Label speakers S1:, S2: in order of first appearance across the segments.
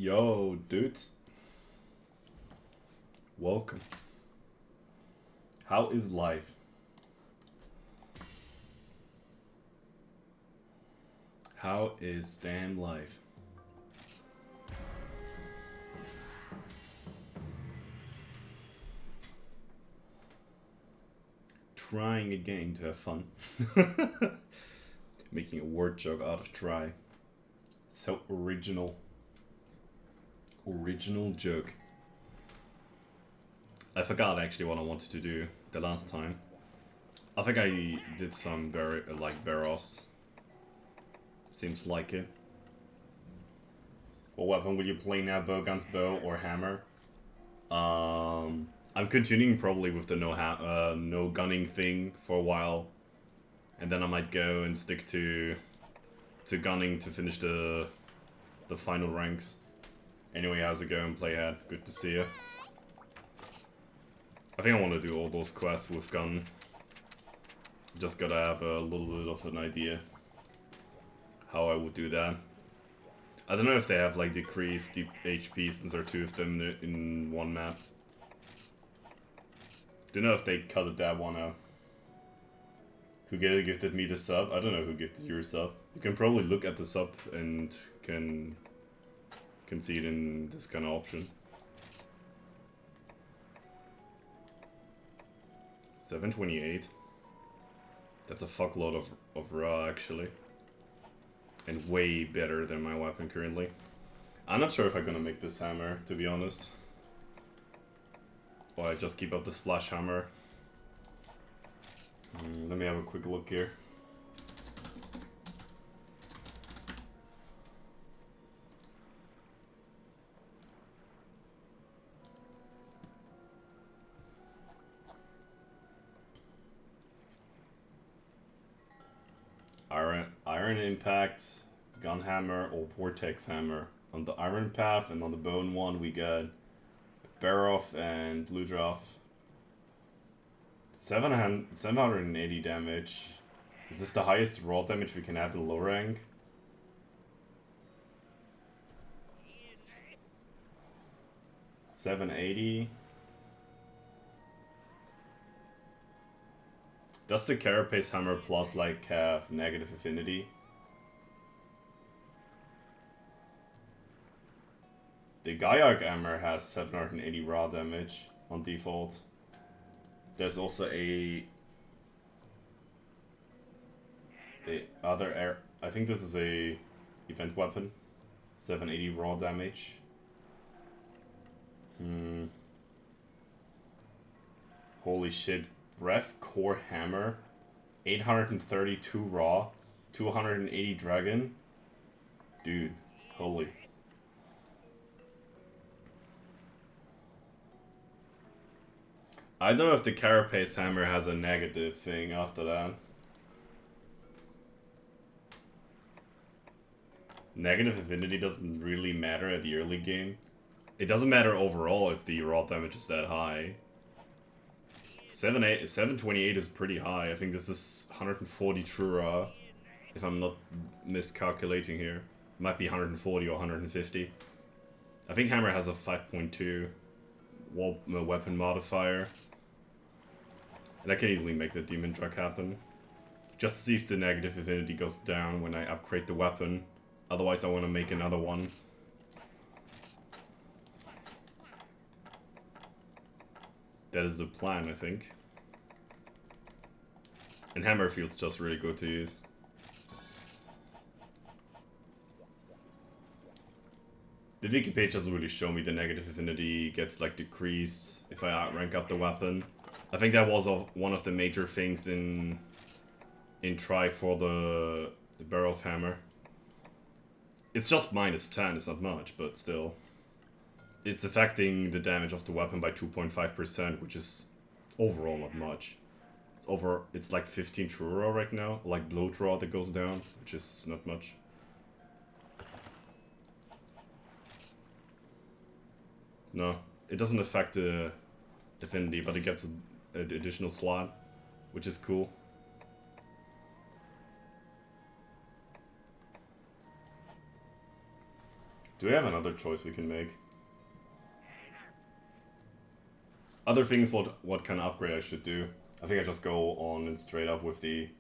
S1: Yo, dudes. Welcome. How is life? How is damn life? Trying again to have fun. Making a word joke out of try. So original. Original joke. I forgot actually what I wanted to do the last time. I think I did some bear-offs. Seems like it. What weapon will you play now? Bow, guns, bow, or hammer? I'm continuing probably with the no gunning thing for a while, and then I might go and stick to gunning to finish the final ranks. Anyway, how's it going, Playhead? Good to see you. I think I want to do all those quests with gun. Just gotta have a little bit of an idea how I would do that. I don't know if they have like decreased deep HP since there are two of them in one map. Don't know if they cut that one out. Who gifted me the sub? I don't know who gifted you a sub. You can probably look at the sub and can see it in this kind of option. 728. That's a fuckload of raw actually. And way better than my weapon currently. I'm not sure if I'm gonna make this hammer, to be honest. Or I just keep up the splash hammer. Let me have a quick look here. Iron Impact, Gun Hammer, or Vortex Hammer. On the Iron Path and on the Bone one we got Baroff and Ludroff. 780 damage. Is this the highest raw damage we can have in low rank? $780. Does the Carapace Hammer Plus like have negative affinity? The Gaiark Hammer has 780 raw damage on default. There's also the other air. I think this is a event weapon. 780 raw damage. Holy shit. Breath Core Hammer. 832 raw. 280 dragon. Dude. Holy. I don't know if the Carapace Hammer has a negative thing after that. Negative affinity doesn't really matter at the early game. It doesn't matter overall if the raw damage is that high. 728 is pretty high. I think this is 140 true raw. If I'm not miscalculating here. It might be 140 or 150. I think Hammer has a 5.2 weapon modifier. And I can easily make the demon truck happen. Just to see if the negative affinity goes down when I upgrade the weapon. Otherwise I want to make another one. That is the plan, I think. And hammer feels just really good to use. The wiki page doesn't really show me the negative affinity gets like decreased if I rank up the weapon. I think that was one of the major things in try for the barrel of hammer. It's just -10, it's not much, but still. It's affecting the damage of the weapon by 2.5%, which is overall not much. It's like 15 true raw right now, like blow draw that goes down, which is not much. No, it doesn't affect the affinity, but it gets an additional slot, which is cool. Do we have another choice we can make? Other things, what kind of upgrade I should do? I think I just go on and straight up with the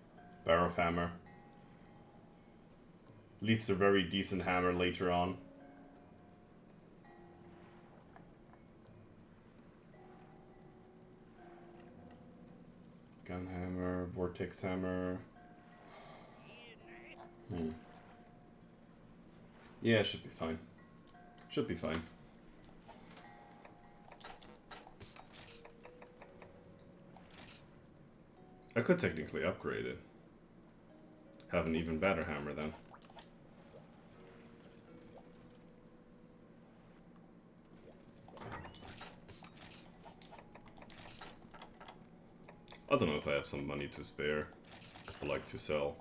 S1: barrel hammer. Leads to a very decent hammer later on. Gun hammer, vortex hammer. Yeah, should be fine. Should be fine. I could technically upgrade it. Have an even better hammer then. I don't know if I have some money to spare. Or like to sell.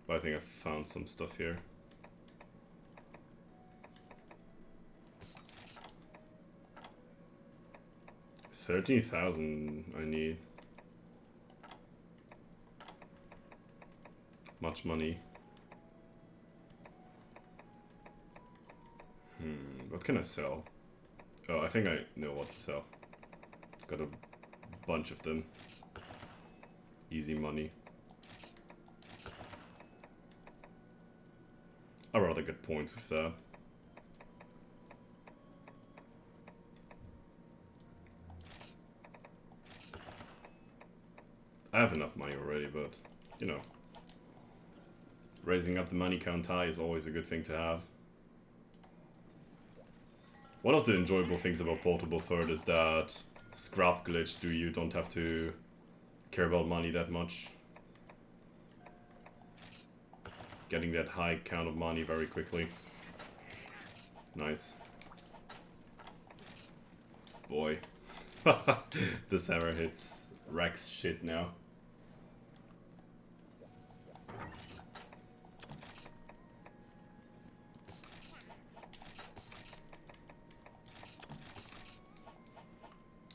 S1: But I think I found some stuff here. $13,000 I need. Much money. What can I sell? Oh, I think I know what to sell. Got a bunch of them. Easy money. I rather get points with that. I have enough money already, but, you know. Raising up the money count high is always a good thing to have. One of the enjoyable things about Portable Third is that scrap glitch you don't have to care about money that much. Getting that high count of money very quickly. Nice. Boy. This hammer hits Rex shit now.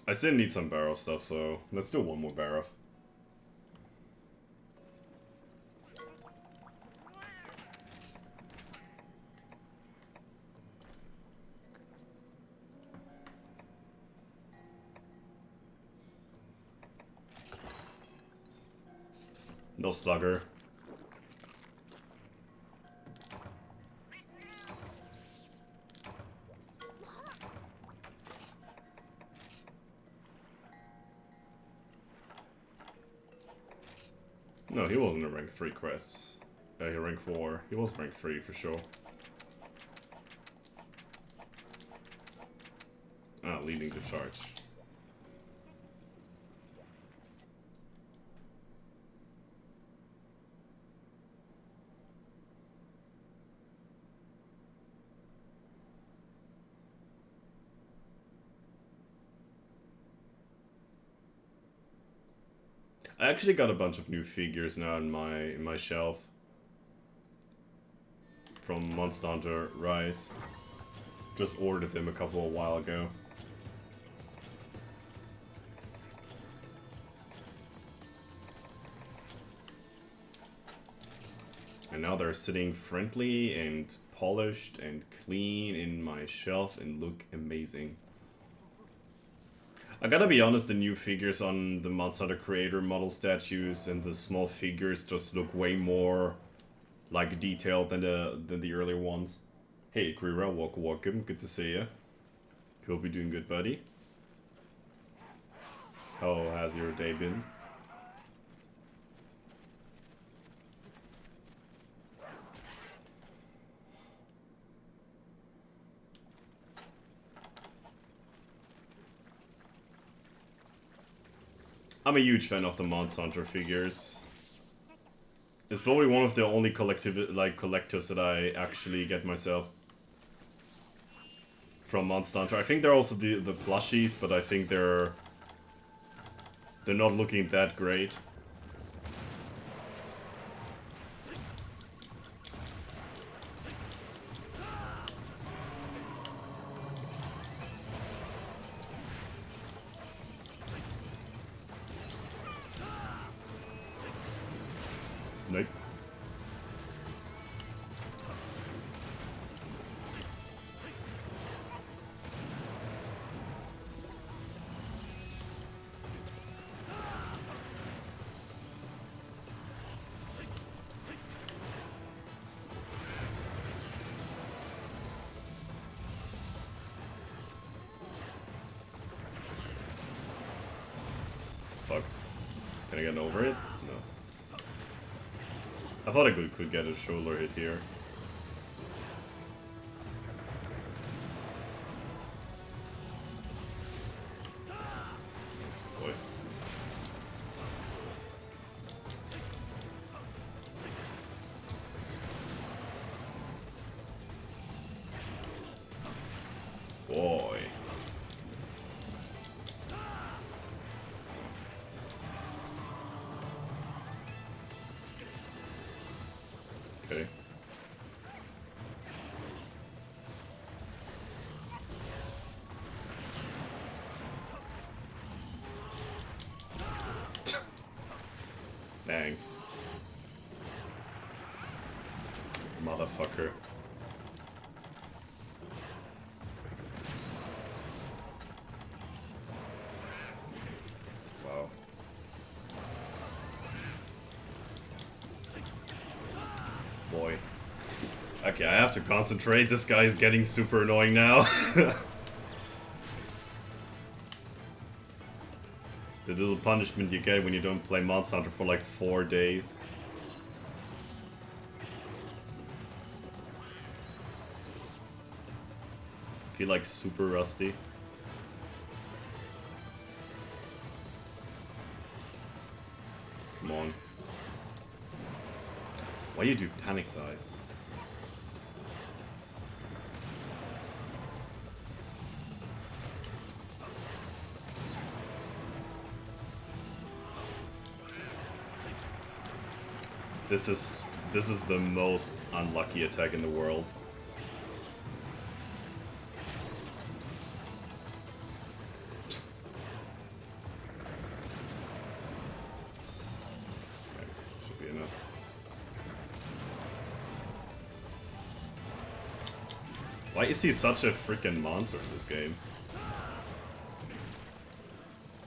S1: I still need some barrel stuff, so let's do one more barrel. No slugger. No, he wasn't a rank 3 quest. He rank 4. He was rank 3 for sure. Ah, leading the charge. I actually got a bunch of new figures now in my shelf from Monster Hunter Rise. Just ordered them a while ago. And now they're sitting friendly and polished and clean in my shelf and look amazing. I gotta be honest, the new figures on the Monster Hunter Creator model statues and the small figures just look way more like detailed than the earlier ones. Hey Krira, welcome, good to see you. Hope you're doing good, buddy. How has your day been? I'm a huge fan of the Monster Hunter figures. It's probably one of the only collectors that I actually get myself from Monster Hunter. I think they're also the plushies, but I think they're not looking that great. Snake. fuck? Can I get over it? No. I thought I could get a shoulder hit here. Boy. Boy. Okay. Dang. Motherfucker. Wow. Boy. Okay, I have to concentrate. This guy is getting super annoying now. The little punishment you get when you don't play Monster Hunter for like 4 days. I feel like super rusty. Come on. Why you do panic dive? This is the most unlucky attack in the world. Okay, should be enough. Why is he such a freaking monster in this game?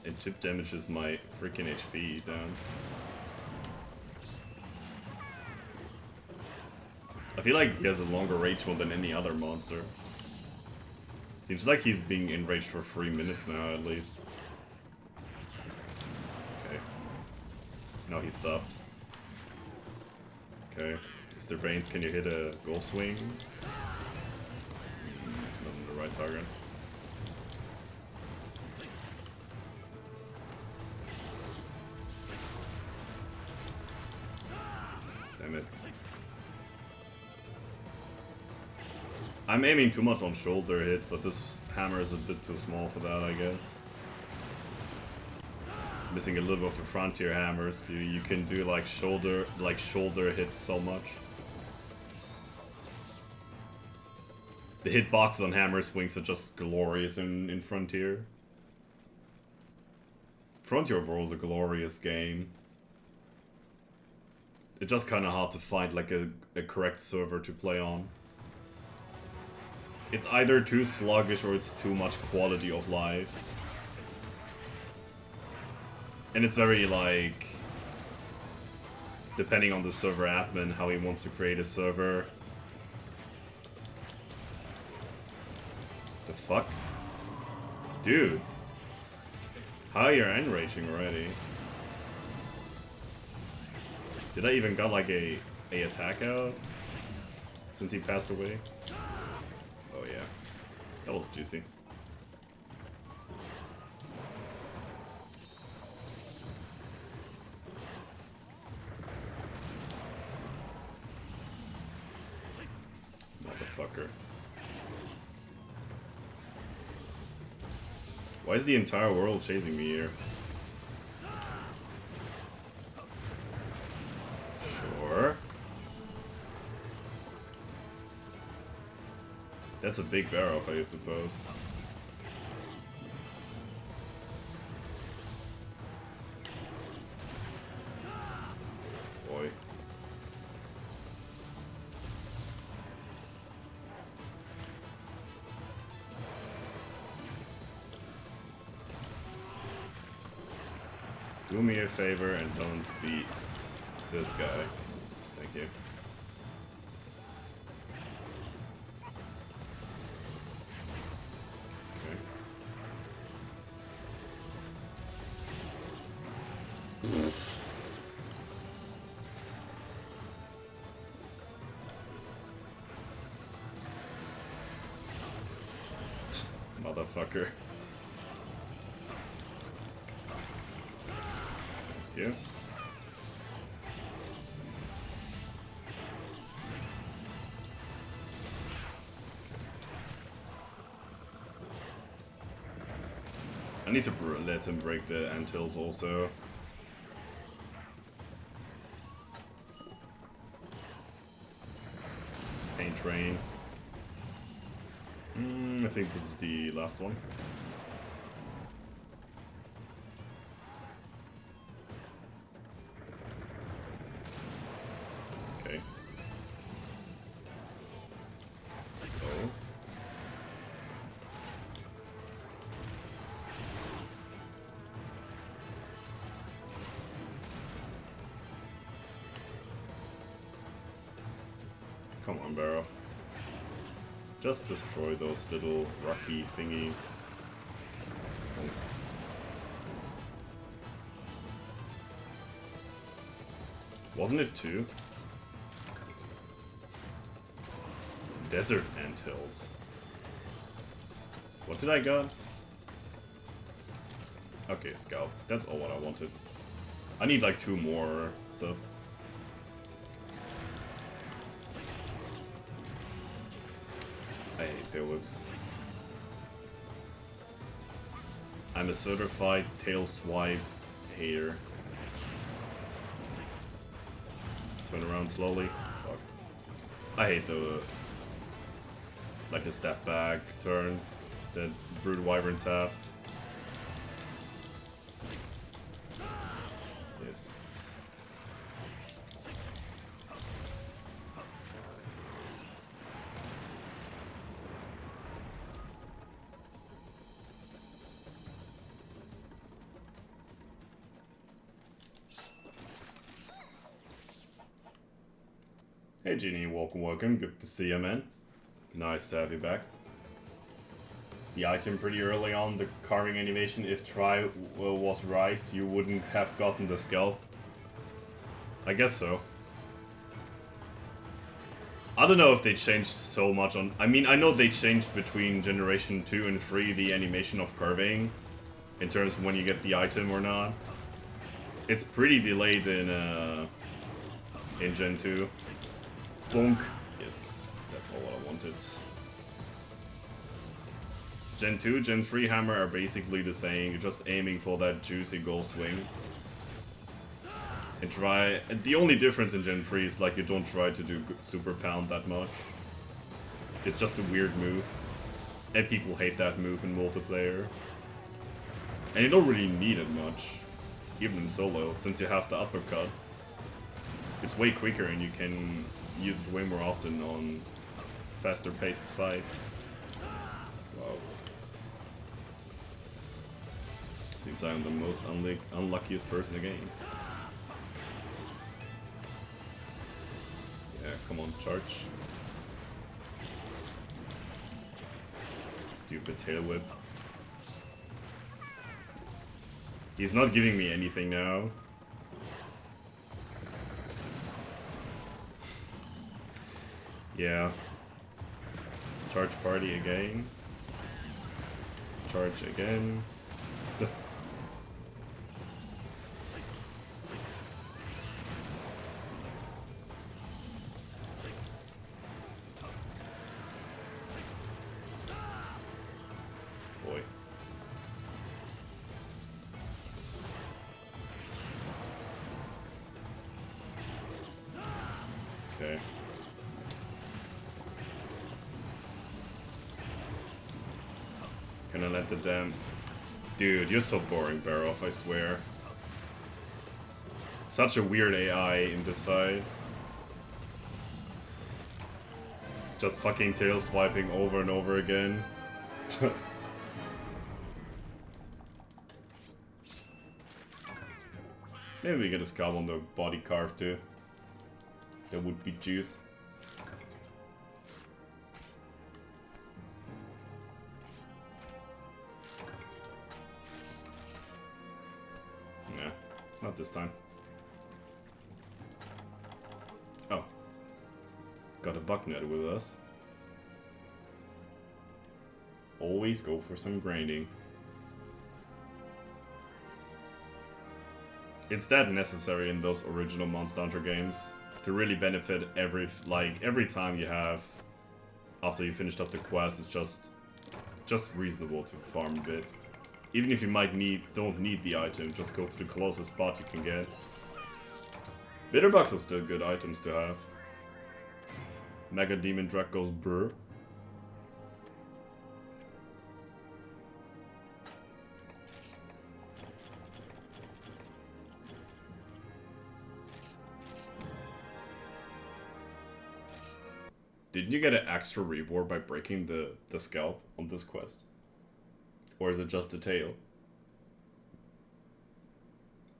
S1: It chip damages my freaking HP down. I feel like he has a longer rage mode than any other monster. Seems like he's being enraged for 3 minutes now, at least. Okay. No, he stopped. Okay. Mr. Baines, can you hit a goal swing? Not on the right target. Damn it. I'm aiming too much on shoulder hits, but this hammer is a bit too small for that, I guess. Missing a little bit of the frontier hammers. You can do like shoulder hits so much. The hitboxes on hammer swings are just glorious in Frontier. Frontier overall is a glorious game. It's just kind of hard to find like a correct server to play on. It's either too sluggish or it's too much quality of life. And it's very like, depending on the server admin, how he wants to create a server. The fuck? Dude. How are you enraging already? Did I even got like a attack out? Since he passed away? Oh yeah. That was juicy. Motherfucker. Why is the entire world chasing me here? Sure. That's a big barrel, I suppose. Boy. Do me a favor and don't beat this guy. Thank you. Okay. motherfucker. Thank you. I need to let him break the anthills also. Paint train. I think this is the last one. Okay. Oh. Come on, Barrow. Just destroy those little rocky thingies. Oh. Yes. Wasn't it 2? Desert anthills. What did I got? Okay, scalp. That's all what I wanted. I need like 2 more stuff. I hate tail whips. I'm a certified tail swipe hater. Turn around slowly. Fuck. I hate the like the step back turn that Brood Wyverns have. Yes. Hey Genie, welcome. Good to see you, man. Nice to have you back. The item pretty early on, the carving animation, if try was rice, you wouldn't have gotten the scalp. I guess so. I don't know if they changed so much on... I mean, I know they changed between Generation 2 and 3 the animation of carving, in terms of when you get the item or not. It's pretty delayed in Gen 2. Bonk. Yes, that's all what I wanted. Gen 2, Gen 3 hammer are basically the same, you're just aiming for that juicy goal swing. And try... The only difference in Gen 3 is like you don't try to do super pound that much. It's just a weird move. And people hate that move in multiplayer. And you don't really need it much, even in solo, since you have the uppercut. It's way quicker and you can use it way more often on faster paced fights. Wow. Seems I'm the most unluckiest person in the game. Yeah, come on, charge. Stupid tail whip. He's not giving me anything now. Yeah. Charge party again. Charge again. Boy. Okay. Gonna let the damn... Dude, you're so boring, Baroff, I swear. Such a weird AI in this fight. Just fucking tail swiping over and over again. Maybe we get a scalp on the body carve too. That would be juice. Yeah, not this time. Oh. Got a bucknet with us. Always go for some grinding. It's that necessary in those original Monster Hunter games to really benefit every time you have after you finished up the quest. It's just reasonable to farm a bit. Even if you don't need the item, just go to the closest spot you can get. Bitterbugs are still good items to have. Mega Demon Drag goes brr. Didn't you get an extra reward by breaking the scalp on this quest? Or is it just the tail?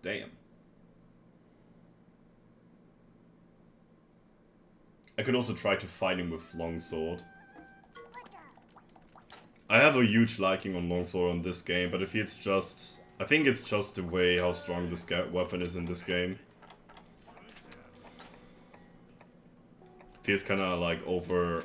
S1: Damn. I could also try to fight him with longsword. I have a huge liking on longsword on this game, but if it's just... I think it's just the way how strong this weapon is in this game. Feels kinda like overpowered.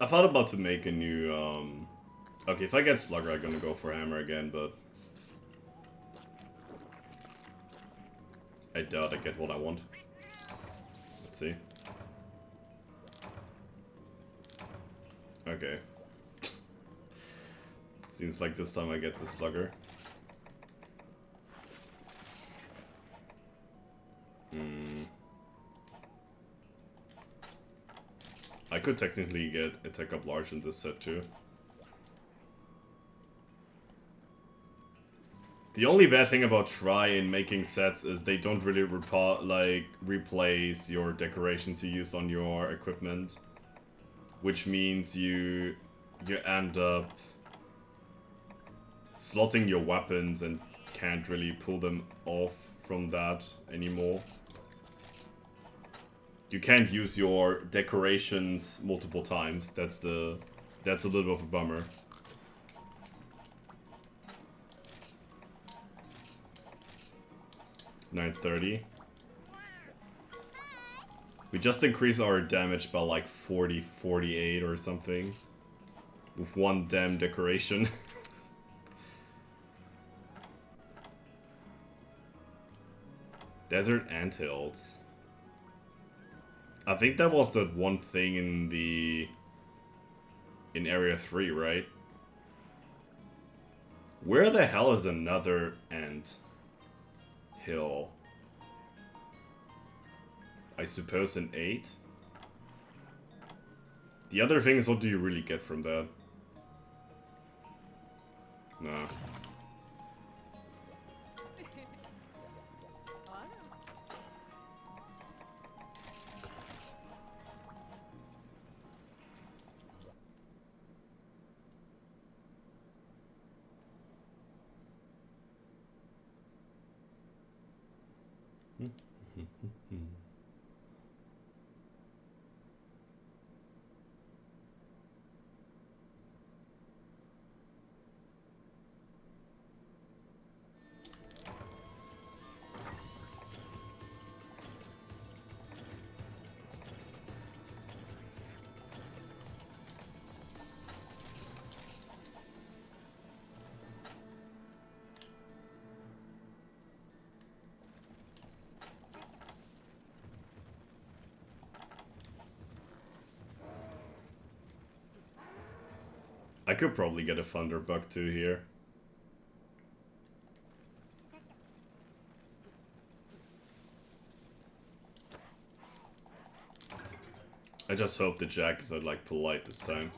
S1: I thought about to make a new, okay, if I get Slugger, I'm gonna go for Hammer again, but... I doubt I get what I want. Let's see. Okay. Seems like this time I get the Slugger. I could technically get Attack Up Large in this set too. The only bad thing about Try in making sets is they don't really replace your decorations you use on your equipment. Which means you end up slotting your weapons and can't really pull them off from that anymore. You can't use your decorations multiple times. That's a little bit of a bummer. $930. We just increased our damage by like 48 or something. With one damn decoration. Desert Anthills. I think that was that one thing in Area 3, right? Where the hell is another ant hill? I suppose an 8? The other thing is, what do you really get from that? Nah. I could probably get a Thunderbug too here. I just hope the Jacks are like polite this time.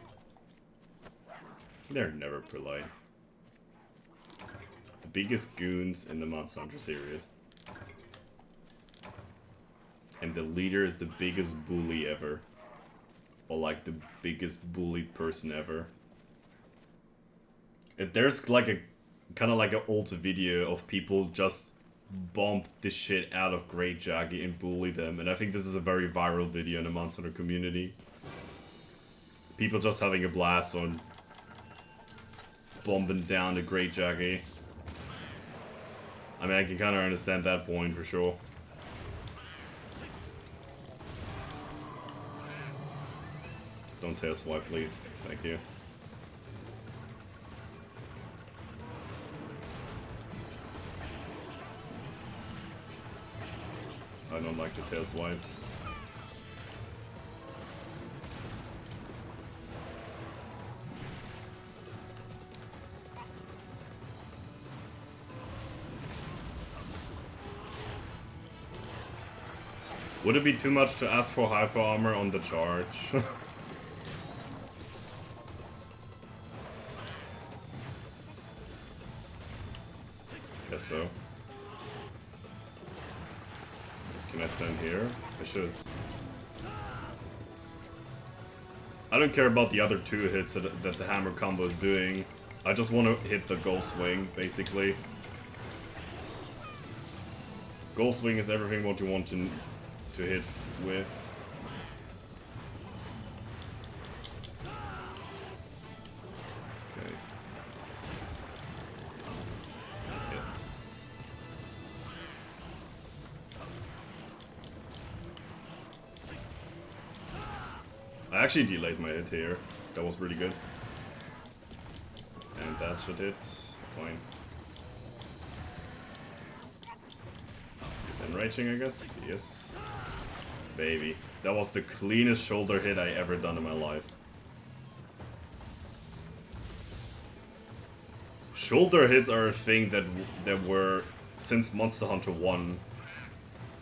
S1: They're never polite. The biggest goons in the Monster Hunter series. And the leader is the biggest bully ever. Or like the biggest bullied person ever. There's like a kind of like an old video of people just bomb the shit out of Great Jaggy and bully them, and I think this is a very viral video in the Monster Hunter community. People just having a blast on bombing down the Great Jaggy. I mean, I can kind of understand that point for sure. Don't tail swipe, please. Thank you. I don't like the tail swipe. Would it be too much to ask for hyper armor on the charge? Guess so. Can I stand here? I should. I don't care about the other two hits that the hammer combo is doing. I just want to hit the goal swing, basically. Goal swing is everything what you want to hit with. Okay. Yes. I actually delayed my hit here. That was really good. And that should hit. Fine. Is enraging, I guess? Yes. Baby. That was the cleanest shoulder hit I ever done in my life. Shoulder hits are a thing that were since Monster Hunter 1.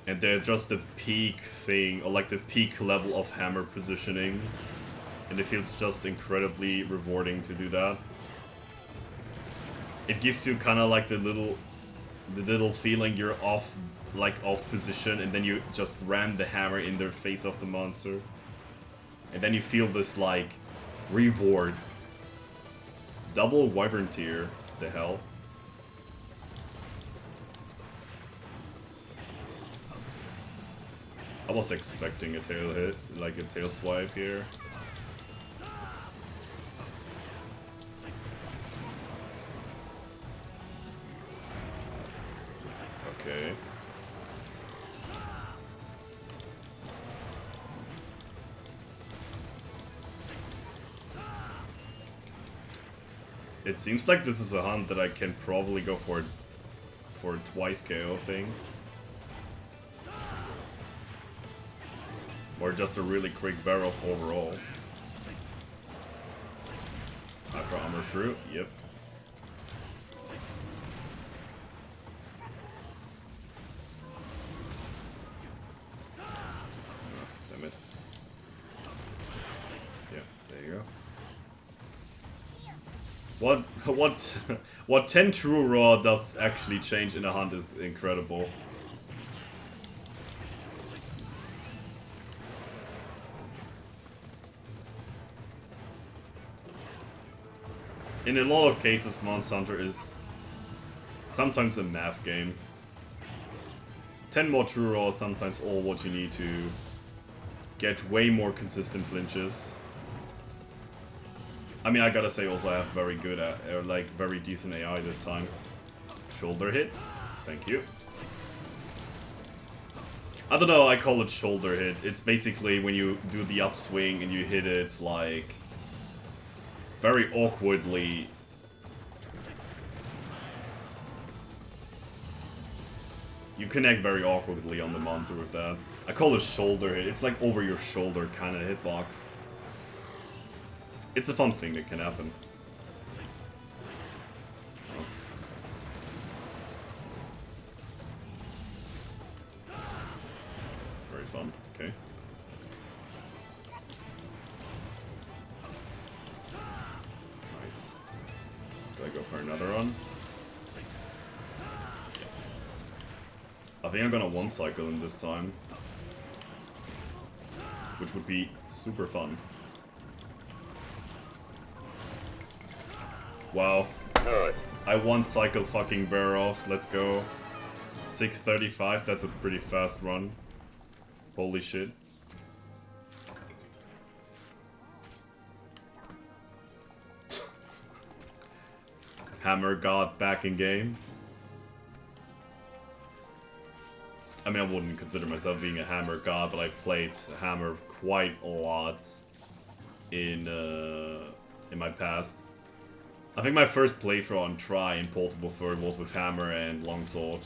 S1: And they're just the peak thing, or like the peak level of hammer positioning. And it feels just incredibly rewarding to do that. It gives you kind of like the little feeling you're off position, and then you just ram the hammer in the face of the monster. And then you feel this like reward. Double Wyvern Tear, the hell? I was expecting a tail hit, like a tail swipe here. Okay. It seems like this is a hunt that I can probably go for a twice KO thing. Or just a really quick barrel overall. Hyper armor through, yep. Damn it. Yeah, there you go. What 10 true raw does actually change in a hunt is incredible. In a lot of cases, Monster Hunter is sometimes a math game. 10 more true raw is sometimes all what you need to get way more consistent flinches. I mean, I gotta say also I have very good, like very decent AI this time. Shoulder hit, thank you. I don't know, I call it shoulder hit. It's basically when you do the upswing and you hit it like very awkwardly. You connect very awkwardly on the monster with that. I call it shoulder hit. It's like over your shoulder kind of hitbox. It's a fun thing that can happen. Oh. Very fun, okay. Nice. Do I go for another run? Yes. I think I'm gonna one-cycle him this time. Which would be super fun. Wow. I one cycle fucking bear off. Let's go. 6:35. That's a pretty fast run. Holy shit. Hammer God back in game. I mean, I wouldn't consider myself being a Hammer God, but I played Hammer quite a lot in my past. I think my first playthrough on Try in Portable Third was with Hammer and Longsword.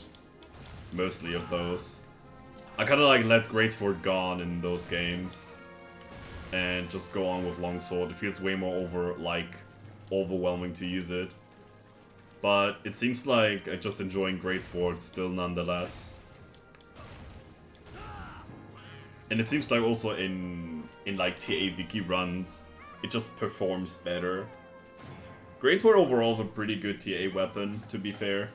S1: Mostly of those. I kind of like let Greatsword gone in those games and just go on with Longsword. It feels way more overwhelming to use it. But it seems like I'm just enjoying Greatsword still nonetheless. And it seems like also in like TA Wiki runs, it just performs better. Greatsword overall is a pretty good TA weapon, to be fair.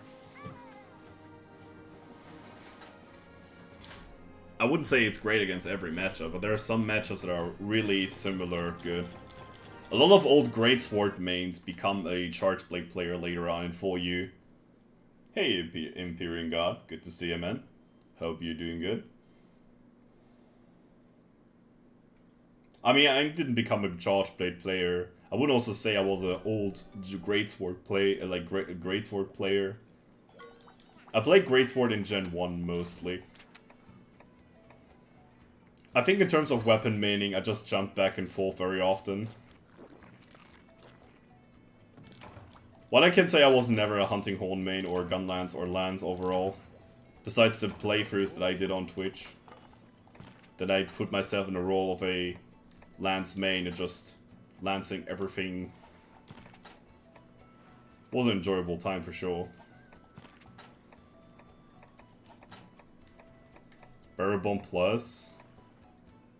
S1: I wouldn't say it's great against every matchup, but there are some matchups that are really similar good. A lot of old Greatsword mains become a Charge Blade player later on in 4U. Hey, Empyrean God. Good to see you, man. Hope you're doing good. I mean, I didn't become a Charge Blade player. I would also say I was an old Greatsword Greatsword player. I played Greatsword in Gen 1 mostly. I think in terms of weapon maining, I just jump back and forth very often. While I can say I was never a Hunting Horn main or Gunlance or Lance overall, besides the playthroughs that I did on Twitch, that I put myself in the role of a Lance main and just lancing everything. Was an enjoyable time for sure. Barrel Bomb Plus,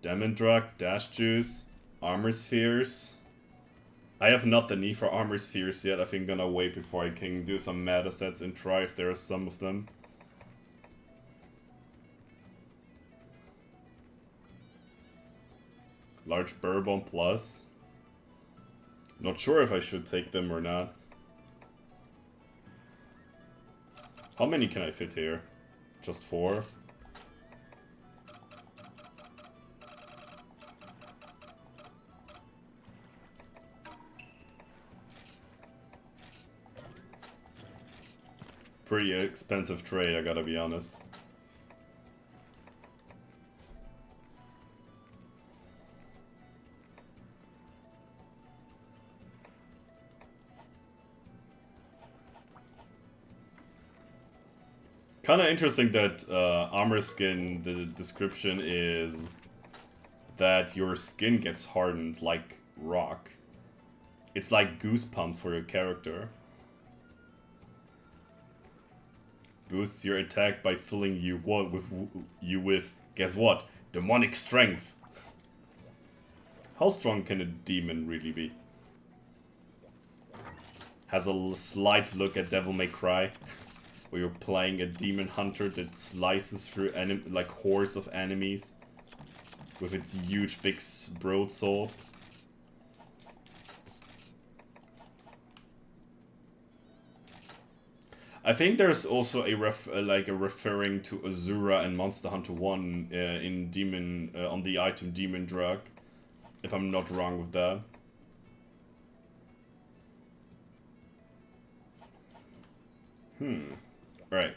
S1: Demon Drug, Dash Juice, Armor Spheres. I have not the need for Armor Spheres yet. I think I'm gonna wait before I can do some meta sets and try if there are some of them. Large Barrel Bomb Plus. Not sure if I should take them or not. How many can I fit here? Just 4? Pretty expensive trade, I gotta be honest. Kinda interesting that armor skin, the description is that your skin gets hardened like rock. It's like goosebumps for your character. Boosts your attack by filling you with, guess what? Demonic strength. How strong can a demon really be? Has a slight look at Devil May Cry, where you're playing a demon hunter that slices through like hordes of enemies with its huge big broadsword. I think there's also a referring to Azura and Monster Hunter 1 in Demon on the item Demon Drug, if I'm not wrong with that. Right.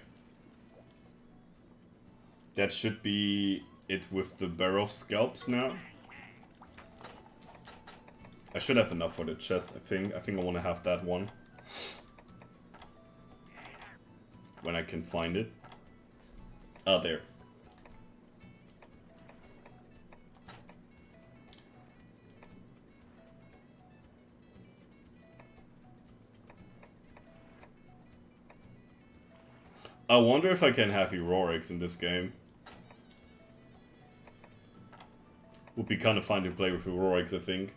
S1: That should be it with the Barrow Scalps now. I should have enough for the chest, I think. I think I want to have that one. When I can find it. Oh, there. I wonder if I can have Heroics in this game. Would be kind of fun to play with Heroics, I think.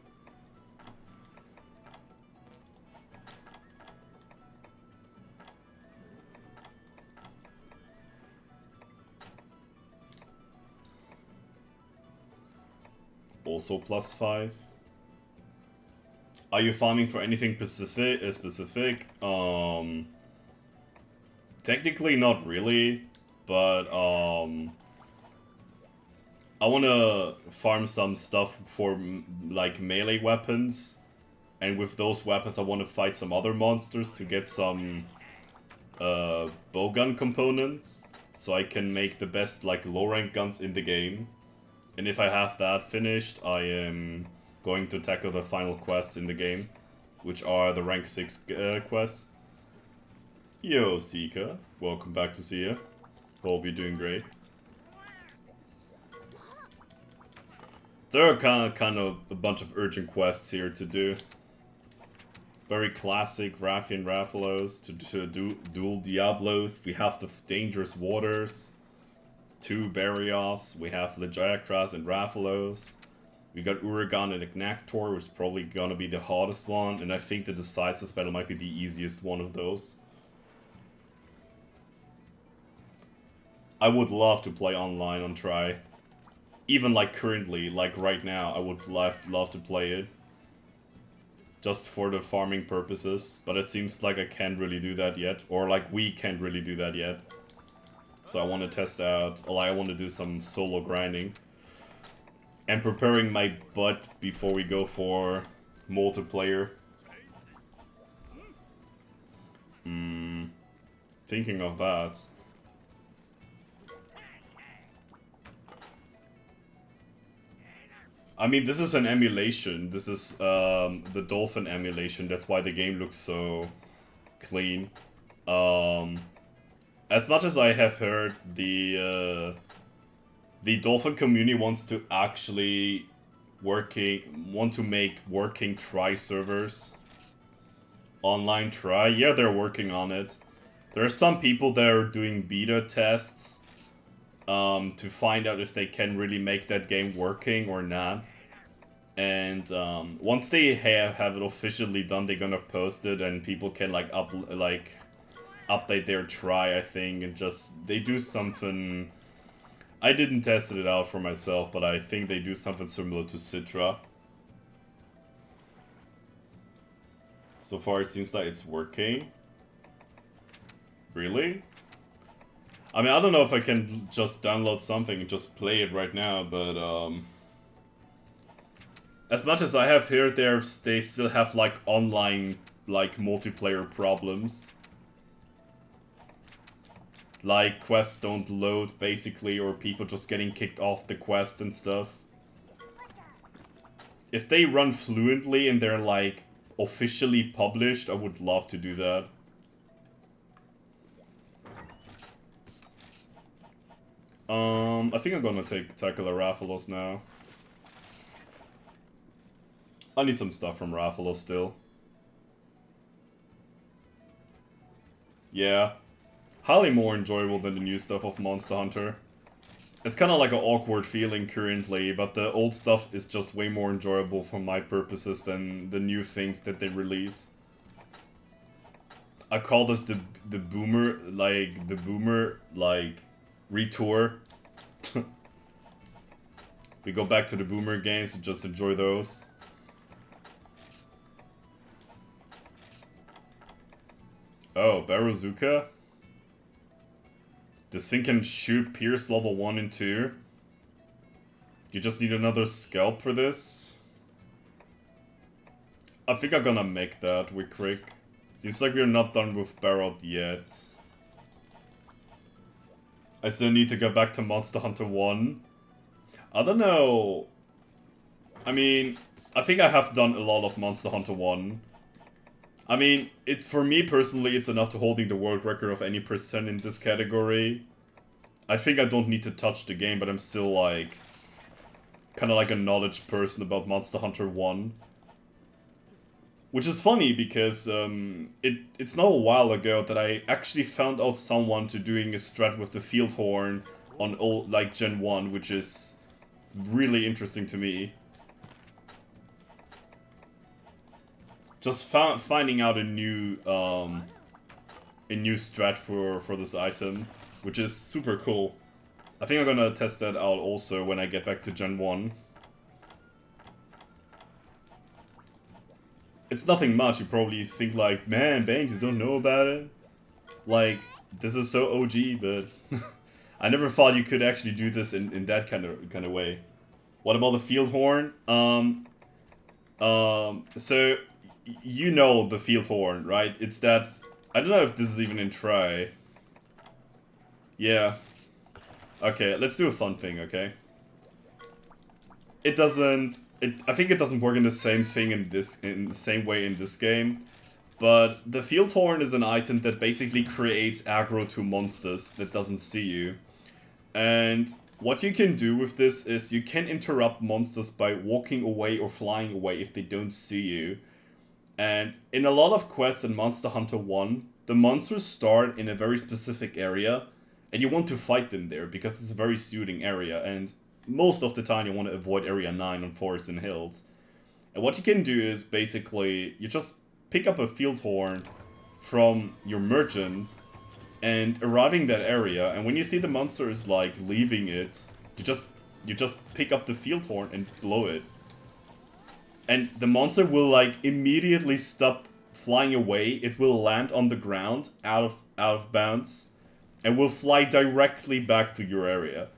S1: Also +5. Are you farming for anything specific? Technically not really, but I wanna farm some stuff for like melee weapons, and with those weapons I wanna fight some other monsters to get some bowgun components, so I can make the best like low rank guns in the game. And if I have that finished, I am going to tackle the final quests in the game, which are the rank 6 quests. Yo, Sika. Welcome back to see you. Hope you're doing great. There are kind of a bunch of urgent quests here to do. Very classic Raffian Rathalos to do dual Diablos. We have the Dangerous Waters, 2 Barioffs. We have Legiacras and Rathalos. We got Uragan and Ignactor, which is probably gonna be the hardest one, and I think the Decisive Battle might be the easiest one of those. I would love to play online on Try. Even like currently, like right now, I would love to play it. Just for the farming purposes, but it seems like I can't really do that yet, or like we can't really do that yet. So I want to test out, I want to do some solo grinding. And preparing my butt before we go for multiplayer. Thinking of that. I mean, this is an emulation. This is the Dolphin emulation. That's why the game looks so clean. As much as I have heard, the Dolphin community wants to actually make working Try servers. Online Try. Yeah, they're working on it. There are some people that are doing beta tests. To find out if they can really make that game working or not. And once they have it officially done, they're gonna post it, and people can like update their Try, I think, and just they do something. I didn't test it out for myself, but I think they do something similar to Citra. So far, it seems like it's working. Really? I mean, I don't know if I can just download something and just play it right now, but as much as I have heard they still have like online like multiplayer problems. Like quests don't load basically, or people just getting kicked off the quest and stuff. If they run fluently and they're like officially published, I would love to do that. I think I'm gonna tackle a Rathalos now. I need some stuff from Rathalos still. Yeah. Highly more enjoyable than the new stuff of Monster Hunter. It's kind of like an awkward feeling currently, but the old stuff is just way more enjoyable for my purposes than the new things that they release. I call this the boomer retour. We go back to the boomer games and just enjoy those. Oh, Baruzuka? This thing can shoot Pierce level 1 and 2. You just need another scalp for this. I think I'm gonna make that quick. Seems like we're not done with Barrett yet. I still need to go back to Monster Hunter 1. I don't know. I mean, I think I have done a lot of Monster Hunter 1. I mean, it's for me personally, it's enough to holding the world record of any person in this category. I think I don't need to touch the game, but I'm still like kind of like a knowledge person about Monster Hunter 1. Which is funny because it's not a while ago that I actually found out someone to doing a strat with the field horn on old like Gen 1, which is really interesting to me. Just finding out a new strat for this item, which is super cool. I think I'm gonna test that out also when I get back to Gen 1. It's nothing much. You probably think like, man, Banks, you don't know about it? Like, this is so OG, but I never thought you could actually do this in that kind of way. What about the field horn? So you know the field horn, right? It's that, I don't know if this is even in try. Yeah. Okay, let's do a fun thing, okay? It doesn't, I think it doesn't work in the same thing in the same way in this game. But the field horn is an item that basically creates aggro to monsters that doesn't see you. And what you can do with this is you can interrupt monsters by walking away or flying away if they don't see you. And in a lot of quests in Monster Hunter 1, the monsters start in a very specific area, and you want to fight them there because it's a very suiting area, and most of the time you want to avoid Area 9 on forests and hills. And what you can do is basically, you just pick up a field horn from your merchant and arriving that area, and when you see the monsters like leaving it, you just pick up the field horn and blow it. And the monster will like immediately stop flying away. It will land on the ground out of bounds and will fly directly back to your area.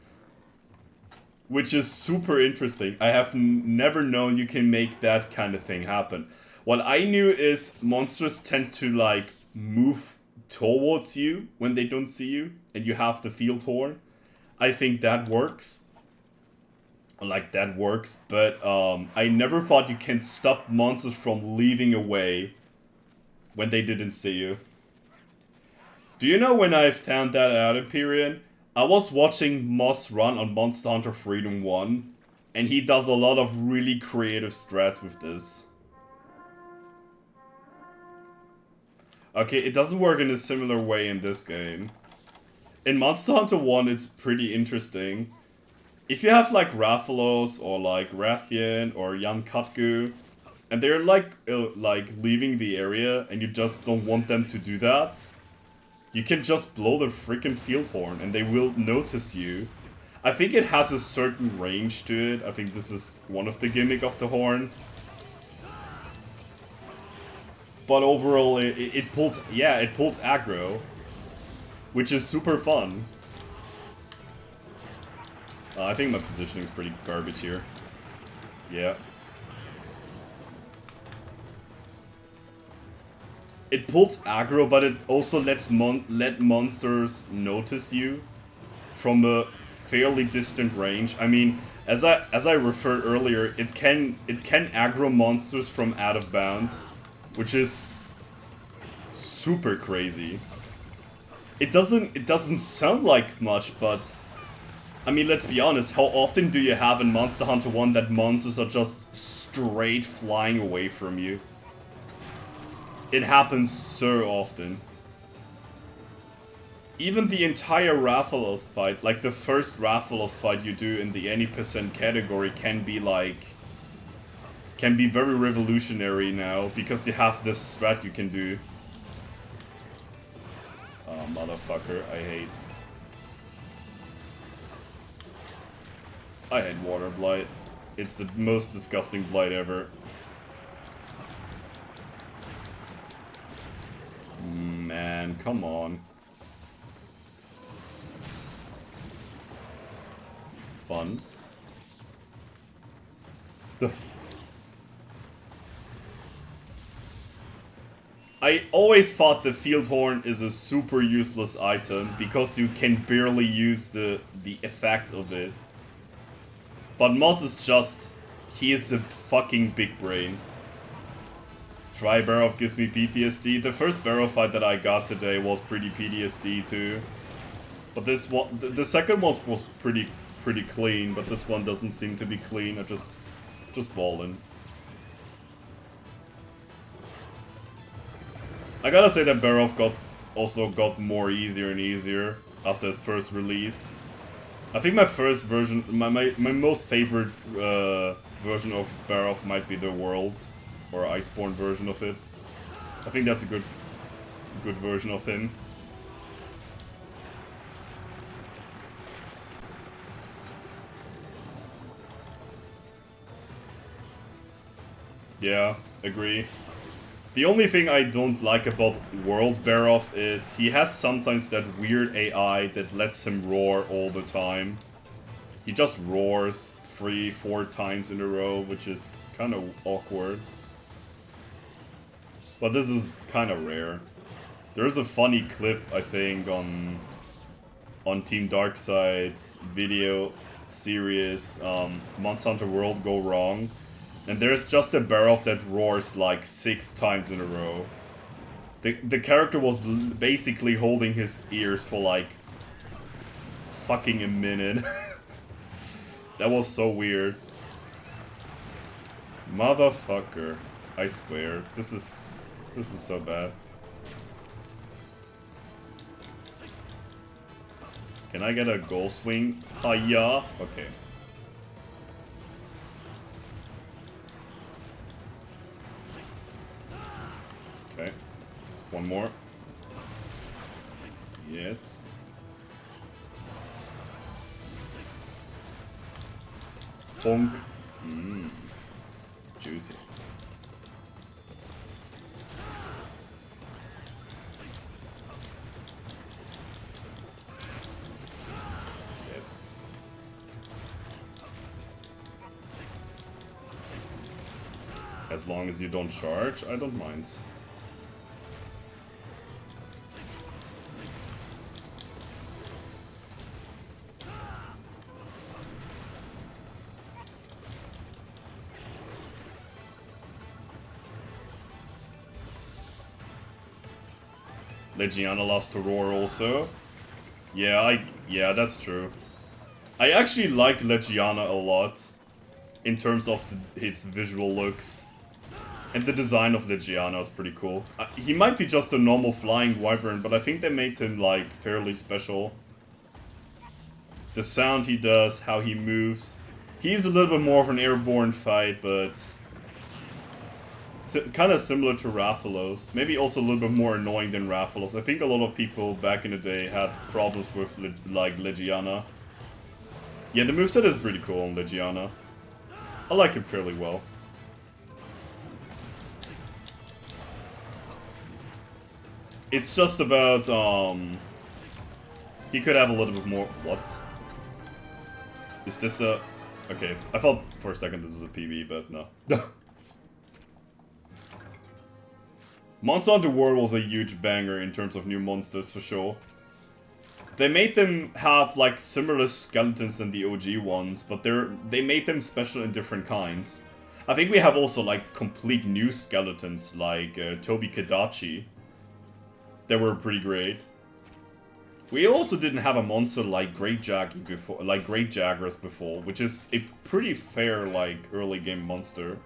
S1: Which is super interesting. I have never known you can make that kind of thing happen. What I knew is monsters tend to like move towards you when they don't see you and you have the field horn. I think that works. Like, that works, but I never thought you can stop monsters from leaving away when they didn't see you. Do you know when I found that out, Empyrean? I was watching Moss run on Monster Hunter Freedom 1, and he does a lot of really creative strats with this. Okay, it doesn't work in a similar way in this game. In Monster Hunter 1, it's pretty interesting. If you have like Rathalos or like Rathian or Jan Katgu, and they're like leaving the area and you just don't want them to do that, you can just blow the freaking field horn and they will notice you. I think it has a certain range to it. I think this is one of the gimmick of the horn. But overall, it pulls aggro, which is super fun. I think my positioning is pretty garbage here. Yeah. It pulls aggro, but it also lets let monsters notice you from a fairly distant range. I mean, as I referred earlier, it can aggro monsters from out of bounds, which is super crazy. It doesn't sound like much, but I mean, let's be honest, how often do you have in Monster Hunter 1 that monsters are just straight flying away from you? It happens so often. Even the entire Rathalos fight, like the first Rathalos fight you do in the any percent category can be very revolutionary now, because you have this strat you can do. Oh, motherfucker, I hate Water Blight. It's the most disgusting blight ever. Man, come on. Fun. I always thought the field horn is a super useless item because you can barely use the effect of it. But Moss is just... he is a fucking big brain. Dry Barrow gives me PTSD. The first Barrow fight that I got today was pretty PTSD too. But this one... the second one was pretty clean, but this one doesn't seem to be clean. I just balling. I gotta say that Barrow also got more easier and easier after his first release. I think my first version, my most favorite version of Barrow might be the World or Iceborne version of it. I think that's a good version of him. Yeah, agree. The only thing I don't like about World Baroth is he has sometimes that weird AI that lets him roar all the time. He just roars 3-4 times in a row, which is kind of awkward. But this is kind of rare. There's a funny clip, I think, on Team Darkside's video series, Monster Hunter World Go Wrong. And there's just a Baroth that roars like 6 times in a row. The character was basically holding his ears for like fucking a minute. That was so weird. Motherfucker. I swear. This is so bad. Can I get a goal swing? Hiya! Okay. Okay. One more. Yes. Bonk. Mmm. Juicy. Yes. As long as you don't charge, I don't mind. Legiana loves to roar also. Yeah, that's true. I actually like Legiana a lot in terms of its visual looks. And the design of Legiana is pretty cool. He might be just a normal flying wyvern, but I think they made him like fairly special. The sound he does, how he moves. He's a little bit more of an airborne fight, but kind of similar to Rathalos. Maybe also a little bit more annoying than Rathalos. I think a lot of people back in the day had problems with like Legiana. Yeah, the moveset is pretty cool on Legiana. I like it fairly well. It's just about, he could have a little bit more. What? Is this a... Okay, I thought for a second this is a PB, but no. Monster Hunter World was a huge banger in terms of new monsters, for sure. They made them have, like, similar skeletons than the OG ones, but they made them special in different kinds. I think we have also, like, complete new skeletons, like Tobi Kadachi. They were pretty great. We also didn't have a monster like Great Jaguars before, which is a pretty fair, like, early game monster.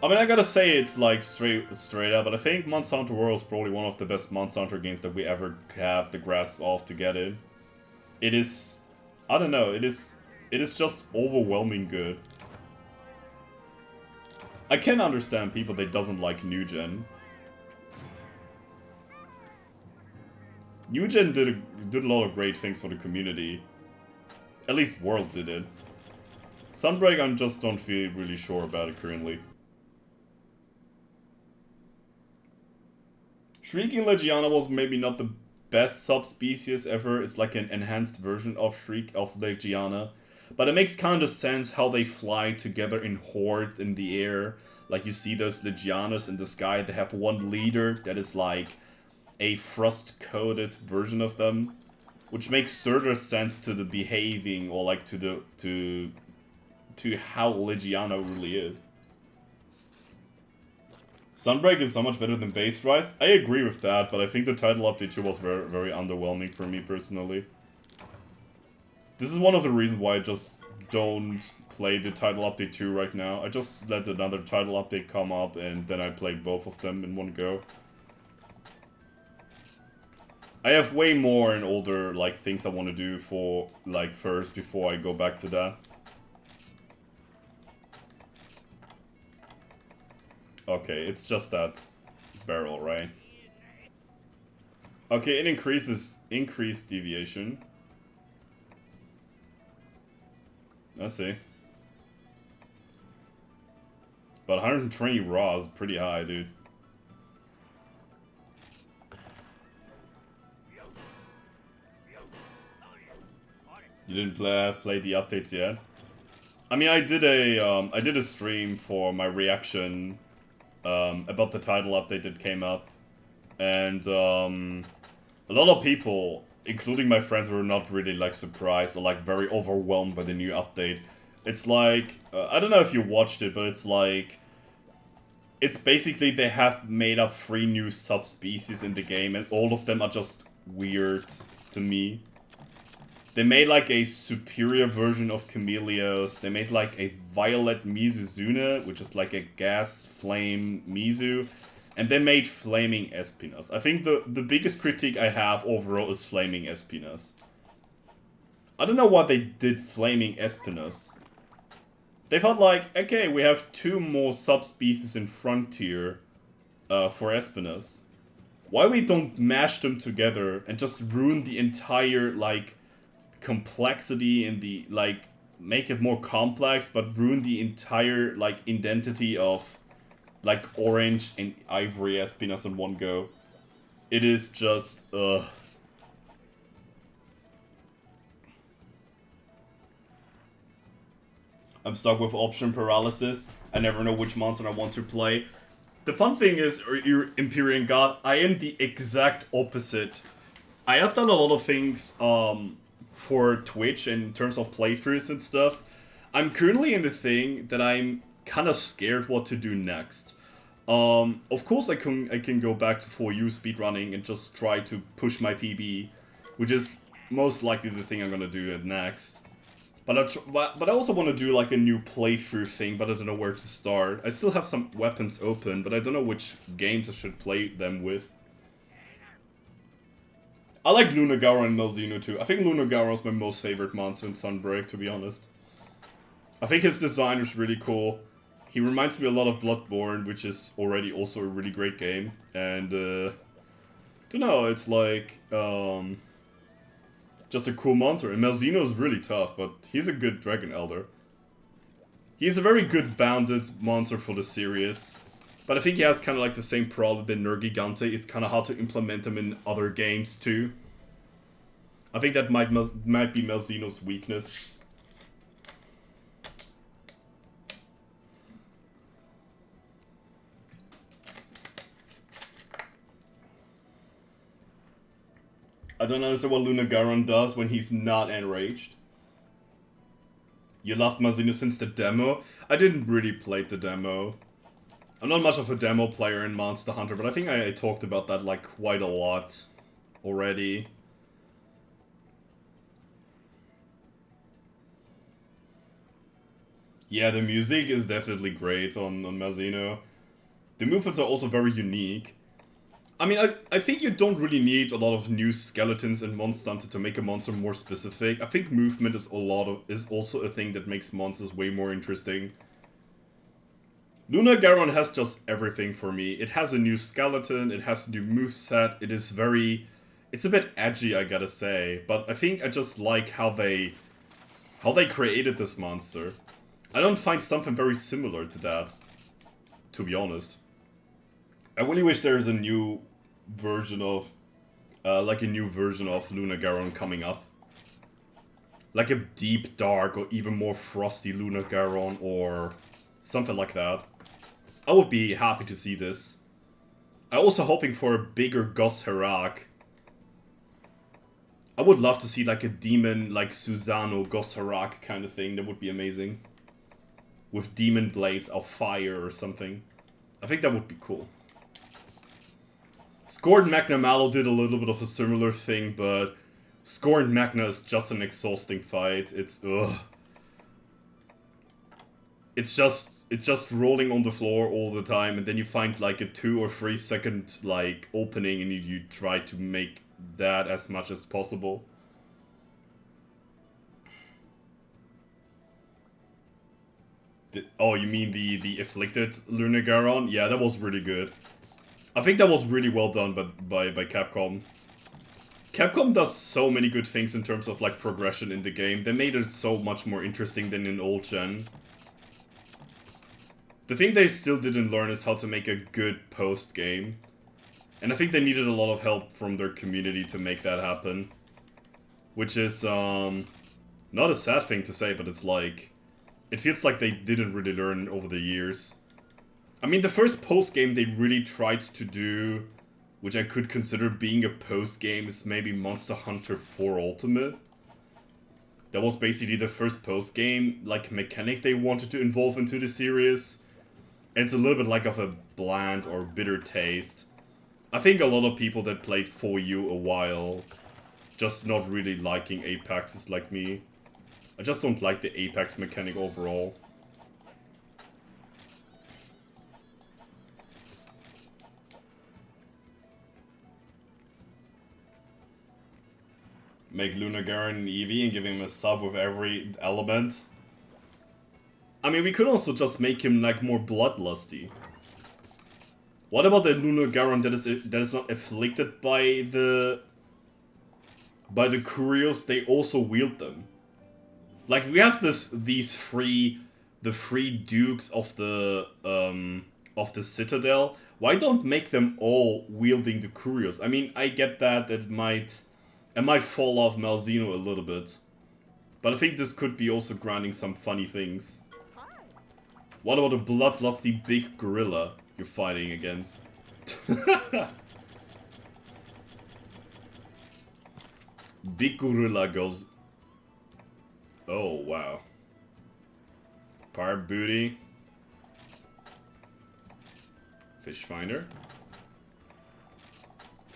S1: I mean, I gotta say it's like straight up, but I think Monster Hunter World is probably one of the best Monster Hunter games that we ever have the grasp of to get it. It is, I don't know, it is just overwhelming good. I can understand people that doesn't like New Gen. New Gen did a lot of great things for the community. At least World did it. Sunbreak, I just don't feel really sure about it currently. Shrieking Legiana was maybe not the best subspecies ever. It's like an enhanced version of Legiana. But it makes kind of sense how they fly together in hordes in the air. Like you see those Legianas in the sky, they have one leader that is like a frost-coated version of them. Which makes further sense to the behaving or like to how Legiana really is. Sunbreak is so much better than Base Rise. I agree with that, but I think the title update 2 was very, very underwhelming for me personally. This is one of the reasons why I just don't play the title update 2 right now. I just let another title update come up and then I played both of them in one go. I have way more and older like things I want to do for like first before I go back to that. Okay, it's just that barrel, right? Okay, it increased deviation. I see. But 120 raw is pretty high, dude. You didn't play the updates yet? I mean, I did a stream for my reaction about the title update that came up, and a lot of people, including my friends, were not really like surprised or like very overwhelmed by the new update. It's like I don't know if you watched it, but it's like it's basically they have made up 3 new subspecies in the game, and all of them are just weird to me. They made like a superior version of Chameleos. They made like a violet Mizuzune, which is like a gas flame Mizu. And they made flaming Espinas. I think the biggest critique I have overall is flaming Espinas. I don't know why they did flaming Espinas. They felt like, okay, we have 2 more subspecies in Frontier for Espinas. Why we don't mash them together and just ruin the entire, like, complexity and the, like, make it more complex, but ruin the entire, like, identity of, like, orange and ivory Espinas in one go. It is just, ugh. I'm stuck with option paralysis. I never know which monster I want to play. The fun thing is, Empyrean God, I am the exact opposite. I have done a lot of things for Twitch in terms of playthroughs and stuff. I'm currently in the thing that I'm kind of scared what to do next. Of course I can go back to 4U speedrunning and just try to push my PB, which is most likely the thing I'm gonna do next. But I also want to do like a new playthrough thing, but I don't know where to start. I still have some weapons open, but I don't know which games I should play them with. I like Lunagara and Malzeno too. I think Lunagara is my most favorite monster in Sunbreak, to be honest. I think his design is really cool. He reminds me a lot of Bloodborne, which is already also a really great game. And, don't know, it's like, just a cool monster. And Malzeno is really tough, but he's a good Dragon Elder. He's a very good bounded monster for the series. But I think he has kind of like the same problem with Nergigante. It's kind of hard to implement him in other games too. I think that might be Malzeno's weakness. I don't understand what Lunagaron does when he's not enraged. You loved Malzeno since the demo? I didn't really play the demo. I'm not much of a demo player in Monster Hunter, but I think I talked about that like quite a lot already. Yeah, the music is definitely great on Malzeno. The movements are also very unique. I mean, I think you don't really need a lot of new skeletons in Monster Hunter to make a monster more specific. I think movement is also a thing that makes monsters way more interesting. Lunagaron has just everything for me. It has a new skeleton, it has a new moveset, it is very... It's a bit edgy, I gotta say, but I think I just like how they created this monster. I don't find something very similar to that, to be honest. I really wish there's a new version of, Lunagaron coming up. Like a deep, dark, or even more frosty Lunagaron, or something like that. I would be happy to see this. I'm also hoping for a bigger Gos Harak. I would love to see like a demon, like Susano Gos Harak kind of thing. That would be amazing. With demon blades of fire or something. I think that would be cool. Scorn Magna Mallow did a little bit of a similar thing, but Scorn Magna is just an exhausting fight. It's ugh. It's just rolling on the floor all the time, and then you find like a 2 or 3 second like opening, and you try to make that as much as possible. Oh, you mean the Afflicted Lunagaron? Yeah, that was really good. I think that was really well done by Capcom. Capcom does so many good things in terms of like progression in the game. They made it so much more interesting than in old gen. The thing they still didn't learn is how to make a good post game. And I think they needed a lot of help from their community to make that happen. Which is, not a sad thing to say, but it's like... It feels like they didn't really learn over the years. I mean, the first post game they really tried to do, which I could consider being a post game, is maybe Monster Hunter 4 Ultimate. That was basically the first post game, like, mechanic they wanted to involve into the series. And it's a little bit like of a bland or bitter taste. I think a lot of people that played 4U a while, just not really liking Apex is like me. I just don't like the Apex mechanic overall. Make Luna Garen an Eevee and give him a sub with every element. I mean, we could also just make him like more bloodlusty. What about the Luna Garen that is not afflicted by the Curios? They also wield them. Like we have the three dukes of the Citadel. Why don't make them all wielding the Curios? I mean, I get that it might fall off Malzeno a little bit, but I think this could be also granting some funny things. What about a bloodlusty big gorilla you're fighting against? Big gorilla goes... Oh, wow. Pirate booty. Fish finder.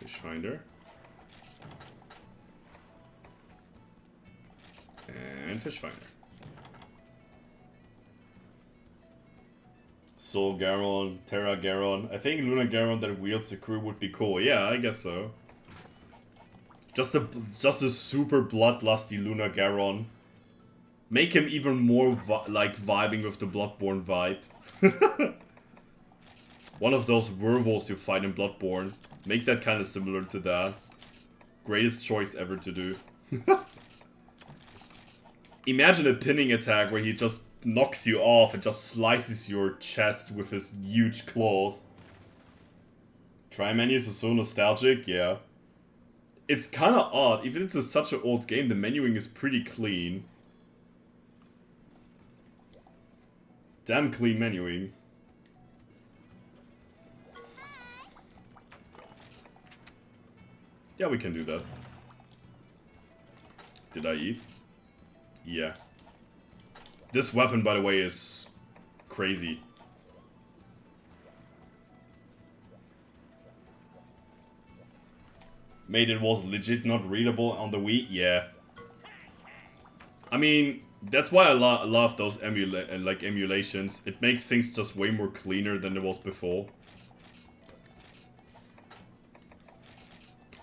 S1: Fish finder. And fish finder. Soul Garon, Terra Garon. I think Luna Garon that wields the crew would be cool. Yeah, I guess so. Just a super bloodlusty Luna Garon. Make him even more like vibing with the Bloodborne vibe. One of those werewolves you fight in Bloodborne. Make that kind of similar to that. Greatest choice ever to do. Imagine a pinning attack where he just knocks you off and just slices your chest with his huge claws. Try menus are so nostalgic, yeah. It's kind of odd. Even if it's such an old game, the menuing is pretty clean. Damn clean menuing. Yeah, we can do that. Did I eat? Yeah. This weapon, by the way, is crazy. Made it was legit not readable on the Wii? Yeah. I mean, that's why I love those emulations. It makes things just way more cleaner than it was before.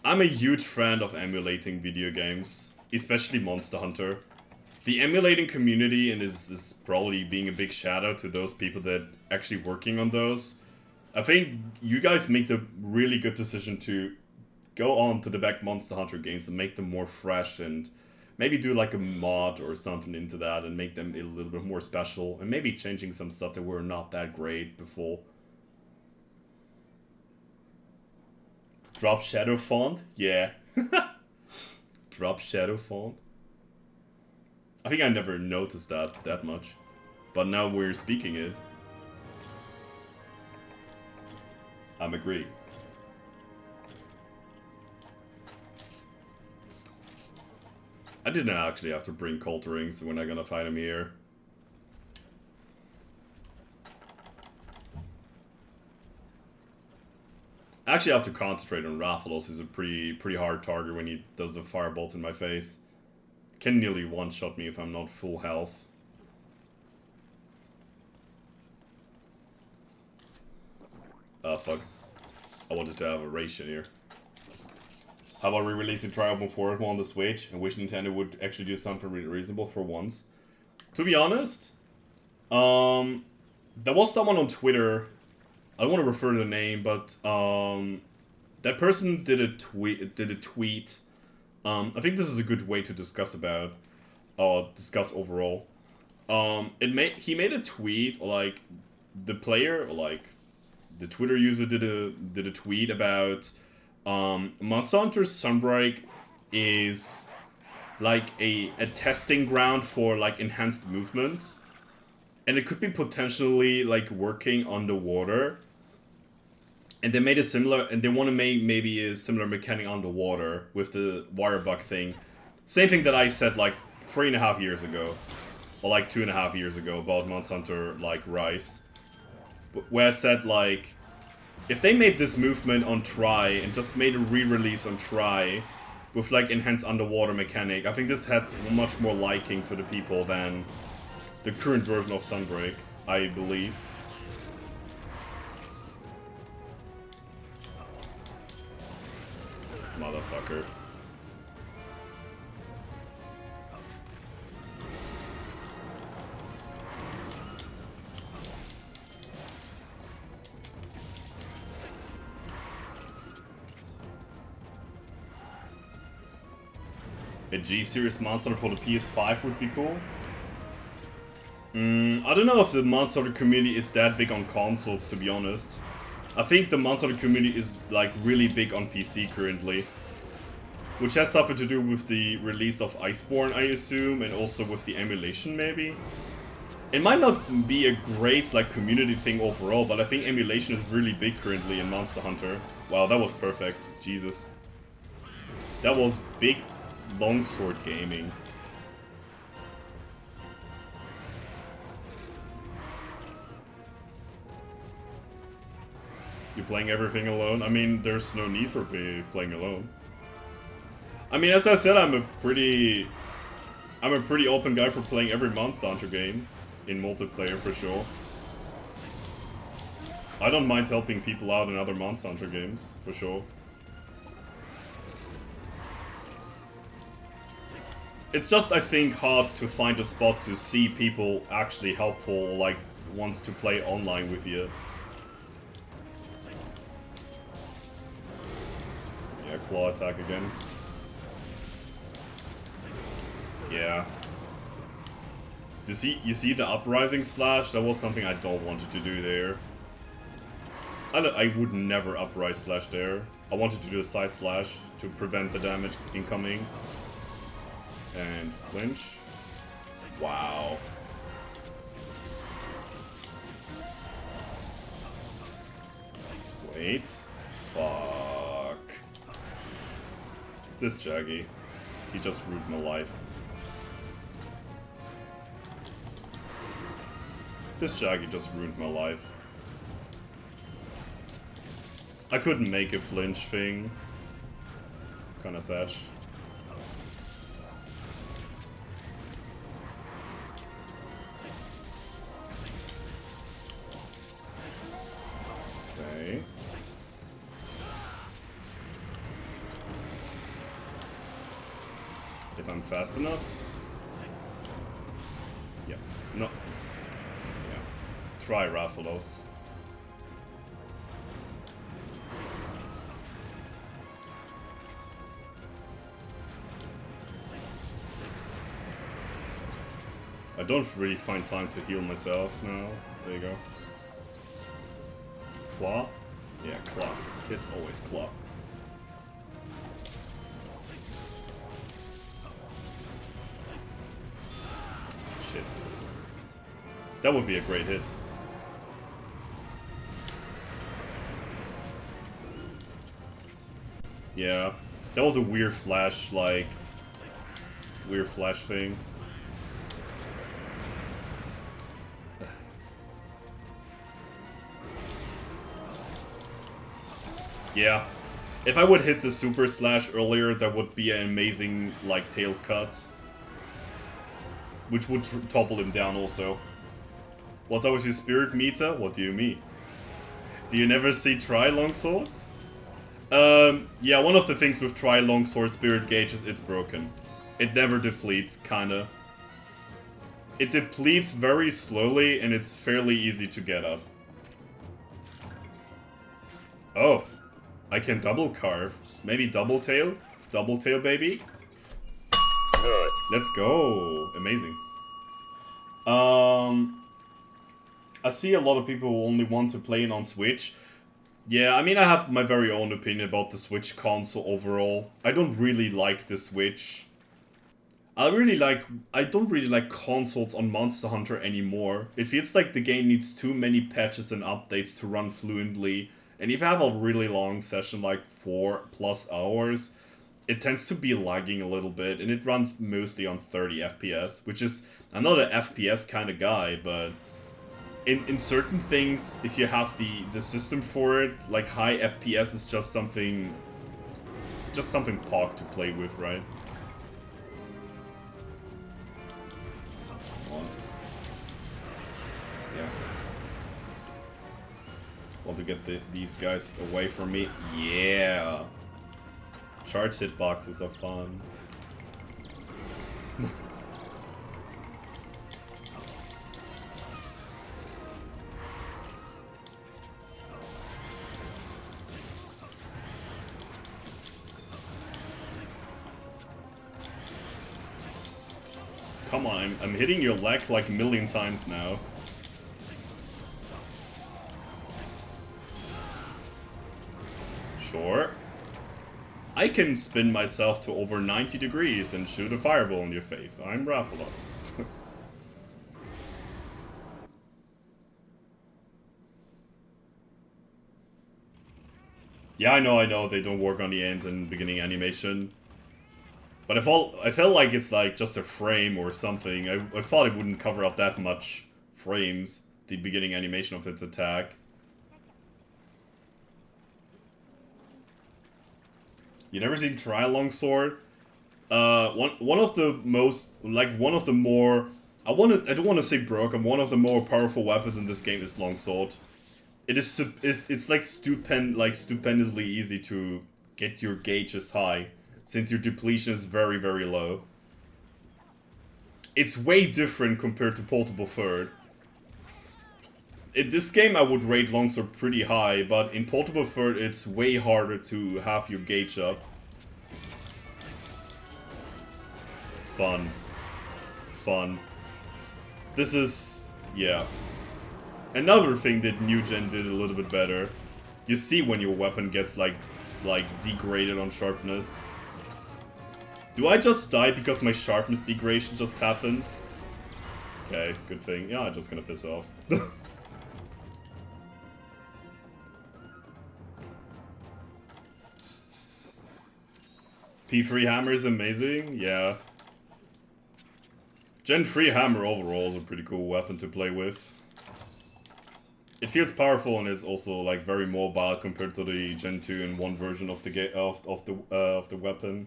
S1: I'm a huge fan of emulating video games, especially Monster Hunter. The emulating community and is probably being a big shout out to those people that actually working on those. I think you guys make the really good decision to go on to the back Monster Hunter games and make them more fresh and maybe do like a mod or something into that and make them a little bit more special and maybe changing some stuff that were not that great before. Drop shadow font? Yeah. Drop shadow font? I think I never noticed that much. But now we're speaking it. I'm agree. I didn't actually have to bring Colt Rings when I'm gonna fight him here. I actually have to concentrate on Rathalos. He's a pretty hard target when he does the firebolts in my face. Can nearly one-shot me if I'm not full health. Ah, fuck. I wanted to have a ration here. How about re-releasing Triumph 4 on the Switch? I wish Nintendo would actually do something really reasonable for once. To be honest, there was someone on Twitter, I don't want to refer to the name, but that person did a tweet. I think this is a good way to discuss overall. He made a tweet like the player, like the Twitter user, did a tweet about Monster Hunter Sunbreak is like a testing ground for like enhanced movements, and it could be potentially like working underwater. And they made a similar, and they want to make maybe a similar mechanic underwater with the wire bug thing. Same thing that I said like 3.5 years ago, or like 2.5 years ago about Monster Hunter like Rise, where I said like, if they made this movement on Try and just made a re-release on Try with like enhanced underwater mechanic, I think this had much more liking to the people than the current version of Sunbreak, I believe. Motherfucker. A G-Series Monster for the PS5 would be cool. I don't know if the Monster Hunter community is that big on consoles, to be honest. I think the Monster Hunter community is like really big on PC currently. Which has something to do with the release of Iceborne, I assume, and also with the emulation maybe. It might not be a great like community thing overall, but I think emulation is really big currently in Monster Hunter. Wow, that was perfect. Jesus. That was big longsword gaming. You playing everything alone? I mean, there's no need for playing alone. I mean, as I said, I'm a pretty open guy for playing every Monster Hunter game in multiplayer for sure. I don't mind helping people out in other Monster Hunter games for sure. It's just, I think, hard to find a spot to see people actually helpful, like, want to play online with you. Yeah, claw attack again. Yeah. You see the uprising slash? That was something I don't wanted to do there. I would never uprise slash there. I wanted to do a side slash to prevent the damage incoming. And flinch. Wow. Wait. Fuck. This Jaggy. He just ruined my life. This Jaggy just ruined my life. I couldn't make a flinch thing. Kinda sad. Okay. If I'm fast enough? Yeah. No. Yeah. Try Rathalos. I don't really find time to heal myself now. There you go. Claw? Yeah, claw. It's always claw. Shit. That would be a great hit. Yeah. That was a weird flash, like... weird flash thing. Yeah. If I would hit the super slash earlier, that would be an amazing, like, tail cut. Which would topple him down also. What's up with your spirit meter? What do you mean? Do you never see Tri Longsword? Yeah, one of the things with Tri Longsword spirit gauge is it's broken. It never depletes, kinda. It depletes very slowly, and it's fairly easy to get up. Oh. I can double carve. Maybe double tail? Double tail, baby? Let's go. Amazing. I see a lot of people who only want to play it on Switch. Yeah, I mean, I have my very own opinion about the Switch console overall. I don't really like the Switch. I don't really like consoles on Monster Hunter anymore. It feels like the game needs too many patches and updates to run fluently. And if I have a really long session, like 4+ hours, it tends to be lagging a little bit, and it runs mostly on 30 FPS, which is, I'm not an FPS kind of guy, but in certain things, if you have the system for it, like high FPS is just something pog to play with, right? Yeah. Want to get these guys away from me? Yeah. Charge hitboxes are fun. Come on, I'm hitting your leg like a million times now. Sure. I can spin myself to over 90 degrees and shoot a fireball in your face. I'm Rathalos. Yeah, I know, they don't work on the end and beginning animation. But I felt like it's like just a frame or something. I thought it wouldn't cover up that much frames, the beginning animation of its attack. You never seen Try Longsword? One of the most, like, one of the more, I don't want to say broken, one of the more powerful weapons in this game is Longsword. It's like stupendously easy to get your gauges high, since your depletion is very, very low. It's way different compared to Portable Third. In this game I would rate Longsword pretty high, but in Portable Third it's way harder to have your gauge up. Fun. Fun. This is... yeah. Another thing that New Gen did a little bit better. You see when your weapon gets like degraded on sharpness. Do I just die because my sharpness degradation just happened? Okay, good thing. Yeah, I'm just gonna piss off. P3 hammer is amazing, yeah. Gen 3 hammer overall is a pretty cool weapon to play with. It feels powerful and is also like very mobile compared to the Gen 2 and 1 version of the of the weapon.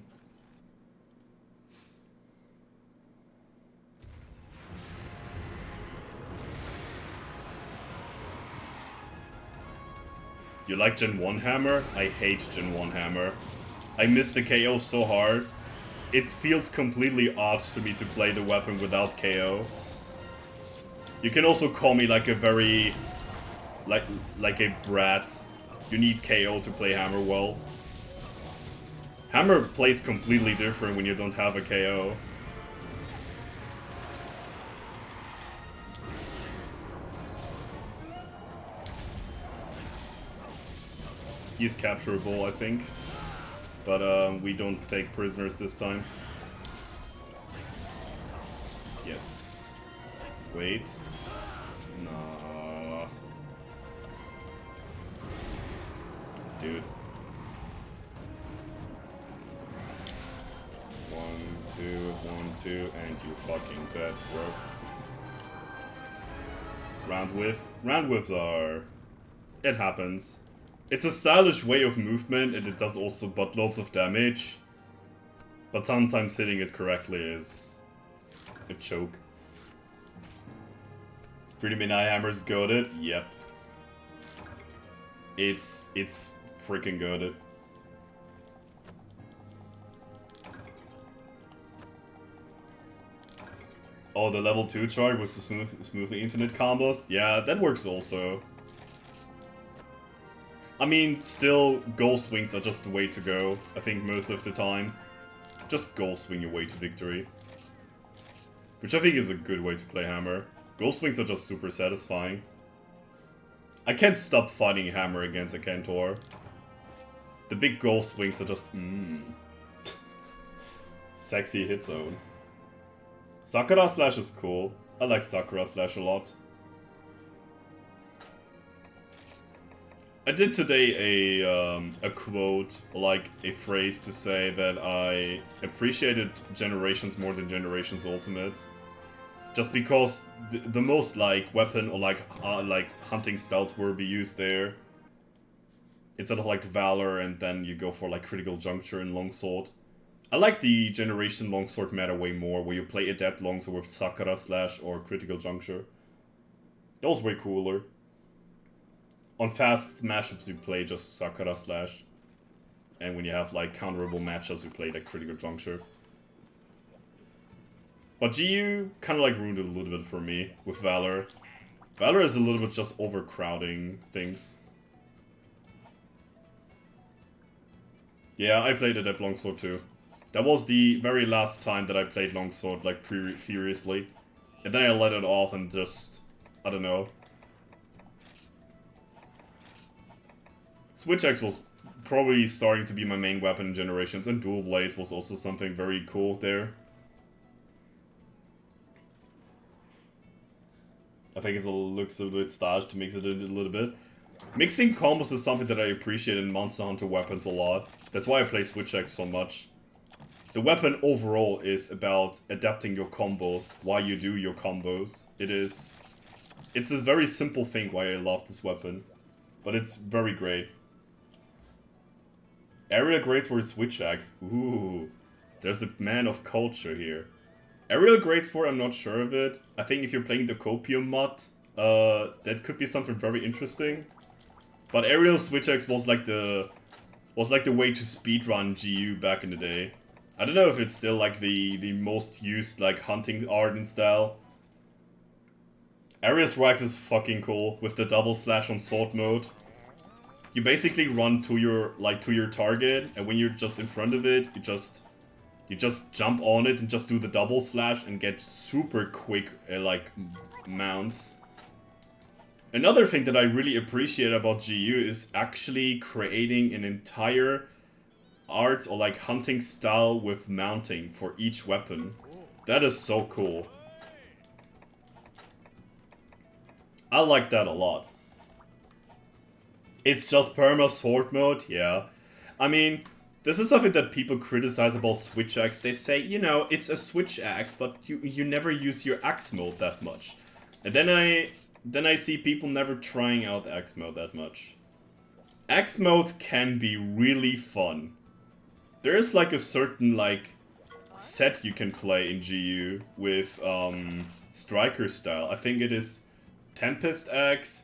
S1: You like Gen 1 hammer? I hate Gen 1 hammer. I miss the KO so hard. It feels completely odd to me to play the weapon without KO. You can also call me like a very... like a brat. You need KO to play hammer well. Hammer plays completely different when you don't have a KO. He's capturable, I think. But we don't take prisoners this time. Yes. Wait. No. Dude. 1, 2, 1, 2, and you fucking dead, bro. Round whiff. Round whiffs are... it happens. It's a stylish way of movement, and it does also buttloads of damage. But sometimes hitting it correctly is a choke. Pretty Midnight Hammer's goated? Yep. It's freaking goated. Oh, the level 2 chart with the smoothly infinite combos? Yeah, that works also. I mean, still, goal swings are just the way to go, I think, most of the time. Just goal swing your way to victory. Which I think is a good way to play Hammer. Goal swings are just super satisfying. I can't stop fighting Hammer against a Cantor. The big ghost wings are just sexy hit zone. Sakura Slash is cool. I like Sakura Slash a lot. I did today a quote, like a phrase to say that I appreciated Generations more than Generations Ultimate. Just because the most like weapon or like hunting styles will be used there. Instead of like Valor and then you go for like Critical Juncture and Longsword. I like the Generation Longsword meta way more, where you play Adept Longsword with Sakura Slash or Critical Juncture. That was way cooler. On fast matchups you play just Sakura Slash. And when you have like counterable matchups you play like Critical Juncture. But GU kind of like ruined it a little bit for me with Valor. Valor is a little bit just overcrowding things. Yeah, I played Adept Longsword too. That was the very last time that I played Longsword like furiously. And then I let it off and just... I don't know. Switch Axe was probably starting to be my main weapon in Generations, and Dual Blades was also something very cool there. I think it looks a bit stylish to mix it a little bit. Mixing combos is something that I appreciate in Monster Hunter weapons a lot. That's why I play Switch Axe so much. The weapon overall is about adapting your combos, why you do your combos. It's a very simple thing why I love this weapon. But it's very great. Aerial grades for Switch Axe. Ooh, there's a man of culture here. Aerial grades for, I'm not sure of it. I think if you're playing the Copium mod, that could be something very interesting. But aerial Switch Axe was like the way to speedrun GU back in the day. I don't know if it's still like the most used like hunting art and style. Aerial Wax is fucking cool with the double slash on sword mode. You basically run to your target, and when you're just in front of it, you just jump on it and just do the double slash and get super quick like mounts. Another thing that I really appreciate about GU is actually creating an entire art or like hunting style with mounting for each weapon. That is so cool. I like that a lot. It's just perma sword mode, yeah. I mean, this is something that people criticize about Switch Axe. They say, you know, it's a Switch Axe, but you never use your axe mode that much. And then I see people never trying out axe mode that much. Axe mode can be really fun. There's like a certain like set you can play in GU with striker style. I think it is Tempest Axe.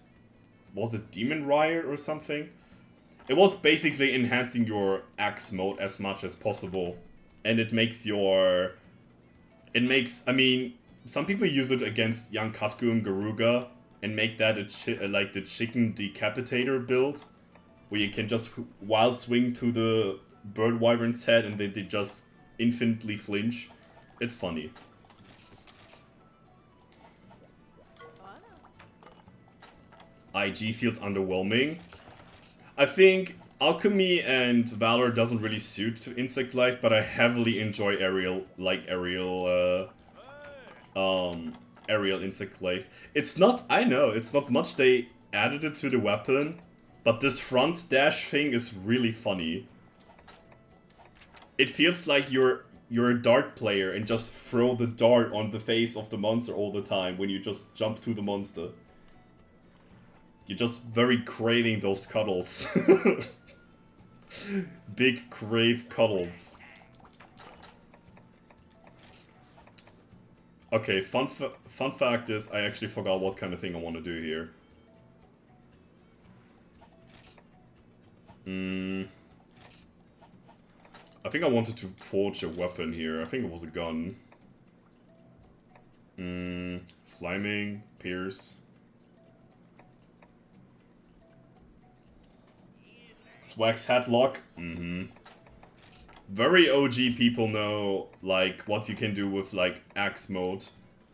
S1: Was it Demon Riot or something? It was basically enhancing your axe mode as much as possible. And it makes your... I mean, some people use it against Young Katku and Garuga and make that like the chicken decapitator build. Where you can just wild swing to the bird wyvern's head and they just infinitely flinch. It's funny. IG feels underwhelming. I think Alchemy and Valor doesn't really suit to Insect Life, but I heavily enjoy aerial Insect Life. It's not, I know, it's not much they added it to the weapon, but this front dash thing is really funny. It feels like you're a dart player and just throw the dart on the face of the monster all the time when you just jump to the monster. You're just very craving those cuddles. Big crave cuddles. Okay, fun fact is I actually forgot what kind of thing I want to do here. I think I wanted to forge a weapon here. I think it was a gun. Flaming, Pierce. Swax Hatlock. Very OG people know like what you can do with like axe mode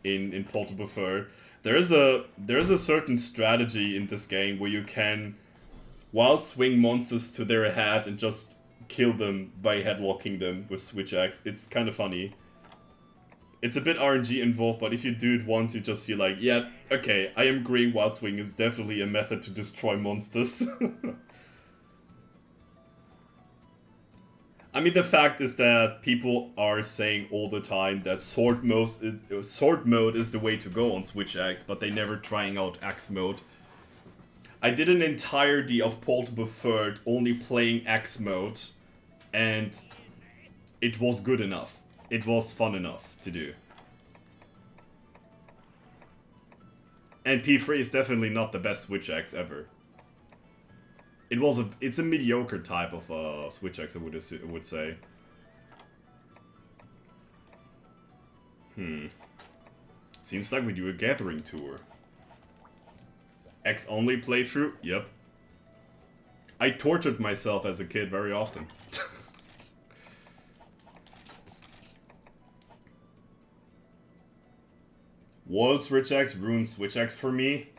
S1: in Portable Fur. There's a certain strategy in this game where you can wild swing monsters to their head and just kill them by headlocking them with switch axe. It's kind of funny. It's a bit RNG involved, but if you do it once, you just feel like, yeah, okay, I am agreeing wild swing is definitely a method to destroy monsters. I mean, the fact is that people are saying all the time that sword mode is the way to go on Switch Axe, but they never trying out Axe mode. I did an entirety of Portable Third only playing Axe mode, and it was good enough. It was fun enough to do. And P3 is definitely not the best Switch Axe ever. It's a mediocre type of Switch Axe, I would say. Seems like we do a gathering tour. X only playthrough? Yep. I tortured myself as a kid very often. World Switch Axe ruined Switch Axe for me?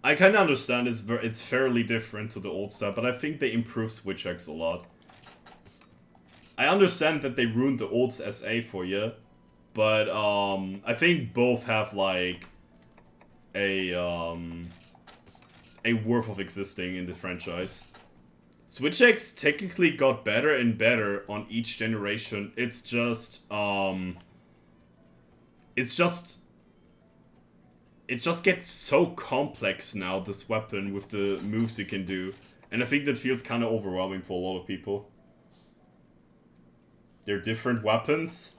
S1: I kind of understand it's fairly different to the old stuff, but I think they improved Switch Axe a lot. I understand that they ruined the old SA for you, but I think both have like a worth of existing in the franchise. Switch Axe technically got better and better on each generation. It just gets so complex now, this weapon, with the moves you can do. And I think that feels kind of overwhelming for a lot of people. They're different weapons.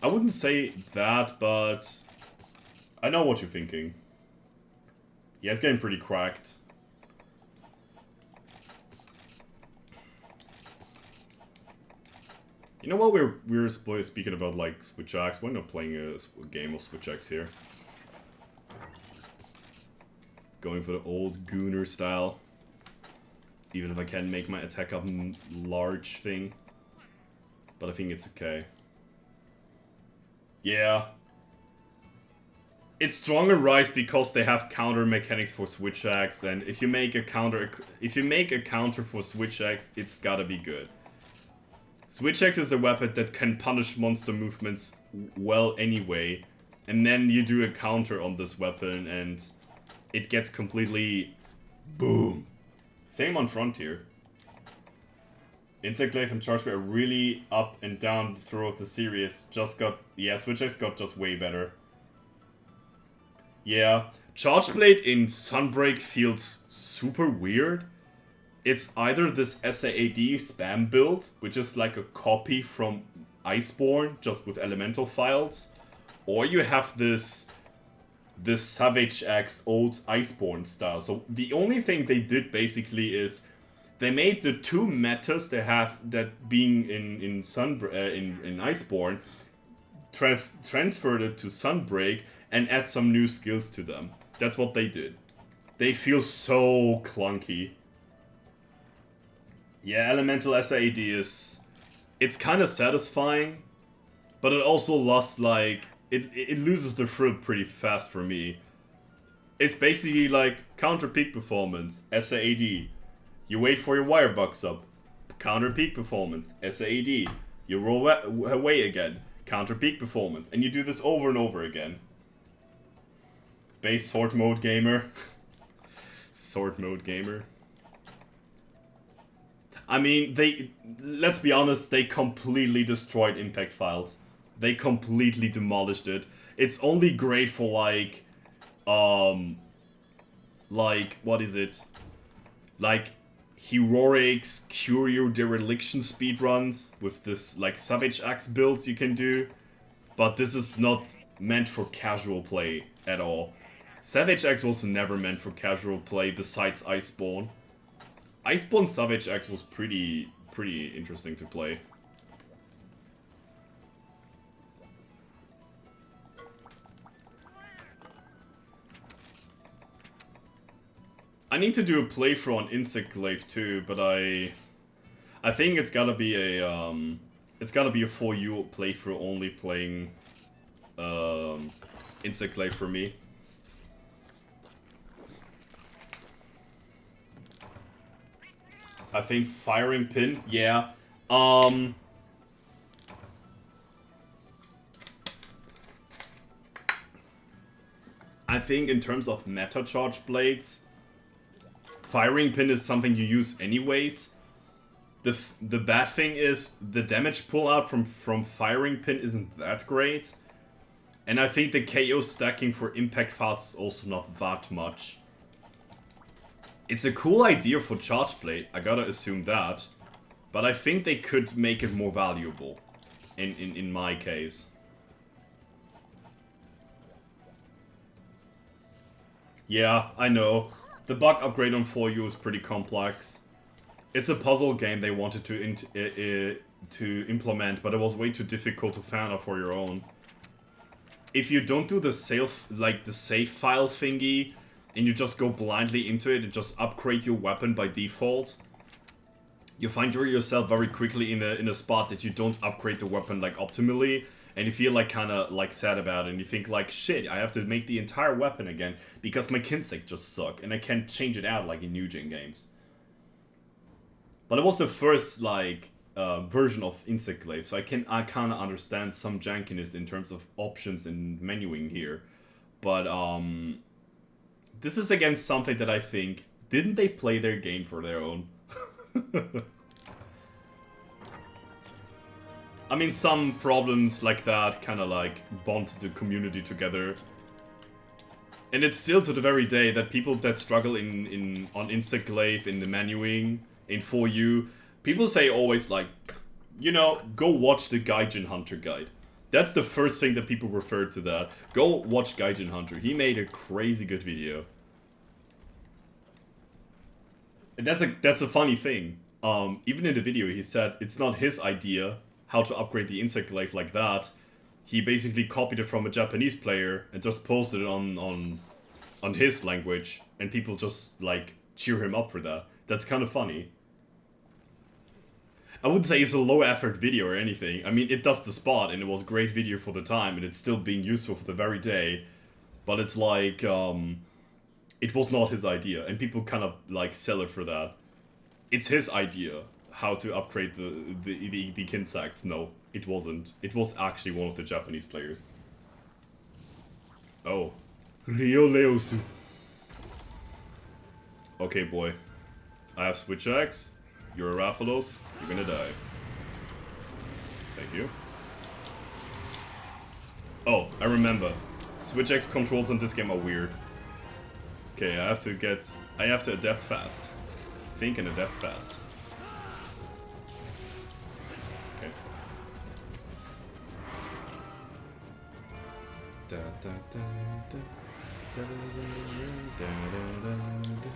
S1: I wouldn't say that, but I know what you're thinking. Yeah, it's getting pretty cracked. You know what, we're speaking about like Switch Axe. We're not playing a game of Switch Axe here. Going for the old Gooner style. Even if I can make my attack up large thing. But I think it's okay. Yeah. It's stronger Rise because they have counter mechanics for Switch Axe, and if you make a counter for Switch Axe, it's gotta be good. Switch Axe is a weapon that can punish monster movements well anyway, and then you do a counter on this weapon and it gets completely boom. Same on Frontier. Insect Glaive and Charge Blade are really up and down throughout the series. Switch Axe got just way better. Yeah, Charge Blade in Sunbreak feels super weird. It's either this SAAD spam build, which is like a copy from Iceborne, just with elemental files, or you have this Savage Axe old Iceborne style. So the only thing they did basically is they made the two metas they have, that being in Iceborne, transferred it to Sunbreak and add some new skills to them. That's what they did. They feel so clunky. Yeah, Elemental SAD it's kind of satisfying, but it also lost, like, it loses the thrill pretty fast for me. It's basically like counter peak performance, SAD. You wait for your wire bugs up, counter peak performance, SAD. You roll away again, counter peak performance, and you do this over and over again. Base sword mode gamer. Sword mode gamer. I mean, let's be honest, they completely destroyed impact files. They completely demolished it. It's only great for like, what is it? Like, Heroic's Curio Dereliction speedruns with this, like, Savage Axe builds you can do. But this is not meant for casual play at all. Savage Axe was never meant for casual play besides Iceborne. Iceborne Savage Axe was pretty interesting to play. I need to do a playthrough on Insect Glaive too, but I think it's gotta be a for you playthrough only playing Insect Glaive for me. I think Firing Pin, yeah. I think in terms of meta charge blades, Firing Pin is something you use anyways. The bad thing is the damage pull out from Firing Pin isn't that great. And I think the KO stacking for impact files is also not that much. It's a cool idea for Charge Blade, I gotta assume that. But I think they could make it more valuable, in my case. Yeah, I know. The bug upgrade on 4U is pretty complex. It's a puzzle game they wanted to implement, but it was way too difficult to fan out for your own. If you don't do the save file thingy, and you just go blindly into it and just upgrade your weapon by default, you find yourself very quickly in a spot that you don't upgrade the weapon like optimally, and you feel like kinda like sad about it, and you think like, shit, I have to make the entire weapon again because my Kinsect just suck and I can't change it out like in new gen games. But it was the first like version of Insect Glaive, so I kinda understand some jankiness in terms of options and menuing here. But this is again something that I think, didn't they play their game for their own? I mean, some problems like that kind of like bond the community together. And it's still to the very day that people that struggle on Insect Glaive, in the menuing, in 4U, people say always like, you know, go watch the Gaijin Hunter guide. That's the first thing that people refer to that. Go watch Gaijin Hunter. He made a crazy good video. And that's a funny thing. Even in the video he said it's not his idea how to upgrade the Insect Glaive like that. He basically copied it from a Japanese player and just posted it on his language, and people just like cheer him up for that. That's kind of funny. I wouldn't say it's a low effort video or anything. I mean, it does the spot and it was a great video for the time and it's still being useful for the very day. But it's like, it was not his idea, and people kind of like sell it for that. It's his idea how to upgrade the Kinsects. No, it wasn't. It was actually one of the Japanese players. Oh. Ryo Leosu. Okay, boy. I have Switch Axe. You're a Rathalos. You're gonna die. Thank you. Oh, I remember. Switch Axe controls in this game are weird. Okay, I have to adapt fast. Think and adapt fast. Okay. Da, da, da, da, da, da, da, da, da.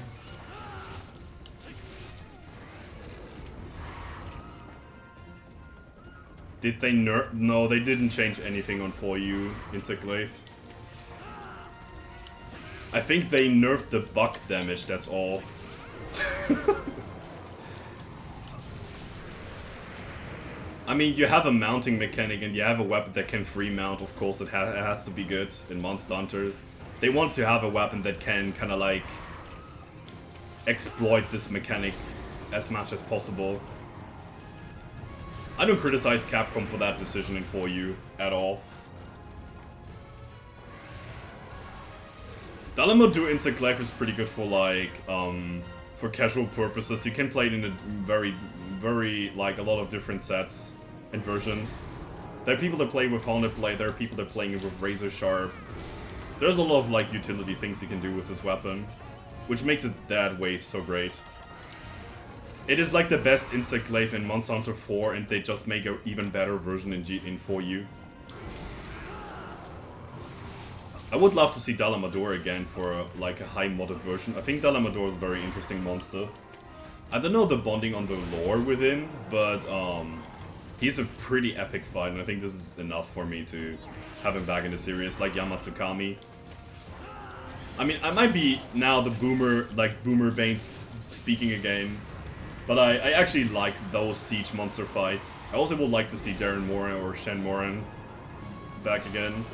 S1: Did they nerf? No, they didn't change anything on 4U Insect Glaive. I think they nerfed the buck damage, that's all. I mean, you have a mounting mechanic and you have a weapon that can free mount, of course it has to be good in Monster Hunter. They want to have a weapon that can kind of like exploit this mechanic as much as possible. I don't criticize Capcom for that decision in 4U at all. Dalamadu Insect Glaive is pretty good for like, for casual purposes. You can play it in a very, like, a lot of different sets and versions. There are people that play with Haunted Blade, there are people that are playing it with Razor Sharp. There's a lot of, like, utility things you can do with this weapon, which makes it that way so great. It is like the best Insect Glaive in Monster Hunter 4, and they just make an even better version in 4U. I would love to see Dalamador again for like a high modded version. I think Dalamador is a very interesting monster. I don't know the bonding on the lore with him, but he's a pretty epic fight, and I think this is enough for me to have him back in the series, like Yamatsukami. I mean, I might be now the boomer Banes speaking again, but I actually like those siege monster fights. I also would like to see Darren Moran or Shen Moran back again.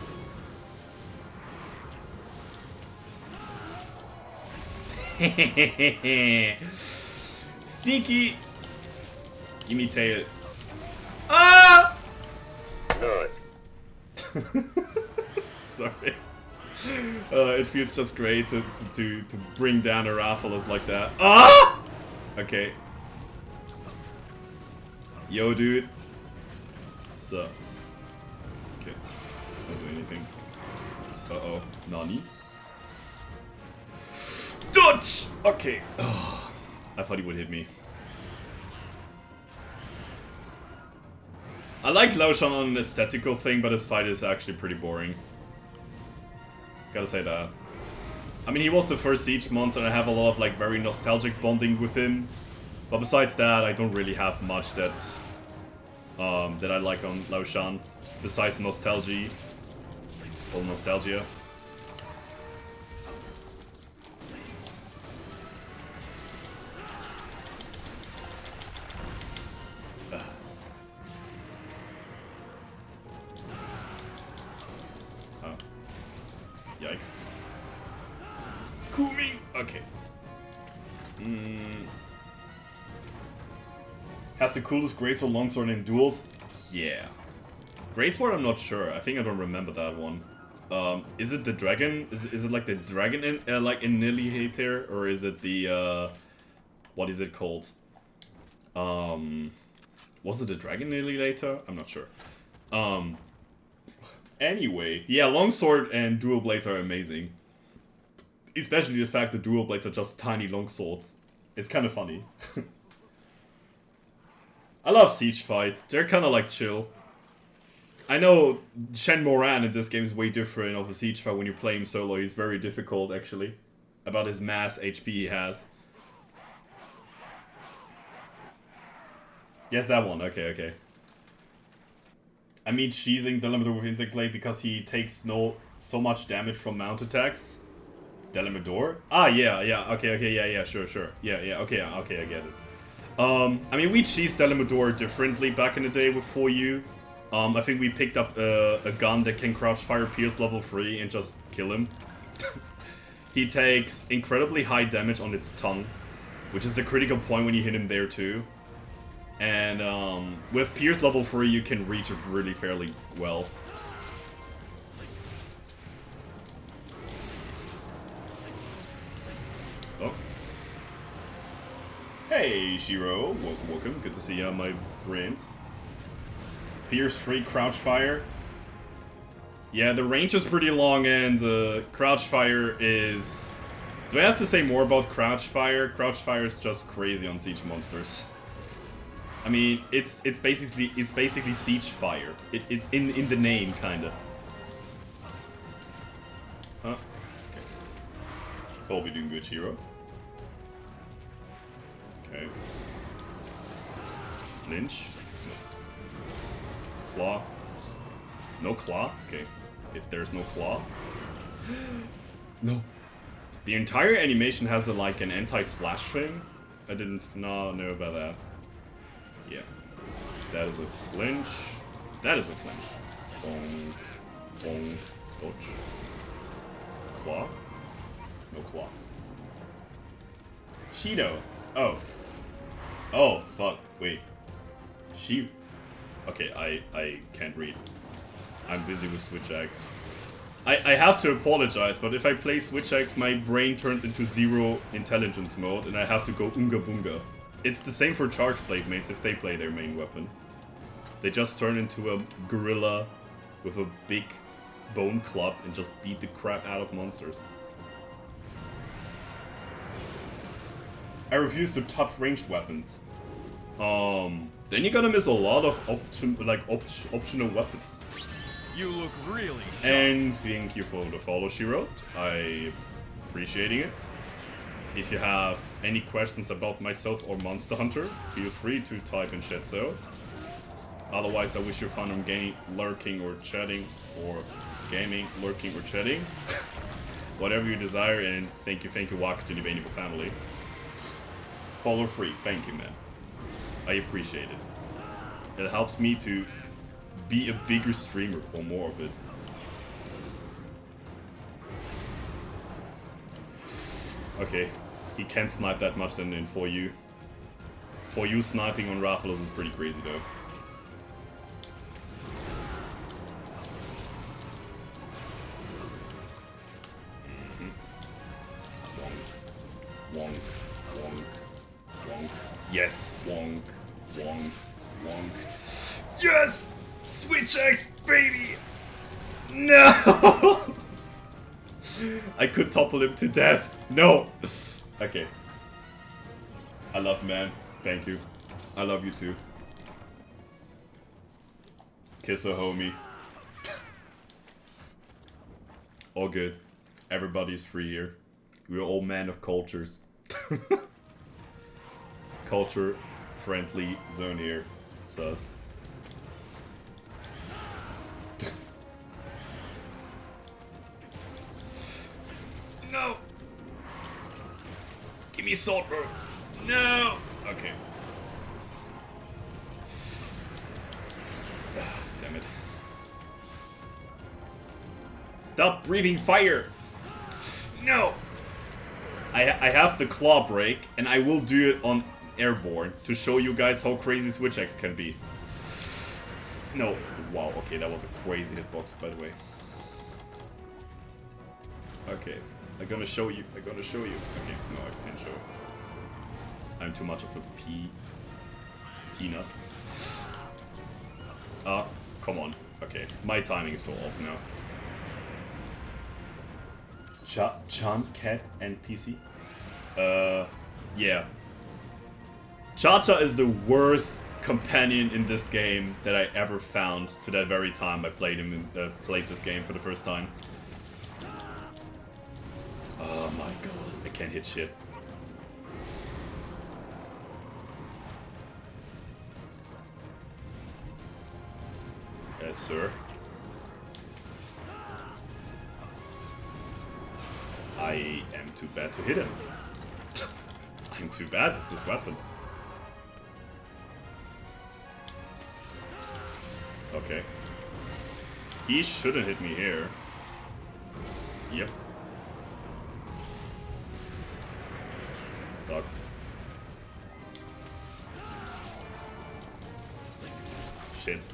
S1: Sneaky. Give me tail. Ah! Sorry. It feels just great to bring down a Rathalos like that. Ah! Okay. Yo, dude. So. Okay. Don't do anything. Uh-oh. Nani? Dodge! Okay. Oh, I thought he would hit me. I like Laoshan on an aesthetical thing, but his fight is actually pretty boring. Gotta say that. I mean, he was the first Siege monster, and I have a lot of like very nostalgic bonding with him. But besides that, I don't really have much that I like on Laoshan, besides nostalgia. Or nostalgia. Yikes. Kumi! Okay. Has the coolest greatsword longsword in duels? Yeah. Greatsword, I'm not sure. I think I don't remember that one. Is it the dragon? Is it like the dragon in, like Annihilator? Or is it the, what is it called? Was it the dragon Annihilator? I'm not sure. Anyway, yeah, longsword and dual blades are amazing. Especially the fact that dual blades are just tiny longswords. It's kind of funny. I love siege fights. They're kind of like chill. I know Shen Moran in this game is way different of a siege fight when you play him solo. He's very difficult, actually. About his mass HP he has. Yes, that one. Okay, okay. I mean, cheesing Delamador with Insect Blade because he takes so much damage from mount attacks. Delamador? Ah, yeah, okay, sure. Yeah, okay, I get it. I mean, we cheesed Delamador differently back in the day with 4U. I think we picked up a gun that can crouch fire pierce level 3 and just kill him. He takes incredibly high damage on its tongue, which is a critical point when you hit him there too. And with Pierce level 3, you can reach it really fairly well. Oh. Hey, Shiro. Welcome. Good to see you, my friend. Pierce 3, Crouch Fire. Yeah, the range is pretty long, and Crouch Fire is... Do I have to say more about Crouch Fire? Crouch Fire is just crazy on siege monsters. I mean, it's basically siege fire. It's in the name, kinda. Huh? Okay. Colby doing good, Shiro. Okay. Flinch. No. Claw. No claw? Okay. If there's no claw. No. The entire animation has like an anti-flash thing. I didn't know about that. Yeah. That is a flinch. That is a flinch. Bong. Bong. Dodge. Claw? No claw. Shido. Oh. Oh, fuck. Wait. She... Okay, I can't read. I'm busy with Switch Axe. I have to apologize, but if I play Switch Axe, my brain turns into zero intelligence mode, and I have to go Unga Bunga. It's the same for Charge Blade mates if they play their main weapon. They just turn into a gorilla with a big bone club and just beat the crap out of monsters. I refuse to touch ranged weapons. Then you're gonna miss a lot of optional weapons.
S2: You look really sharp.
S1: And thank you for the follow she wrote. I appreciating it. If you have any questions about myself or Monster Hunter, feel free to type in chat so. Otherwise, I wish you fun on game lurking or chatting, or gaming, lurking or chatting. Whatever you desire, and thank you, Waka to the Banable family. Follow free, thank you, man. I appreciate it. It helps me to be a bigger streamer, or more of it. Okay, he can't snipe that much in 4U. 4U sniping on Rathalos is pretty crazy though. Wonk, wonk, wonk. Yes, wonk, wonk, wonk. Yes! Switch X, baby! No! I could topple him to death. No! Okay. I love man. Thank you. I love you too. Kiss a homie. All good. Everybody's free here. We're all men of cultures. Culture friendly zone here. Sus. No! Give me salt, bro. No! Okay. Damn it. Stop breathing fire! No! I have the claw break, and I will do it on airborne to show you guys how crazy Switch X can be. No. Wow, okay, that was a crazy hitbox, by the way. Okay, I'm gonna show you. Okay, no, I can't show. I'm too much of a peanut. Come on. Okay, my timing is so off now. Chan, Cat, and PC? Yeah. Cha-Cha is the worst companion in this game that I ever found to that very time I played this game for the first time. Oh my god, I can't hit shit. Yes, sir. I am too bad to hit him. I'm too bad with this weapon. Okay. He shouldn't hit me here. Yep. Sucks. Shit.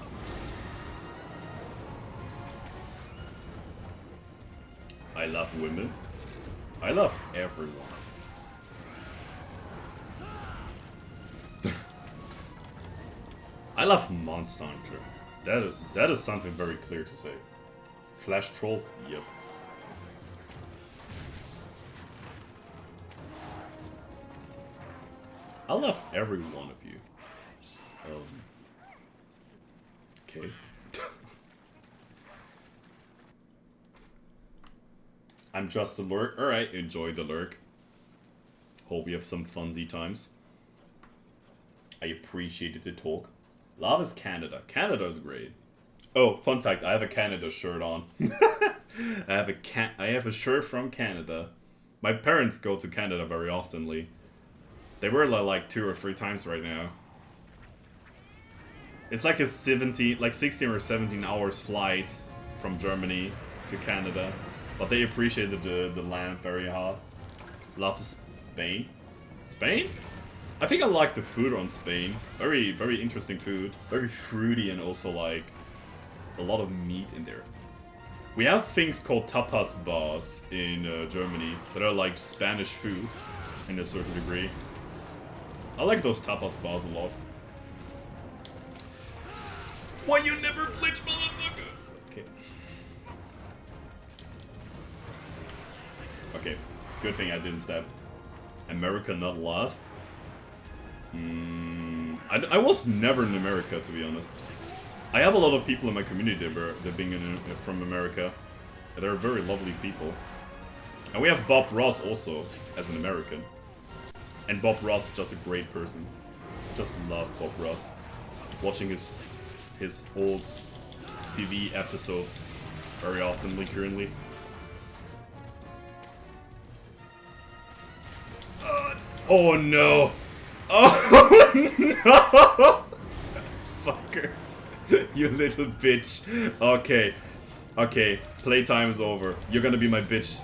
S1: I love women. I love everyone. I love Monster Hunter. That is something very clear to say. Flash trolls? Yep. I love every one of you. Okay. I'm just a lurk. Alright, enjoy the lurk. Hope you have some funsy times. I appreciated the talk. Love is Canada. Canada is great. Oh, fun fact, I have a Canada shirt on. I have a shirt from Canada. My parents go to Canada very oftenly. They were like 2 or 3 times right now. It's like a 16 or 17 hours flight from Germany to Canada. But they appreciated the land very hard. Love Spain. Spain? I think I like the food on Spain. Very, very interesting food. Very fruity and also like a lot of meat in there. We have things called tapas bars in Germany that are like Spanish food in a certain degree. I like those tapas bars a lot. Why you never flinch, motherfucker? Okay. Okay, good thing I didn't stab. America not love? I was never in America, to be honest. I have a lot of people in my community that being from America. They're very lovely people. And we have Bob Ross also, as an American. And Bob Ross is just a great person. Just love Bob Ross. Watching his old TV episodes very often currently. Oh no! Oh no! Fucker. You little bitch. Okay. Okay. Playtime is over. You're gonna be my bitch.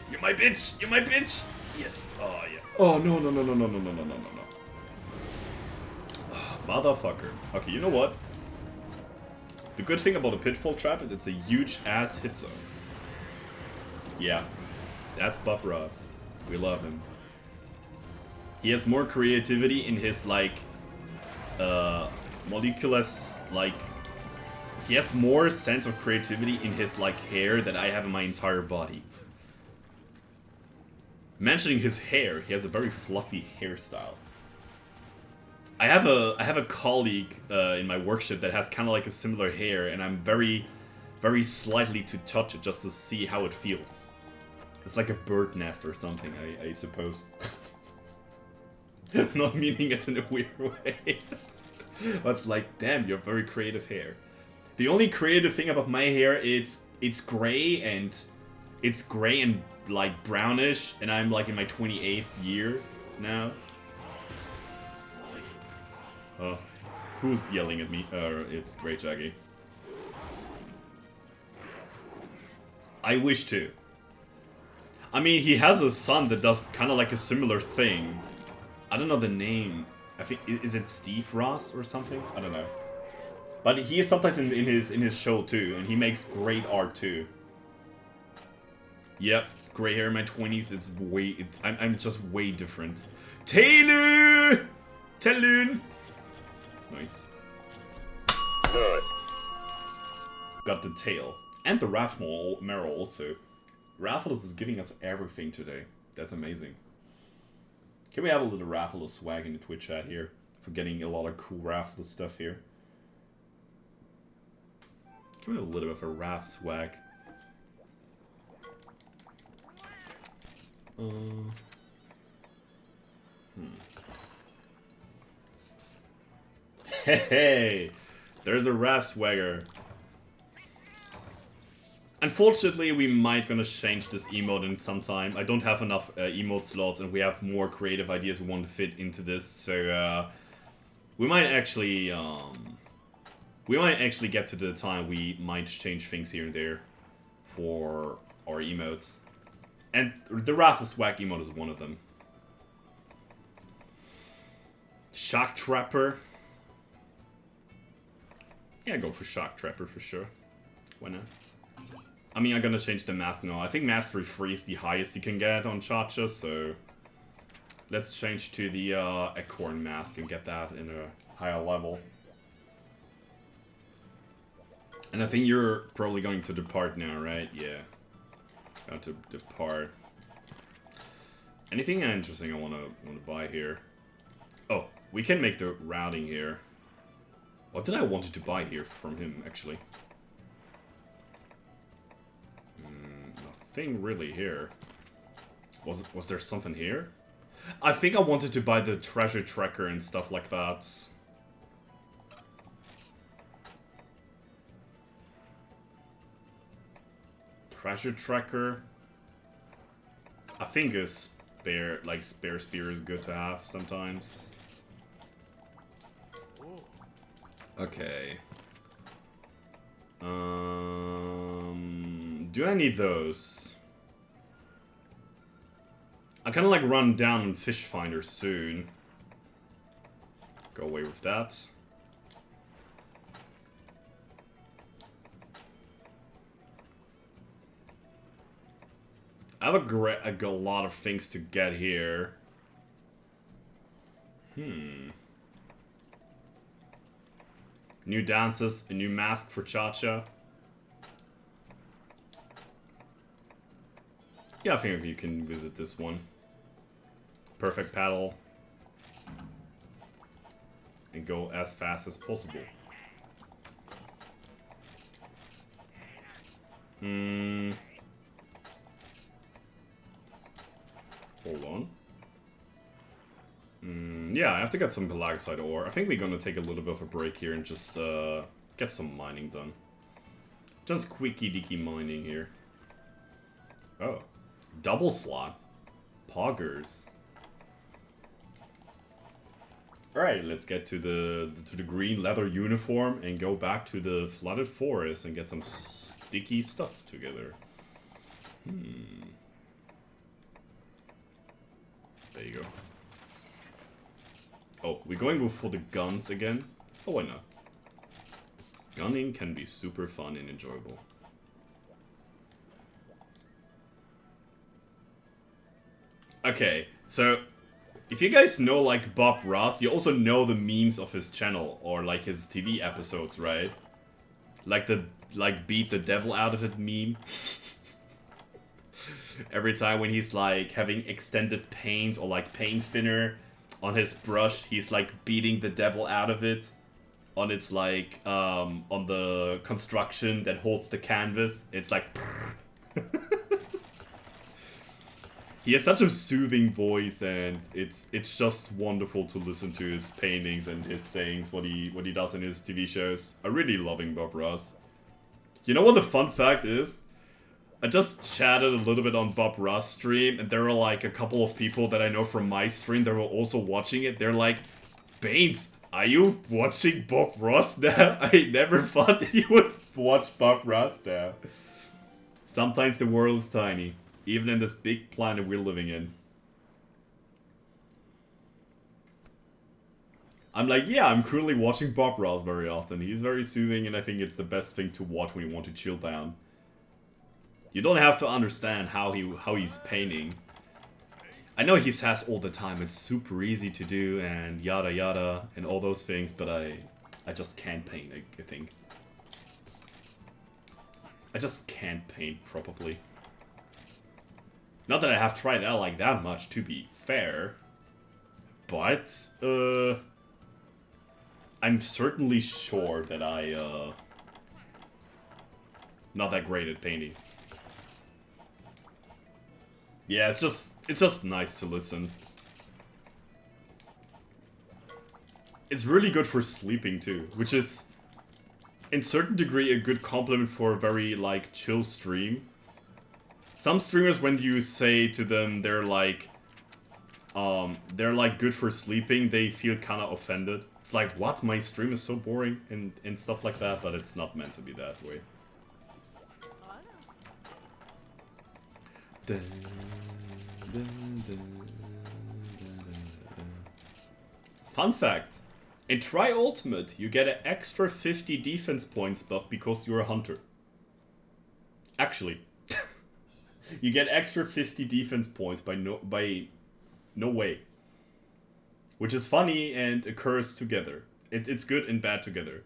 S1: You're my bitch! You're my bitch! Yes. Oh, yeah. Oh, no, no, no, no, no, no, no, no, no, no, no. Motherfucker. Okay, you know what? The good thing about a pitfall trap is it's a huge ass hit zone. Yeah. That's Bob Ross. We love him. He has more creativity in his, like, moleculous, like... He has more sense of creativity in his, like, hair than I have in my entire body. Mentioning his hair, he has a very fluffy hairstyle. I have a colleague in my workshop that has kind of like a similar hair, and I'm very slightly to touch it just to see how it feels. It's like a bird nest or something, I suppose. I'm not meaning it in a weird way. But it's like, damn, you have very creative hair. The only creative thing about my hair is it's gray and like brownish, and I'm like in my 28th year now. Who's yelling at me? It's Great Jaggy. I wish to. I mean, he has a son that does kind of like a similar thing. I don't know the name. I think, is it Steve Ross or something? I don't know. But he is sometimes in his show too, and he makes great art too. Yep, gray hair in my 20s. It's way. I'm just way different. Taylor, Talon. Nice. Good. Got the tail and the Raffle Merrill also. Raffles is giving us everything today. That's amazing. Can we have a little Raffles swag in the Twitch chat here? For getting a lot of cool Raffles stuff here. Can we have a little bit of a Raff swag? Hey, there's a Raff swagger. Unfortunately, we might gonna change this emote in some time. I don't have enough emote slots, and we have more creative ideas we want to fit into this. So we might actually get to the time we might change things here and there for our emotes. And the Raffle Swag emote is one of them. Shock Trapper. Yeah, go for Shock Trapper for sure. Why not? I mean, I'm gonna change the mask now. I think Mastery 3 is the highest you can get on Chacha, so... Let's change to the Acorn mask and get that in a higher level. And I think you're probably going to depart now, right? Yeah. Got to depart. Anything interesting I wanna buy here? Oh, we can make the routing here. What did I wanted to buy here from him, actually? Nothing really here. Was there something here? I think I wanted to buy the treasure tracker and stuff like that. Treasure tracker. I think a spare spear is good to have sometimes. Okay. Do I need those? I kind of like run down on Fish Finder soon. Go away with that. I have a lot of things to get here. New dances, a new mask for Cha-Cha. Yeah, I think you can visit this one. Perfect paddle. And go as fast as possible. Hold on. Yeah, I have to get some pelagisite ore. I think we're gonna take a little bit of a break here and just get some mining done. Just quickie-dicky mining here. Oh. Double slot. Poggers. Alright, let's get to the green leather uniform and go back to the flooded forest and get some sticky stuff together. There you go. Oh, we're going for the guns again? Oh, why not? Gunning can be super fun and enjoyable. Okay, so if you guys know like Bob Ross, you also know the memes of his channel or like his TV episodes, right? Like the beat the devil out of it meme. Every time when he's like having extended paint or like paint thinner on his brush, he's like beating the devil out of it on its like on the construction that holds the canvas. It's like he has such a soothing voice, and it's just wonderful to listen to his paintings and his sayings, what he does in his TV shows. I'm really loving Bob Ross. You know what the fun fact is? I just chatted a little bit on Bob Ross' stream, and there were like a couple of people that I know from my stream that were also watching it. They're like, Baines, are you watching Bob Ross now? I never thought that you would watch Bob Ross now. Sometimes the world is tiny, even in this big planet we're living in. I'm like, yeah, I'm currently watching Bob Ross very often. He's very soothing, and I think it's the best thing to watch when you want to chill down. You don't have to understand how he's painting. I know he says all the time it's super easy to do and yada yada and all those things, but I just can't paint, I think. I just can't paint properly. Not that I have tried out like that much, to be fair. But, I'm certainly sure that not that great at painting. Yeah, it's just nice to listen. It's really good for sleeping too, which is in certain degree a good compliment for a very like chill stream. Some streamers, when you say to them they're like good for sleeping, they feel kind of offended. It's like, what? My stream is so boring and stuff like that, but it's not meant to be that way. Fun fact, in Try Ultimate you get an extra 50 defense points buff because you're a hunter. Actually, you get extra 50 defense points by no way. Which is funny and occurs together. It's good and bad together.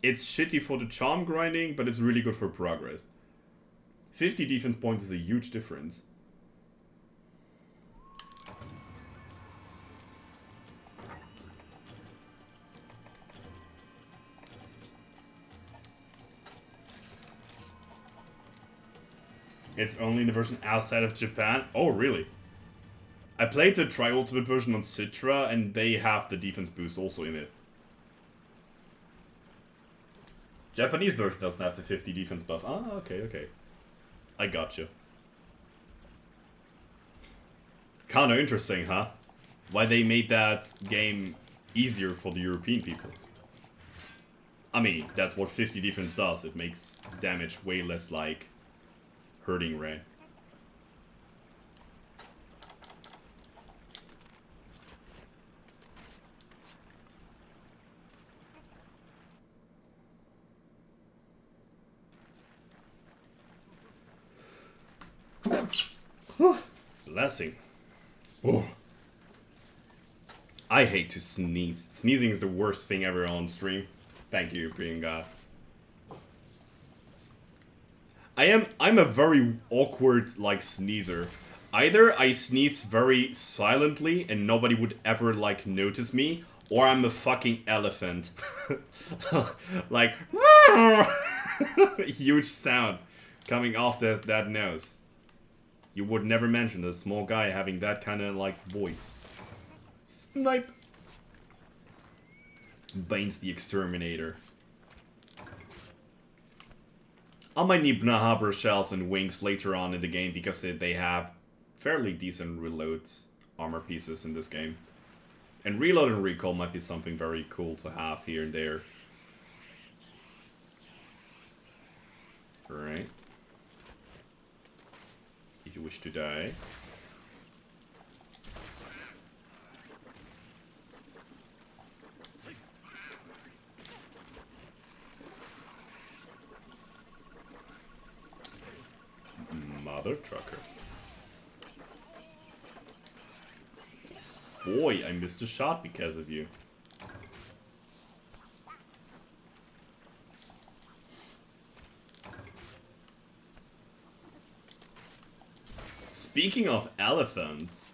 S1: It's shitty for the charm grinding, but it's really good for progress. 50 defense points is a huge difference. It's only in the version outside of Japan? Oh, really? I played the Tri-Ultimate version on Citra, and they have the defense boost also in it. Japanese version doesn't have the 50 defense buff. Ah, okay. I gotcha. Kinda interesting, huh? Why they made that game easier for the European people. I mean, that's what 50 defense does. It makes damage way less, like, hurting rain. Blessing. Oh. I hate to sneeze. Sneezing is the worst thing ever on stream. Thank you, European God. I'm a very awkward, like, sneezer. Either I sneeze very silently and nobody would ever, like, notice me, or I'm a fucking elephant. Like, huge sound coming off that nose. You would never mention a small guy having that kind of, like, voice. Snipe! Baines the Exterminator. I might need Nahabra shells and wings later on in the game because they have fairly decent reload armor pieces in this game. And reload and recall might be something very cool to have here and there. Alright. If you wish to die. another trucker. Boy, I missed a shot because of you. Speaking of elephants,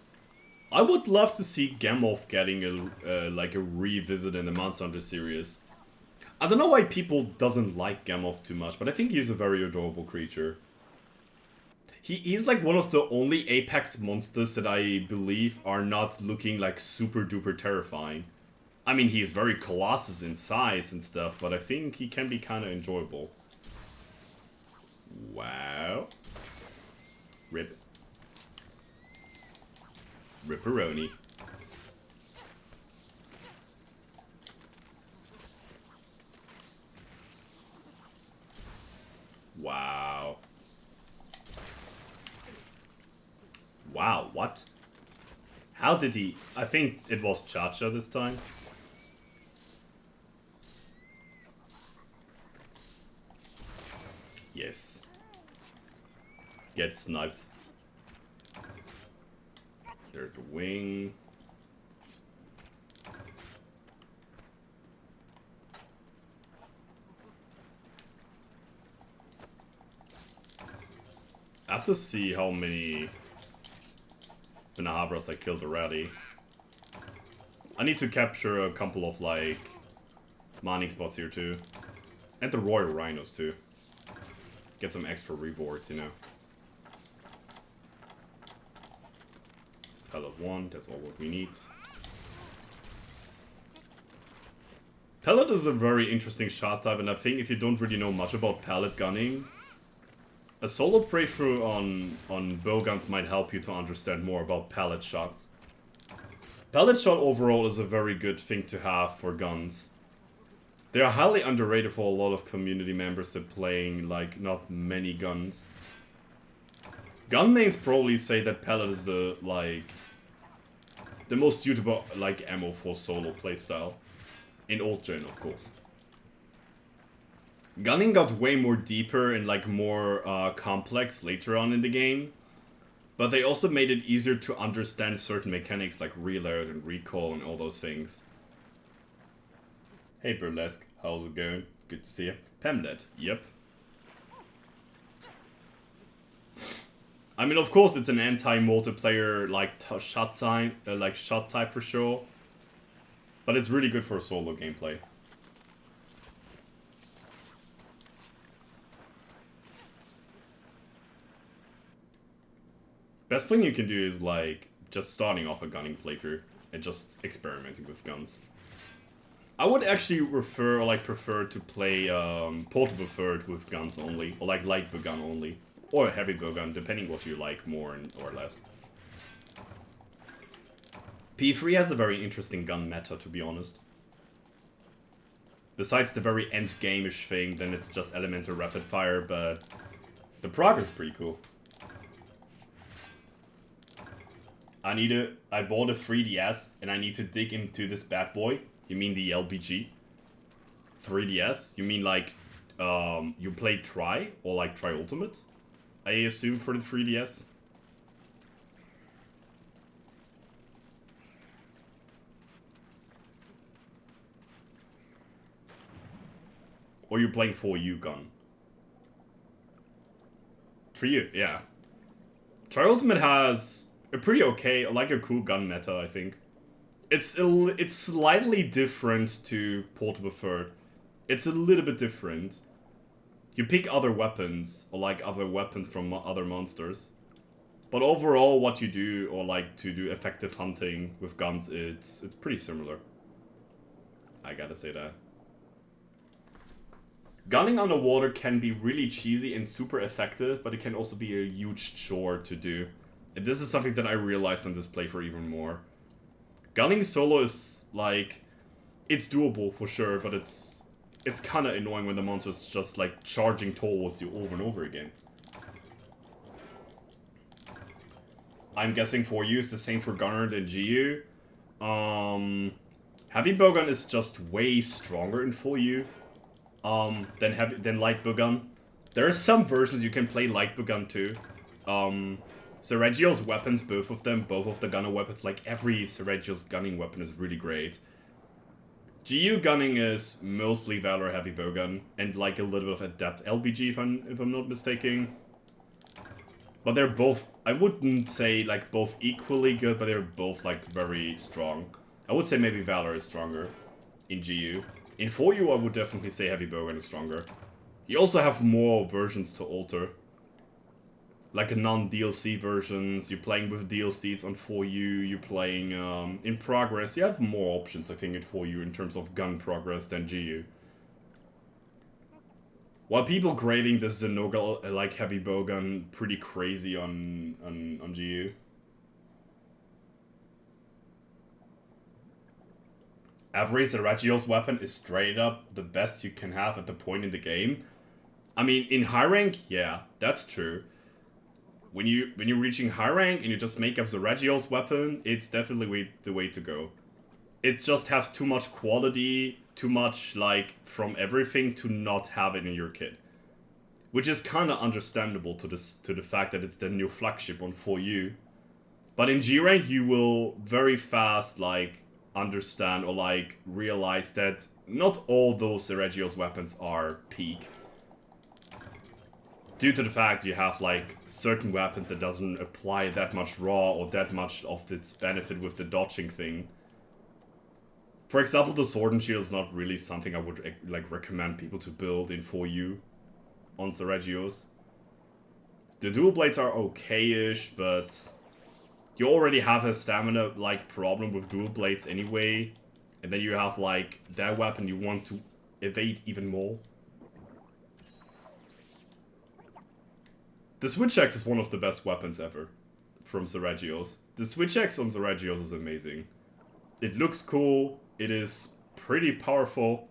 S1: I would love to see Gammoth getting like a revisit in the Monster Hunter series. I don't know why people doesn't like Gammoth too much, but I think he's a very adorable creature. He's like one of the only Apex monsters that I believe are not looking like super duper terrifying. I mean, he's very colossus in size and stuff, but I think he can be kind of enjoyable. Wow. Rip. Ripperoni. Wow. Wow, what? How did he... I think it was Cha-Cha this time. Yes. Get sniped. There's a wing. I have to see how many Benahabras I killed already. I need to capture a couple of, like, mining spots here too. And the Royal Rhinos too. Get some extra rewards, you know. Pellet 1, that's all what we need. Pellet is a very interesting shot type, and I think if you don't really know much about pellet gunning, a solo playthrough on bowguns might help you to understand more about pellet shots. Pellet shot overall is a very good thing to have for guns. They are highly underrated for a lot of community members that playing like not many guns. Gun mains probably say that pellet is the most suitable like ammo for solo playstyle. In old gen, of course. Gunning got way more deeper and like more complex later on in the game. But they also made it easier to understand certain mechanics like reload and recoil and all those things. Hey Burlesque, how's it going? Good to see you. Pemlet, yep. I mean, of course, it's an anti-multiplayer like shot type for sure, but it's really good for solo gameplay. Best thing you can do is like just starting off a gunning playthrough and just experimenting with guns. I would actually prefer to play portable third with guns only, or like light bow gun only. Or a heavy bow gun, depending what you like more or less. P3 has a very interesting gun meta, to be honest. Besides the very end game-ish thing, then it's just elemental rapid fire, but the progress is pretty cool. I bought a 3DS and I need to dig into this bad boy. You mean the LBG? 3DS? You mean like you play Tri or like Tri Ultimate? I assume for the 3DS. Or you're playing 4U gun. 3U, yeah. Tri Ultimate has a pretty okay, like a cool gun meta, I think. It's slightly different to Portable Third. It's a little bit different. You pick other weapons, or like other weapons from other monsters. But overall, what you do, or like to do effective hunting with guns, it's pretty similar. I gotta say that. Gunning underwater can be really cheesy and super effective, but it can also be a huge chore to do. And this is something that I realized on this playthrough even more. Gunning solo is, like, it's doable for sure, but it's kind of annoying when the monster's just, like, charging towards you over and over again. I'm guessing 4U is the same for Gunner than GU. Heavy Bowgun is just way stronger in 4U than Light Bowgun. There are some versions you can play Light Bowgun too, Sergio's weapons, both of the gunner weapons, like every Sergio's gunning weapon is really great. GU gunning is mostly Valor heavy bowgun and like a little bit of adept LBG if I'm not mistaken. But they're both, I wouldn't say like both equally good, but they're both like very strong. I would say maybe Valor is stronger in GU. In 4U I would definitely say heavy bowgun is stronger. You also have more versions to alter. Like a non-DLC versions, you're playing with DLCs on 4U, you're playing in progress. You have more options, I think, in 4U in terms of gun progress than GU. While people grading the Zenoga like heavy bowgun pretty crazy on GU. Every Sergio's weapon is straight up the best you can have at the point in the game. I mean, in high rank, yeah, that's true. When you're reaching high rank and you just make up Sergio's weapon, it's definitely the way to go. It just has too much quality, too much like from everything to not have it in your kit, which is kind of understandable to the fact that it's the new flagship on 4U. But in G rank, you will very fast like understand or like realize that not all those Sergio's weapons are peak. Due to the fact you have like certain weapons that doesn't apply that much raw or that much of its benefit with the dodging thing. For example, the sword and shield is not really something I would like recommend people to build in 4U on Sergio's. The dual blades are okay-ish, but you already have a stamina like problem with dual blades anyway, and then you have like that weapon you want to evade even more. The switch axe is one of the best weapons ever from Sergio's. The switch axe on Sergio's is amazing. It looks cool, it is pretty powerful.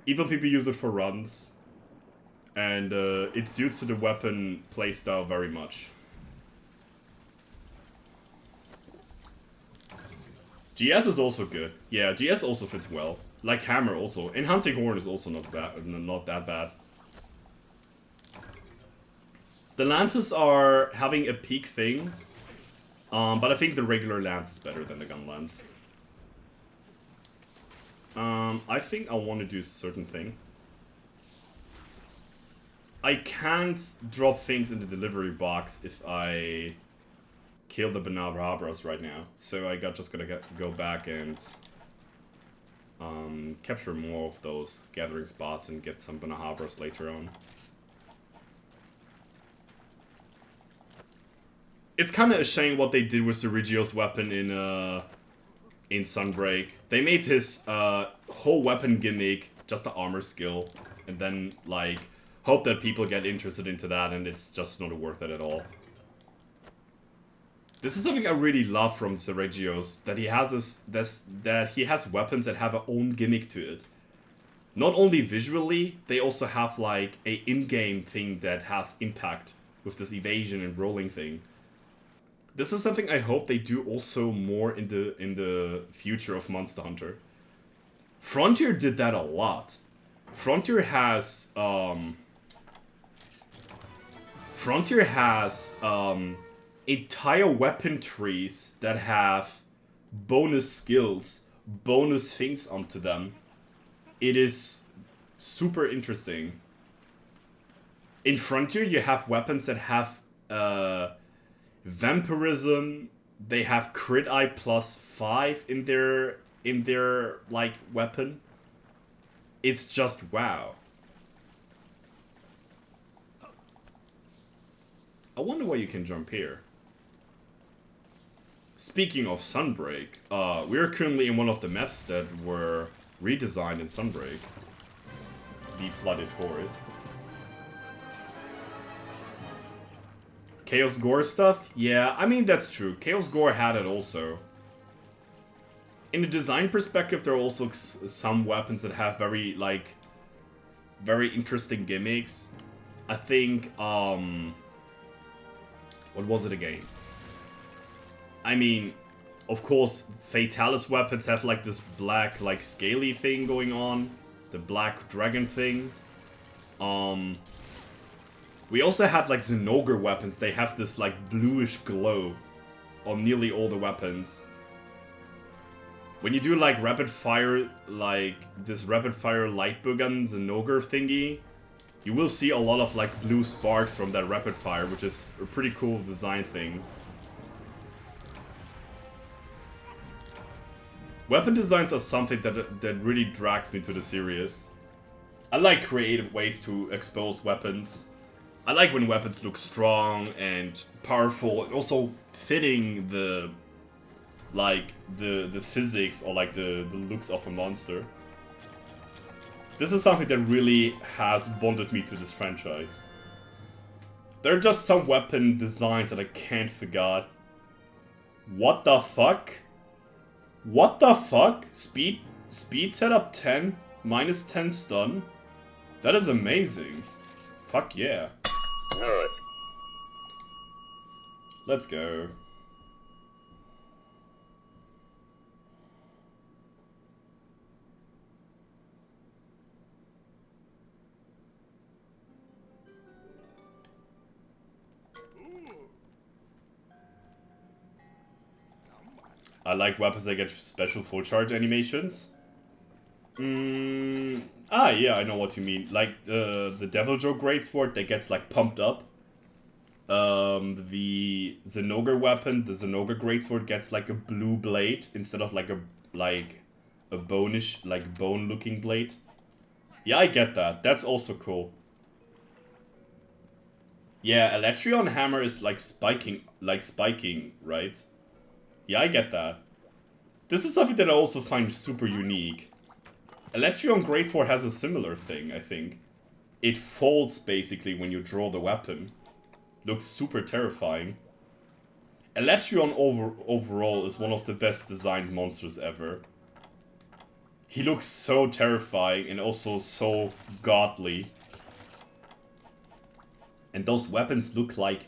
S1: Even people use it for runs. And it suits to the weapon playstyle very much. GS is also good. Yeah, GS also fits well. Like Hammer also. And Hunting Horn is also not that bad. The lances are having a peak thing, but I think the regular lance is better than the gun lance. I think I want to do a certain thing. I can't drop things in the delivery box if I kill the Banabras right now, so I just gotta go back and capture more of those gathering spots and get some Banabras later on. It's kind of a shame what they did with Sergio's weapon in Sunbreak. They made his whole weapon gimmick just an armor skill, and then like hope that people get interested into that, and it's just not worth it at all. This is something I really love from Sergio's, that he has that he has weapons that have their own gimmick to it. Not only visually, they also have like a in-game thing that has impact with this evasion and rolling thing. This is something I hope they do also more in the future of Monster Hunter. Frontier did that a lot. Frontier has entire weapon trees that have bonus skills, bonus things onto them. It is super interesting. In Frontier, you have weapons that have vampirism. They have crit eye +5 in their like weapon. It's just wow. I wonder why you can jump here. Speaking of Sunbreak, we are currently in one of the maps that were redesigned in Sunbreak. The Flooded Forest. Chaos Gore stuff? Yeah, I mean, that's true. Chaos Gore had it also. In the design perspective, there are also some weapons that have very interesting gimmicks. I think, what was it again? I mean, of course, Fatalis weapons have like this black, like, scaly thing going on. The black dragon thing. We also had like Zinogre weapons. They have this like bluish glow on nearly all the weapons. When you do like rapid fire, like this rapid fire light gun Zinogre thingy, you will see a lot of like blue sparks from that rapid fire, which is a pretty cool design thing. Weapon designs are something that really drags me to the series. I like creative ways to expose weapons. I like when weapons look strong and powerful, and also fitting the physics or like the looks of a monster. This is something that really has bonded me to this franchise. There are just some weapon designs that I can't forget. What the fuck? What the fuck? Speed setup 10, minus 10 stun? That is amazing. Fuck yeah.
S3: Alright.
S1: Let's go. I like weapons that get special full charge animations. Yeah, I know what you mean. Like the Devil Joe Greatsword that gets like pumped up. The Zinogre weapon, the Zinogre Greatsword gets like a blue blade instead of like a bonish, like bone-looking blade. Yeah, I get that. That's also cool. Yeah, Electrion Hammer is like spiking, right? Yeah, I get that. This is something that I also find super unique. Electrion Greatsword has a similar thing, I think. It folds basically when you draw the weapon. Looks super terrifying. Electrion overall is one of the best designed monsters ever. He looks so terrifying and also so godly. And those weapons look like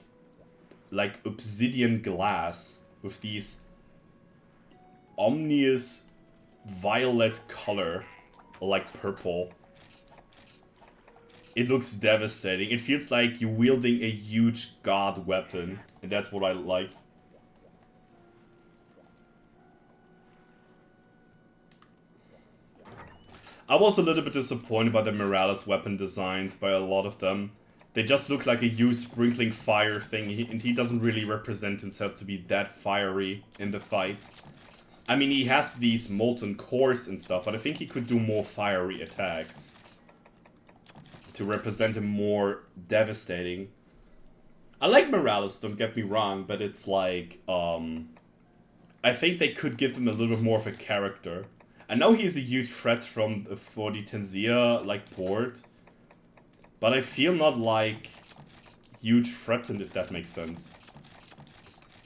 S1: obsidian glass with these ominous violet color, or like purple. It looks devastating. It feels like you're wielding a huge god weapon, and that's what I like. I was a little bit disappointed by the Morales weapon designs, by a lot of them. They just look like a huge sprinkling fire thing, and he doesn't really represent himself to be that fiery in the fight. I mean, he has these molten cores and stuff, but I think he could do more fiery attacks to represent him more devastating. I like Morales, don't get me wrong, but it's like, I think they could give him a little more of a character. I know he's a huge threat for the Tanzia, like, port, but I feel not, like, huge threatened, if that makes sense.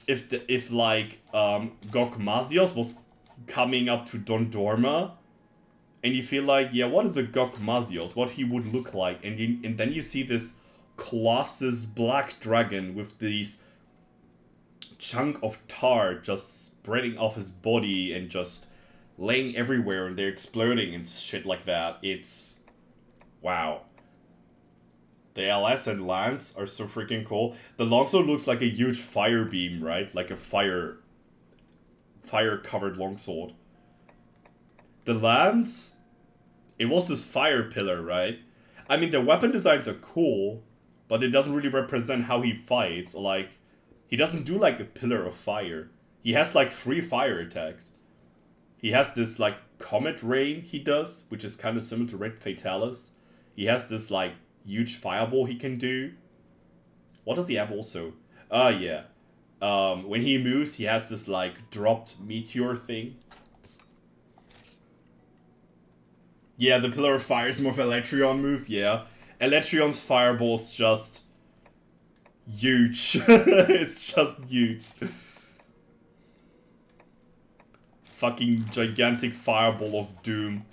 S1: If Gok Mazios was coming up to Dondorma, and you feel like, yeah, what is a Gok Mazios? What he would look like? And then you see this Colossus Black Dragon with these chunk of tar just spreading off his body and just laying everywhere, and they're exploding and shit like that. It's... wow. The LS and Lance are so freaking cool. The longsword looks like a huge fire beam, right? Like a fire-covered longsword. The Lance, it was this fire pillar, right? I mean, the weapon designs are cool, but it doesn't really represent how he fights. Like, he doesn't do like a pillar of fire. He has like 3 fire attacks. He has this like comet rain he does, which is kind of similar to Red Fatalis. He has this like huge fireball he can do. What does he have also? Yeah. When he moves, he has this like dropped meteor thing. Yeah, the Pillar of Fire is more of an Electrion move, yeah. Electrion's fireball's just huge. It's just huge. Fucking gigantic fireball of doom.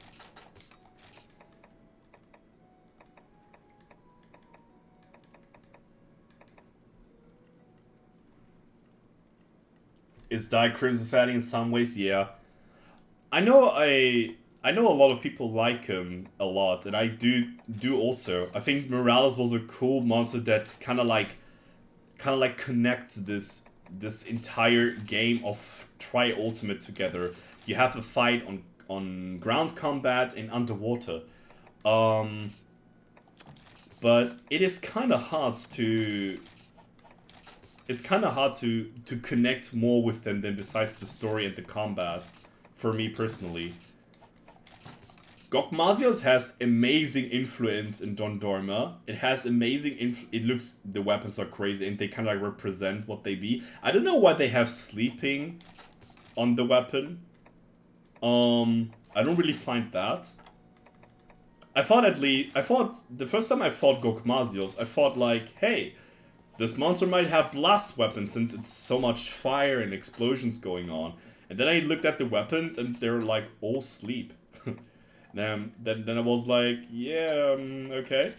S1: Is Crimson Fatty in some ways? Yeah. I know I know a lot of people like him a lot, and I do also. I think Morales was a cool monster that kind of like connects this entire game of Tri Ultimate together. You have a fight on ground combat and underwater. But it is kind of hard to connect more with them than besides the story and the combat, for me personally. Gokmazios has amazing influence in Don Dorma. It has amazing the weapons are crazy and they kind of like represent what they be. I don't know why they have sleeping on the weapon. I don't really find that. I thought the first time I fought Gokmazios, I thought like, hey, this monster might have blast weapons since it's so much fire and explosions going on. And then I looked at the weapons and they're like all sleep. Then I was like, yeah, okay.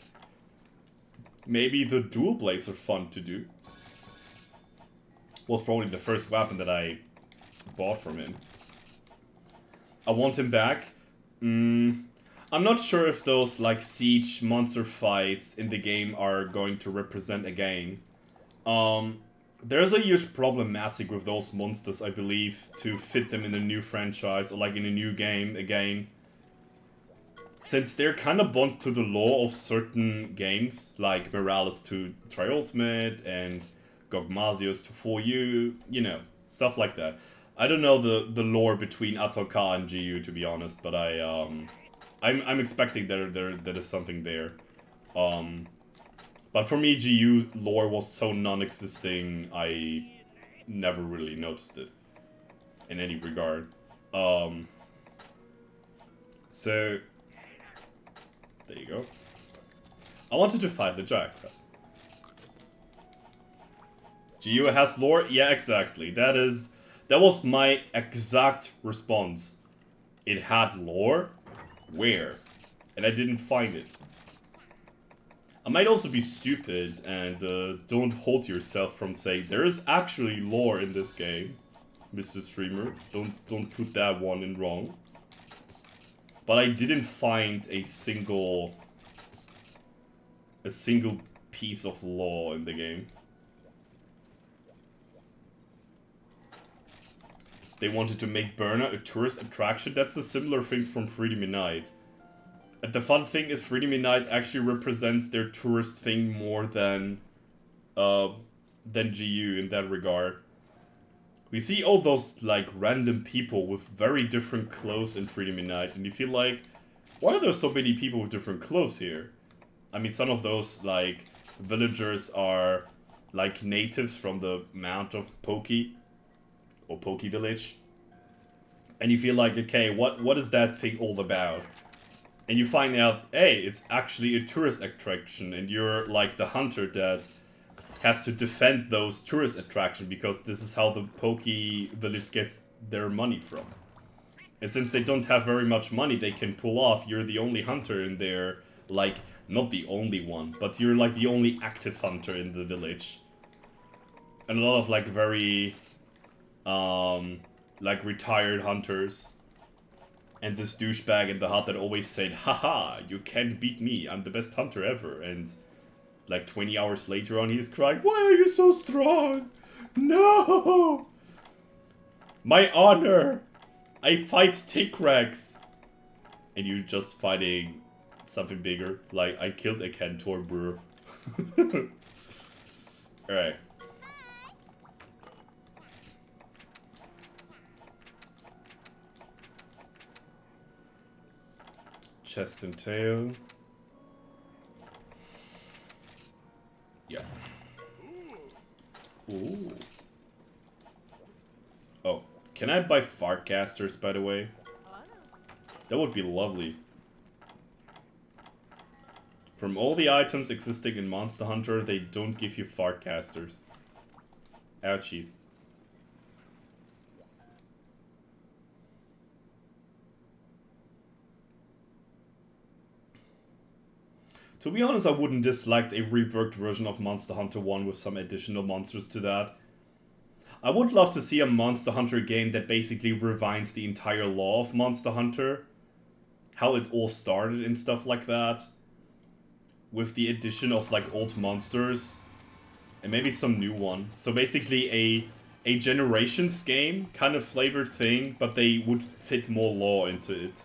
S1: Maybe the dual blades are fun to do. Was probably the first weapon that I bought from him. I want him back. I'm not sure if those like siege monster fights in the game are going to represent again. There's a huge problematic with those monsters, I believe, to fit them in a new franchise or like in a new game again. Since they're kind of bound to the law of certain games, like Morales to Tri Ultimate and Gokmazios to 4U, you know, stuff like that. I don't know the lore between Atoka and GU, to be honest, but I'm expecting that is something there. But for me, GU lore was so non-existing, I never really noticed it in any regard. So there you go. I wanted to fight the Jackass. GU has lore? Yeah, exactly. That was my exact response. It had lore? Where? And I didn't find it. I might also be stupid and don't hold yourself from saying there is actually lore in this game, Mr. Streamer. Don't put that one in wrong. But I didn't find a single piece of lore in the game. They wanted to make Burner a tourist attraction. That's a similar thing from Freedom Unite. And the fun thing is Freedom Unite actually represents their tourist thing more than GU in that regard. We see all those like random people with very different clothes in Freedom Unite, and you feel like, why are there so many people with different clothes here? I mean, some of those like villagers are like natives from the Mount of Poki or Poki Village, and you feel like, okay, what is that thing all about? And you find out, hey, it's actually a tourist attraction, and you're like the hunter that has to defend those tourist attractions because this is how the Poki Village gets their money from. And since they don't have very much money they can pull off, you're the only hunter in there, like, not the only one, but you're like the only active hunter in the village. And a lot of like very, like retired hunters. And this douchebag in the hut that always said, haha, you can't beat me, I'm the best hunter ever, and like 20 hours later on he's crying, why are you so strong? No! My honor! I fight Tikrax! And you're just fighting something bigger, like I killed a Cantor, bro. Alright. Chest and tail. Yeah. Ooh. Oh, can I buy Fartcasters, by the way? That would be lovely. From all the items existing in Monster Hunter, they don't give you Fartcasters. Ouchies. To be honest, I wouldn't dislike a reworked version of Monster Hunter 1 with some additional monsters to that. I would love to see a Monster Hunter game that basically rewinds the entire lore of Monster Hunter. how it all started and stuff like that, with the addition of like old monsters and maybe some new one. So basically a generations game kind of flavored thing, but they would fit more lore into it.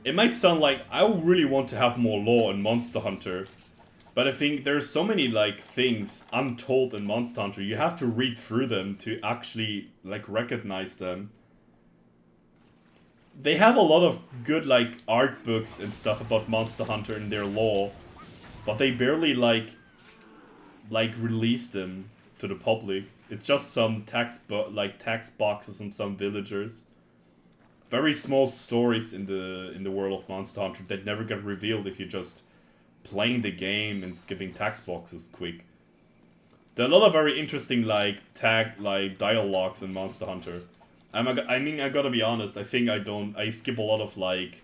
S1: It might sound like I really want to have more lore in Monster Hunter, but I think there's so many like things untold in Monster Hunter. You have to read through them to actually like recognize them. They have a lot of good like art books and stuff about Monster Hunter and their lore, but they barely like release them to the public. It's just some text boxes from some villagers. Very small stories in the world of Monster Hunter that never get revealed if you just playing the game and skipping text boxes quick. There are a lot of very interesting like dialogues in Monster Hunter. I mean, I gotta be honest. I think I skip a lot of like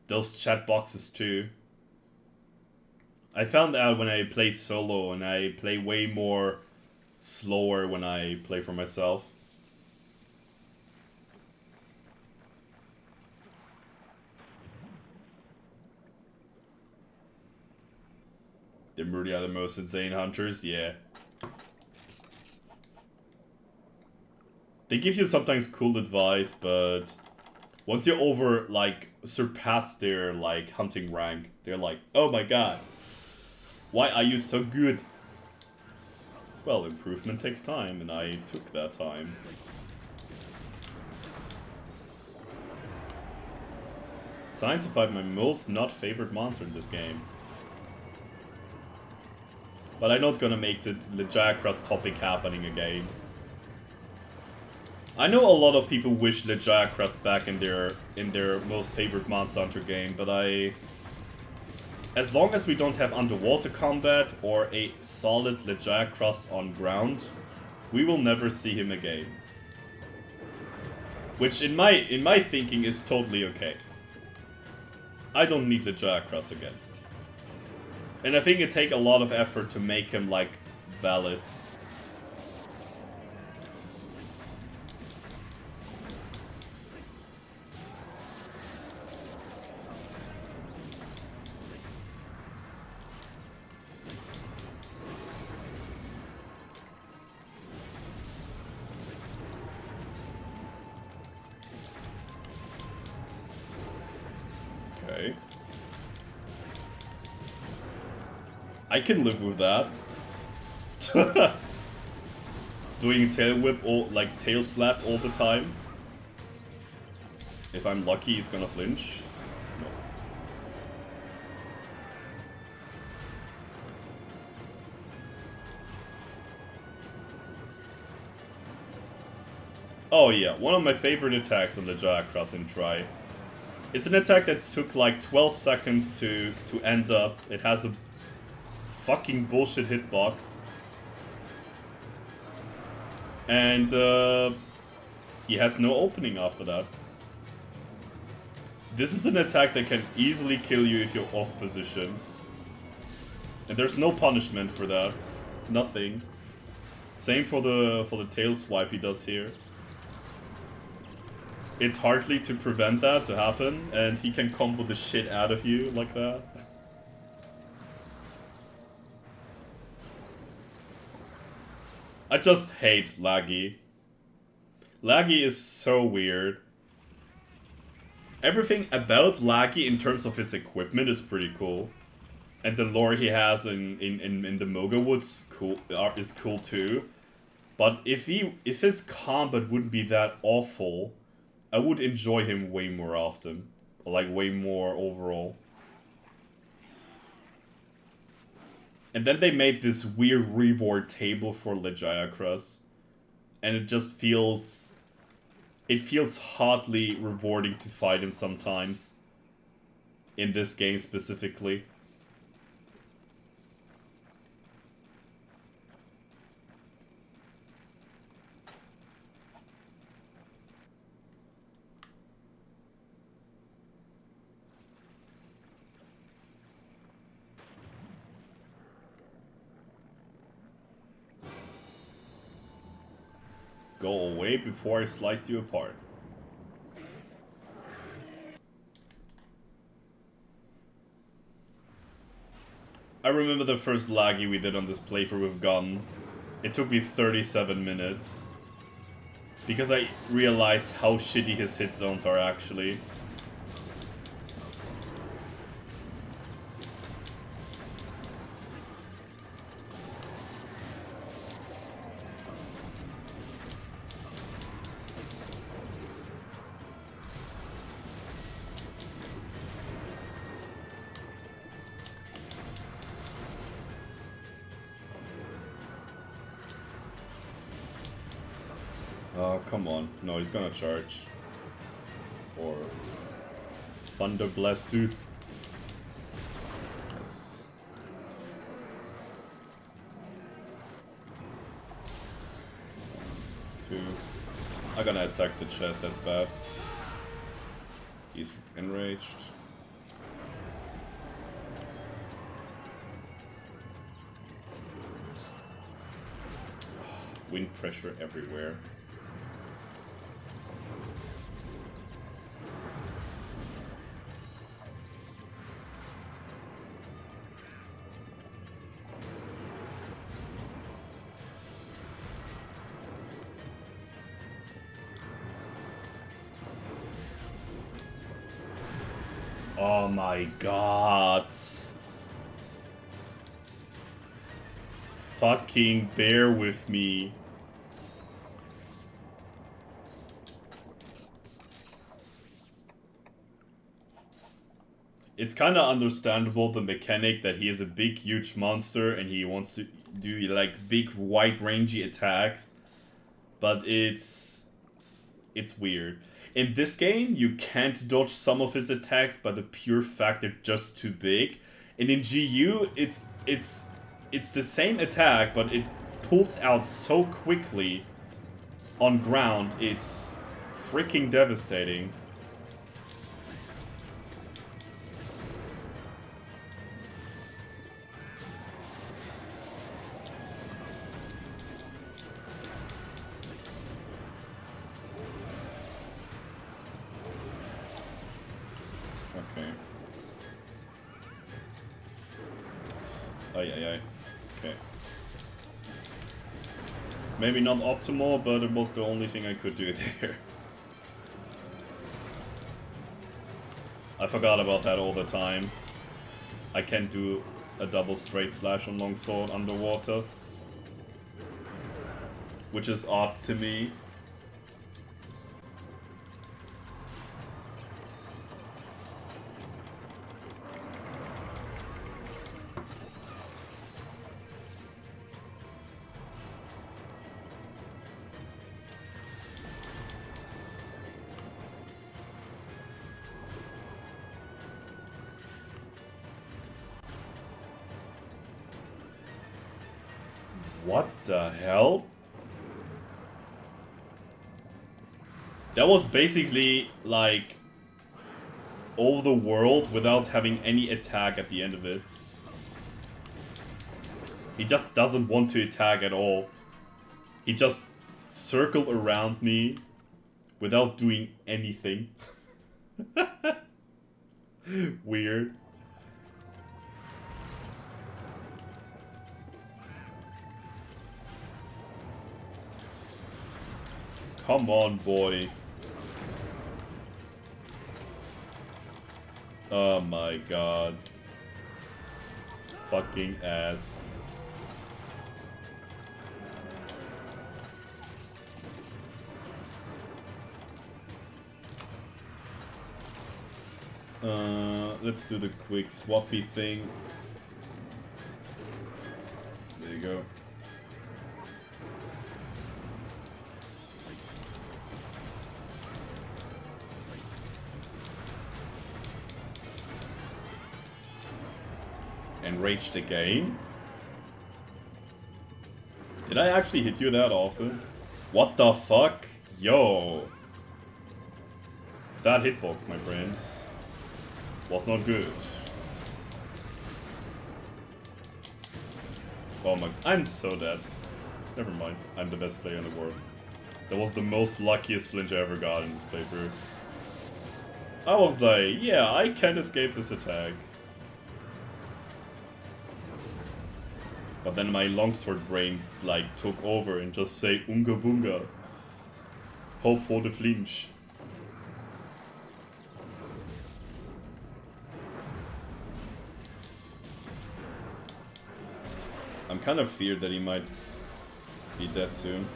S1: those chat boxes too. I found out when I played solo, and I play way more slower when I play for myself. They're really are the most insane hunters, yeah. They give you sometimes cool advice, but once you surpass their, like, hunting rank, they're like, oh my god, why are you so good? Well, improvement takes time, and I took that time. Time to find my most not favorite monster in this game. But I'm not gonna make the Legiacrus topic happening again. I know a lot of people wish Legiacrus back in their most favorite Monster Hunter game, but as long as we don't have underwater combat or a solid Legiacrus on ground, we will never see him again. Which in my thinking is totally okay. I don't need Legiacrus again. And I think it takes a lot of effort to make him, like, valid. Okay. I can live with that. Doing tail whip tail slap all the time. If I'm lucky, he's gonna flinch. No. Oh yeah, one of my favorite attacks on the Legiacrus in Try. It's an attack that took like 12 seconds to end up. It has a fucking bullshit hitbox. And he has no opening after that. This is an attack that can easily kill you if you're off position. And there's no punishment for that. Nothing. Same for the tail swipe he does here. It's hardly to prevent that to happen, and he can combo the shit out of you like that. I just hate Laggy. Laggy is so weird. Everything about Laggy in terms of his equipment is pretty cool. And the lore he has in the Moga Woods is cool too. But if his combat wouldn't be that awful, I would enjoy him way more often. Like, way more overall. And then they made this weird reward table for Legiacrus. And it just feels... It feels hardly rewarding to fight him sometimes. In this game specifically. Go away before I slice you apart. I remember the first laggy we did on this playthrough with gun. It took me 37 minutes. Because I realized how shitty his hit zones are actually. Oh, come on. No, he's gonna charge. Or... Thunder Blast you. Yes. Two. I'm gonna attack the chest, that's bad. He's enraged. Wind pressure everywhere. Oh my god. Fucking bear with me. It's kind of understandable, the mechanic that he is a big, huge monster and he wants to do like big, wide rangy attacks. But it's weird. In this game, you can't dodge some of his attacks by the pure fact they're just too big. And in GU, it's the same attack, but it pulls out so quickly on ground, it's freaking devastating. Okay. Maybe not optimal, but it was the only thing I could do there. I forgot about that all the time. I can't do a double straight slash on longsword underwater. Which is odd to me. What the hell? That was basically like over the world without having any attack at the end of it. He just doesn't want to attack at all. He just circled around me without doing anything. Weird. Come on, boy. Oh my god. Fucking ass. Let's do the quick swappy thing. There you go. Enraged again? Did I actually hit you that often? What the fuck? Yo. That hitbox, my friend, was not good. Oh my... I'm so dead. Never mind. I'm the best player in the world. That was the most luckiest flinch I ever got in this playthrough. I was like, yeah, I can escape this attack. But then my longsword brain like took over and just say Unga Bunga. Hope for the flinch. I'm kind of feared that he might be dead soon.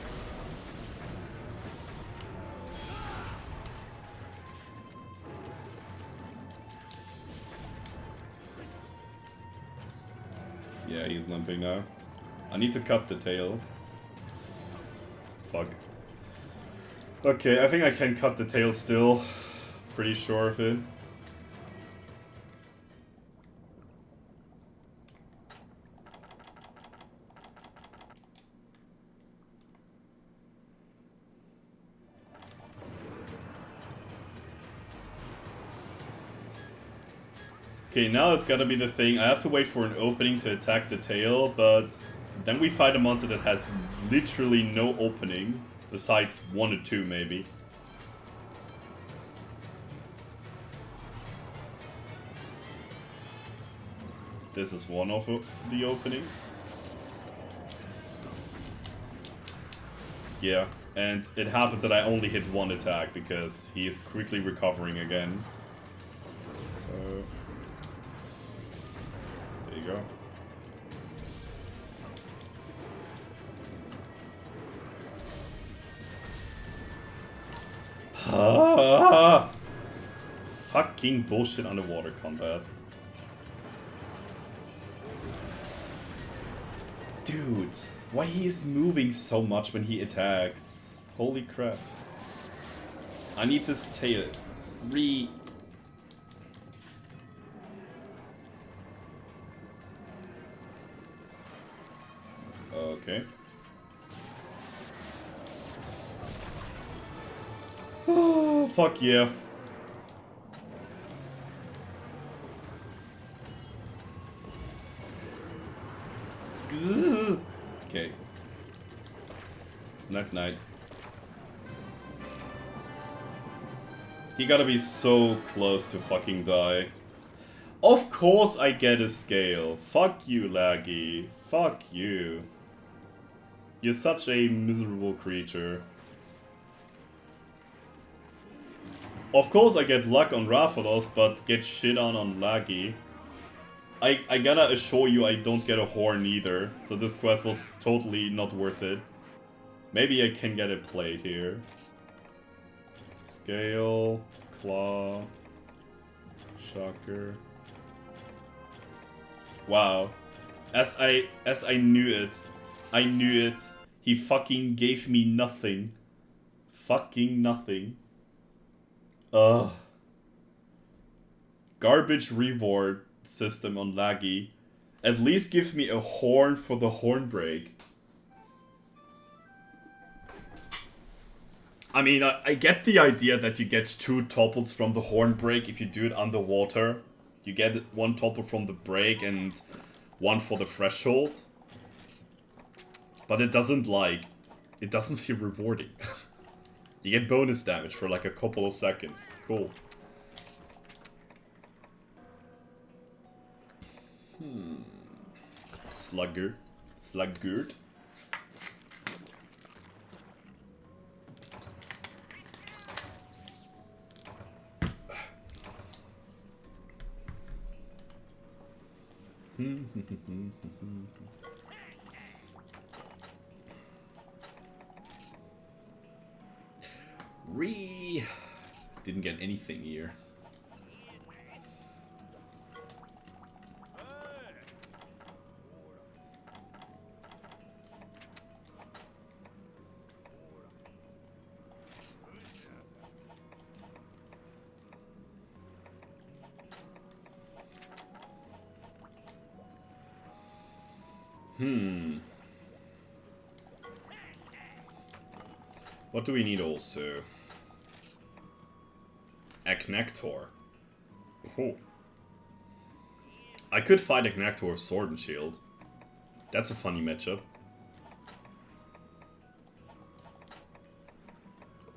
S1: Yeah, he's limping now. I need to cut the tail. Fuck. Okay, I think I can cut the tail still. Pretty sure of it. Okay, now it's gotta be the thing. I have to wait for an opening to attack the tail, but then we fight a monster that has literally no opening, besides 1 or 2 maybe. This is one of the openings. Yeah, and it happens that I only hit 1 attack because he is quickly recovering again. So... there you go. Fucking bullshit underwater combat. Dudes, why he is moving so much when he attacks? Holy crap. I need this tail. Okay. Oh, fuck yeah. Okay. Night night. He gotta be so close to fucking die. Of course I get a scale. Fuck you, Laggy. Fuck you. You're such a miserable creature. Of course I get luck on Raphalos, but get shit on Laggy. I gotta assure you I don't get a horn either, so this quest was totally not worth it. Maybe I can get a plate here. Scale, claw, shocker. Wow. As I knew it. I knew it. He fucking gave me nothing. Fucking nothing. Ugh. Garbage reward system on Laggy. At least gives me a horn for the horn break. I mean, I get the idea that you get 2 topples from the horn break if you do it underwater. You get 1 topple from the break and 1 for the threshold. But it doesn't feel rewarding. You get bonus damage for like a couple of seconds. Cool. Sluggard. Sluggard. Didn't get anything here. What do we need also? Aknektor. Oh. I could fight Aknektor with Sword and Shield. That's a funny matchup.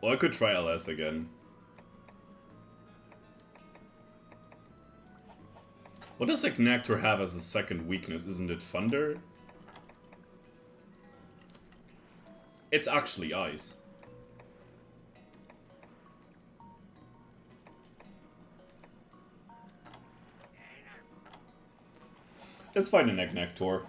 S1: Or I could try LS again. What does Aknektor have as a second weakness? Isn't it Thunder? It's actually ice. Let's find an Agnactor.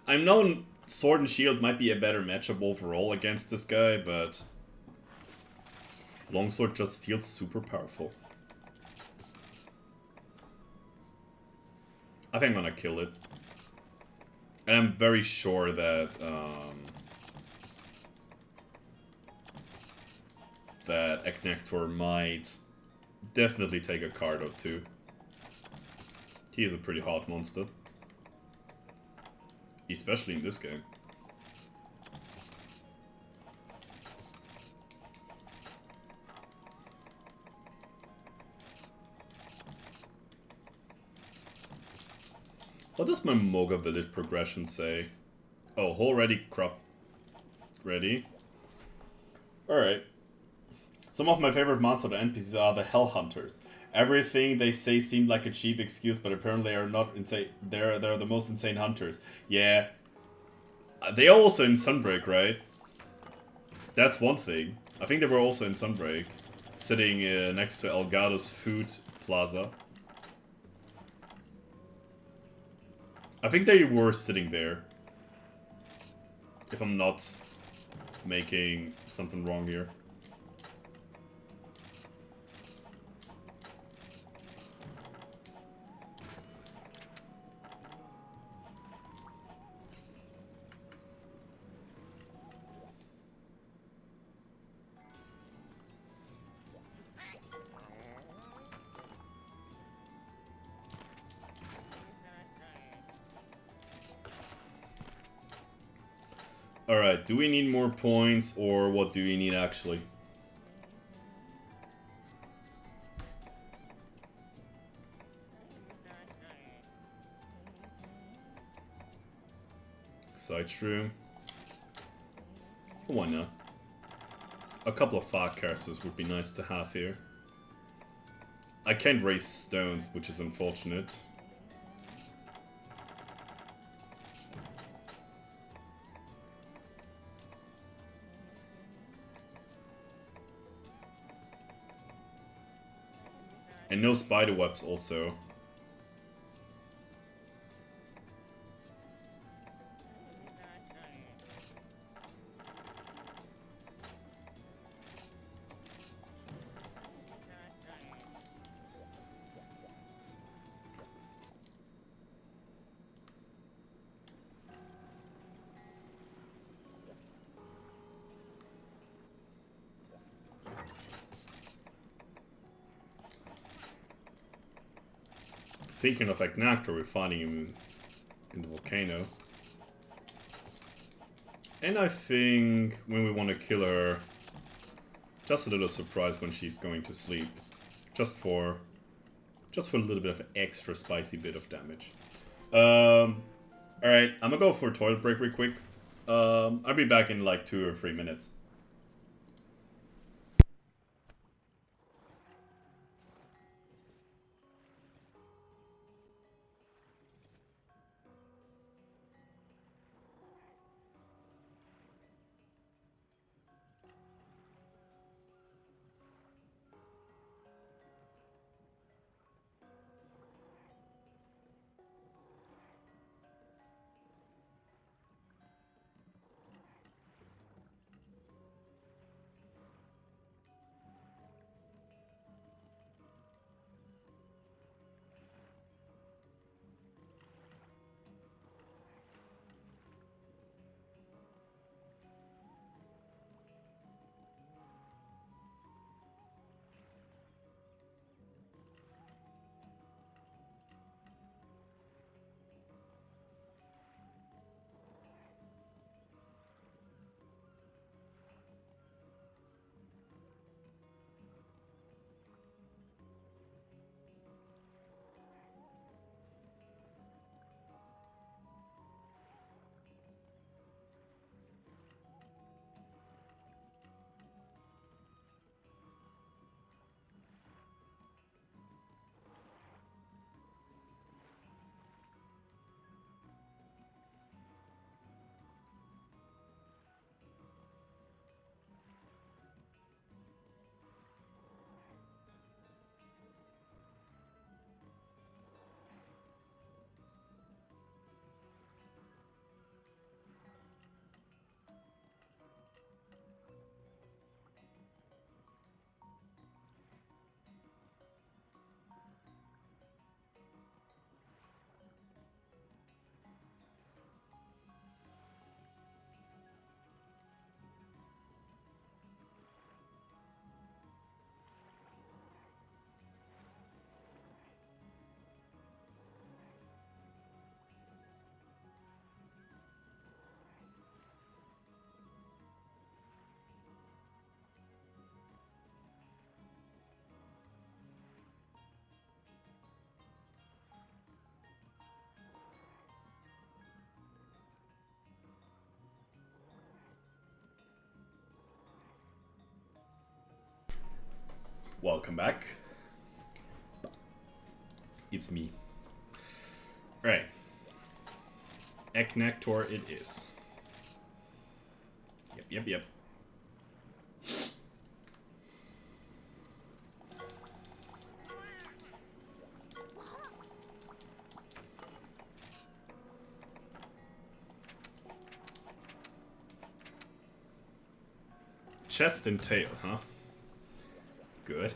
S1: I'm known Sword and Shield might be a better matchup overall against this guy, but Longsword just feels super powerful. I think I'm gonna kill it. And I'm very sure that that Agnactor might definitely take a card or two. He is a pretty hard monster. Especially in this game. What does my Moga Village progression say? Oh, whole ready crop. Ready? Alright. Some of my favorite monsters of NPCs are the Hell Hunters. Everything they say seemed like a cheap excuse, but apparently are not insane. They're the most insane hunters. Yeah. They are also in Sunbreak, right? That's one thing. I think they were also in Sunbreak. Sitting next to Elgato's food plaza. I think they were sitting there. If I'm not making something wrong here. Alright, do we need more points, or what do we need actually? Side shroom. Why not? A couple of fog casters would be nice to have here. I can't raise stones, which is unfortunate. And no spider webs also. Thinking of Agnactor, we're finding him in the volcano. And I think when we want to kill her, just a little surprise when she's going to sleep. Just for a little bit of an extra spicy bit of damage. Alright, I'm gonna go for a toilet break real quick. I'll be back in like 2 or 3 minutes. Welcome back. It's me. Right. Eknector it is. Yep. Chest and tail, huh? Good.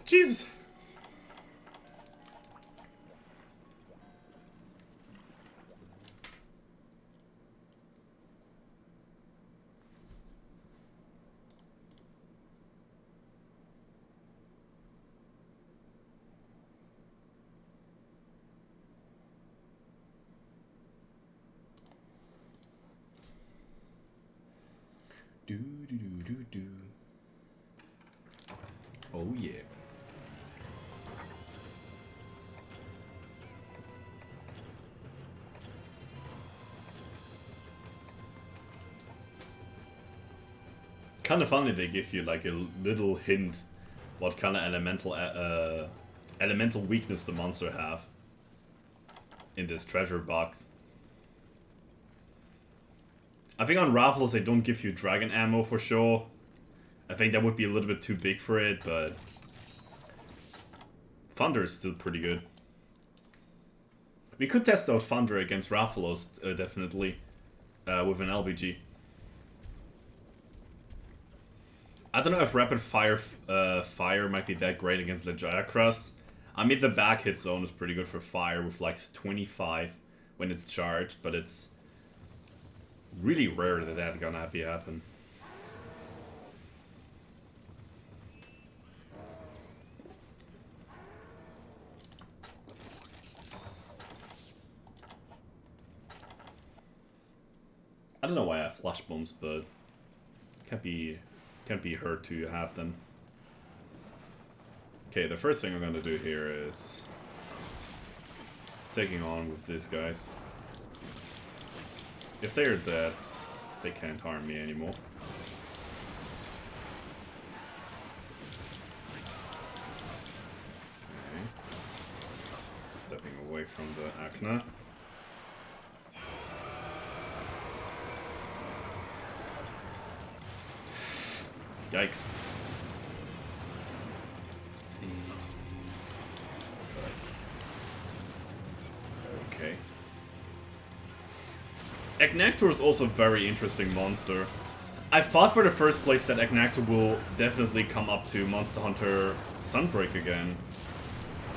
S1: Jesus! Do. Oh yeah. Kind of funny they give you like a little hint what kind of elemental weakness the monster have in this treasure box. I think on Raffles they don't give you dragon ammo for sure. I think that would be a little bit too big for it, but Thunder is still pretty good. We could test out Thunder against Raffles, definitely, with an LBG. I don't know if Rapid Fire fire might be that great against Legiacrus. I mean, the back hit zone is pretty good for fire with like 25 when it's charged, but it's really rare that that's gonna happen. I don't know why I have flash bombs, but can't be hurt to have them. Okay, the first thing I'm gonna do here is taking on with these guys. If they're dead, they can't harm me anymore. Okay. Stepping away from the Acna. Yikes. Okay. Eknector is also a very interesting monster. I thought for the first place that Eknector will definitely come up to Monster Hunter Sunbreak again.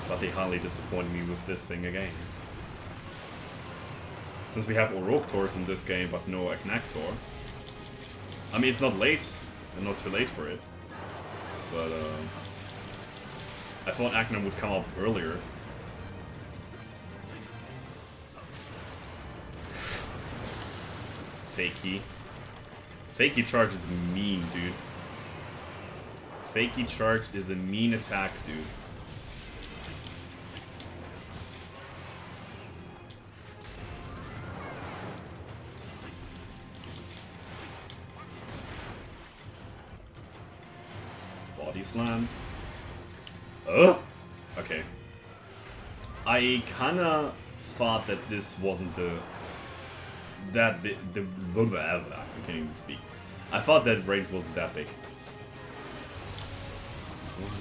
S1: But they highly disappointed me with this thing again. Since we have Oroctors in this game, but no Eknector. I mean, it's not late, and not too late for it. But, I thought Acna would come up earlier. Fakey. Fakey charge is mean, dude. Fakey charge is a mean attack, dude. Body slam. Ugh! Okay. I kinda thought that this wasn't I can't even speak. I thought that range wasn't that big. 1,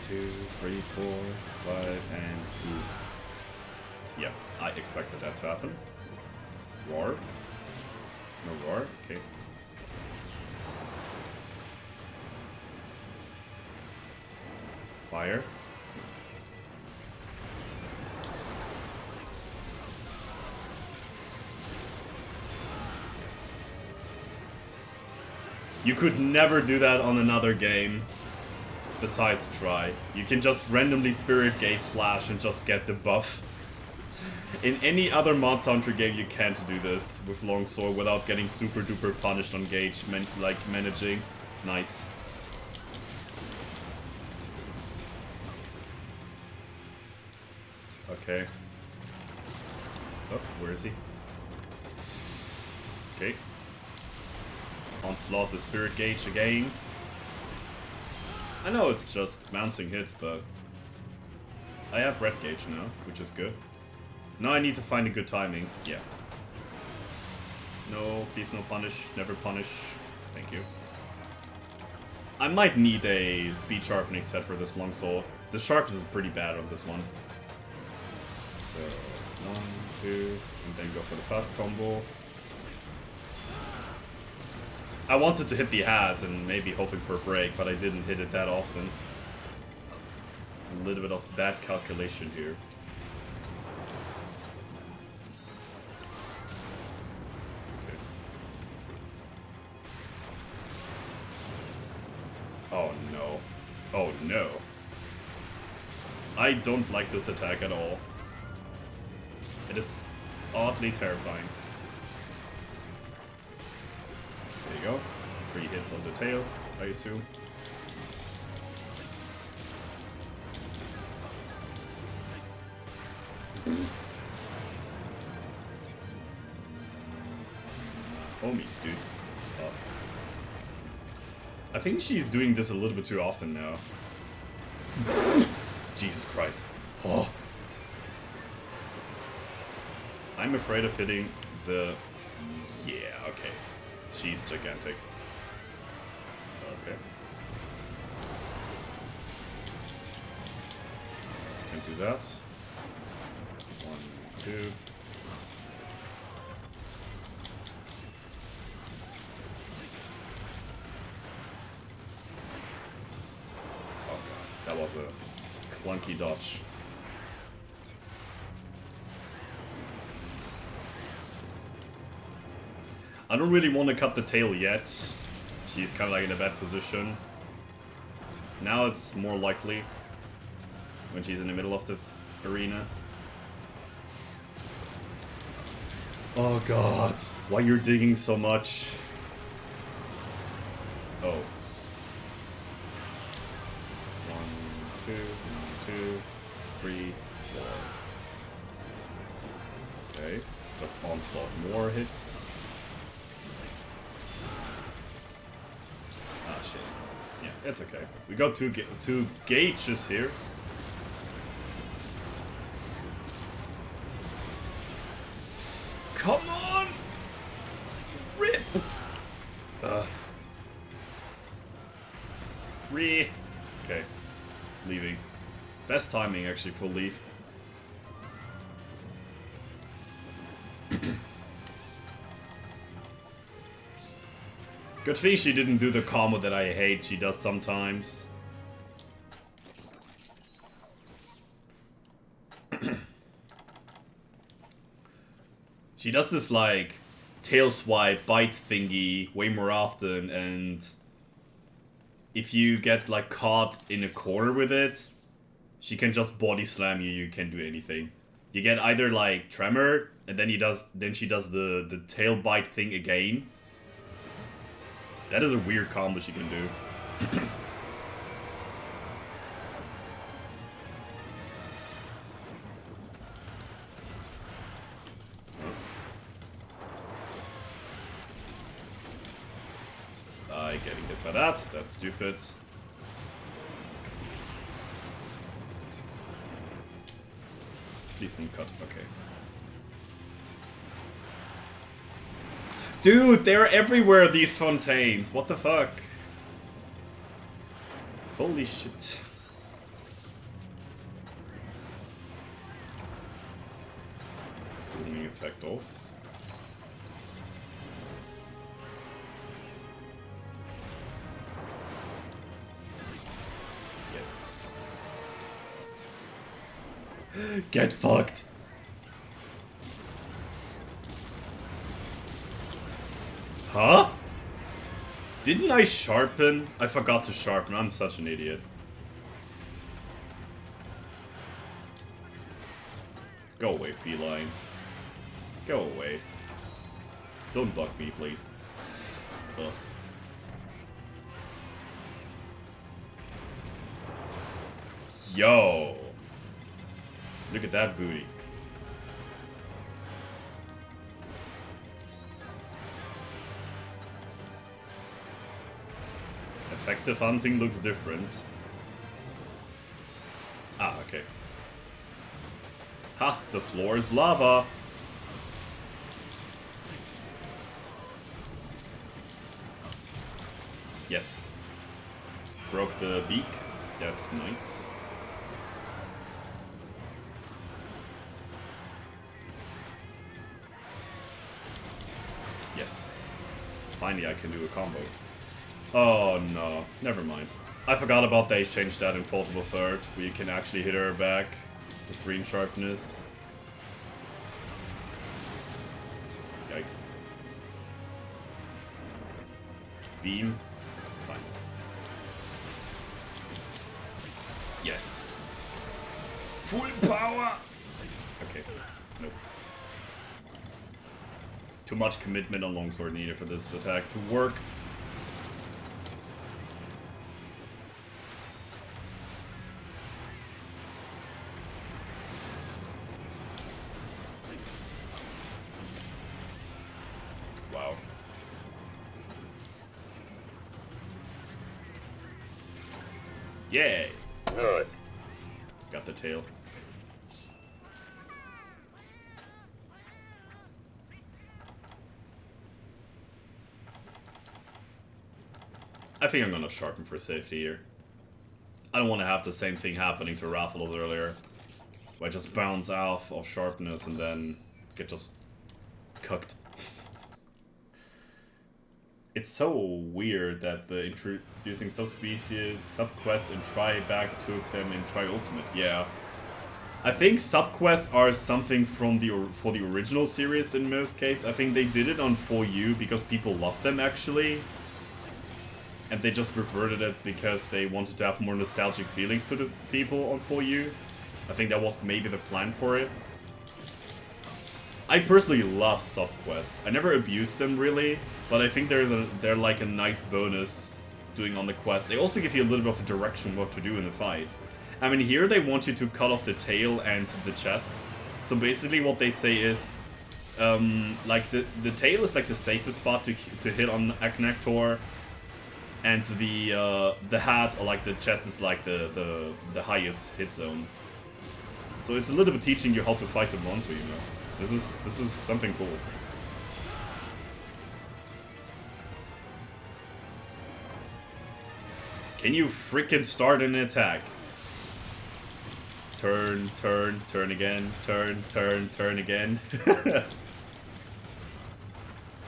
S1: 2, 3, 4, 5, and ooh. Yeah, I expected that to happen. Roar. No roar? Okay. Fire. Yes. You could never do that on another game besides Try. You can just randomly Spirit Gate Slash and just get the buff. In any other Monster Hunter game you can't do this with Longsword without getting super duper punished on Gage, managing. Nice. Okay. Oh, where is he? Okay. onslaught the spirit gauge again. I know it's just bouncing hits, but I have red gauge now, which is good. Now I need to find a good timing. Yeah. No, please no punish. Never punish. Thank you. I might need a speed sharpening set for this longsword. The sharpness is pretty bad on this one. So, 1, 2, and then go for the fast combo. I wanted to hit the hat and maybe hoping for a break, but I didn't hit it that often. A little bit of bad calculation here. Okay. Oh no. Oh no. I don't like this attack at all. It is oddly terrifying. There you go. 3 hits on the tail, I assume. Homie, dude. Oh. I think she's doing this a little bit too often now. Jesus Christ. Oh. I'm afraid of hitting the... Yeah, okay. She's gigantic. Okay. Can't do that. 1, 2. Oh god, that was a clunky dodge. I don't really want to cut the tail yet. She's kind of like in a bad position. Now it's more likely when she's in the middle of the arena. Oh god, why you're digging so much? Oh. 1, 2, 2, 3, 4. Okay, just onslaught more hits. Ah, shit. Yeah, it's okay. We got two gauges here. Come on! Rip! Okay. Leaving. Best timing, actually, for leave. Good thing she didn't do the combo that I hate she does sometimes. She does this, like, tail swipe, bite thingy way more often, and if you get, like, caught in a corner with it, she can just body slam you, you can't do anything. You get either, like, tremor, and then she does the tail bite thing again. That is a weird combo she can do. Getting hit by that. That's stupid. Please don't cut. Okay. Dude, they're everywhere, these fontaines. What the fuck? Holy shit. Cooling effect off. Yes. Get fucked. Huh? Didn't I sharpen? I forgot to sharpen. I'm such an idiot. Go away, feline. Go away. Don't bug me, please. Ugh. Yo! Look at that booty. effective hunting looks different. Ah, okay. Ha! The floor is lava! Yes. Broke the beak. That's nice. Yes. Finally I can do a combo. Oh no, never mind. I forgot about they changed that in Portable Third, where you can actually hit her back with green sharpness. Yikes. Beam. Fine. Yes. Full power! Okay. Nope. Too much commitment on longsword needed for this attack to work. Wow. Yay!
S3: Good.
S1: Got the tail. I think I'm gonna sharpen for safety here. I don't want to have the same thing happening to Rathalos earlier, where I just bounce off of sharpness and then get just cooked. It's so weird that the introducing subspecies, subquests, and try-back took them in Tri-Ultimate. Yeah. I think subquests are something from for the original series in most cases. I think they did it on 4U because people loved them actually. And they just reverted it because they wanted to have more nostalgic feelings to the people on 4U. I think that was maybe the plan for it. I personally love subquests. I never abused them really, but I think they're like a nice bonus doing on the quest. They also give you a little bit of a direction what to do in the fight. I mean, here they want you to cut off the tail and the chest. So basically what they say is, like the tail is like the safest spot to hit on Aknaktor. And the hat or like the chest is like the highest hit zone. So it's a little bit teaching you how to fight the monster, you know. This is something cool. Can you freaking start an attack? Turn, turn, turn again, turn, turn, turn again.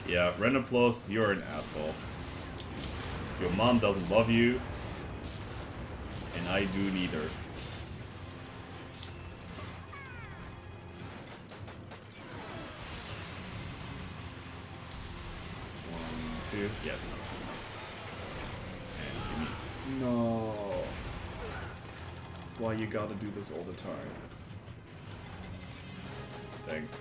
S1: Yeah, Renoplos, you're an asshole. Your mom doesn't love you, and I do neither. One, two, yes, nice. And give me... No. Why you gotta do this all the time? Thanks.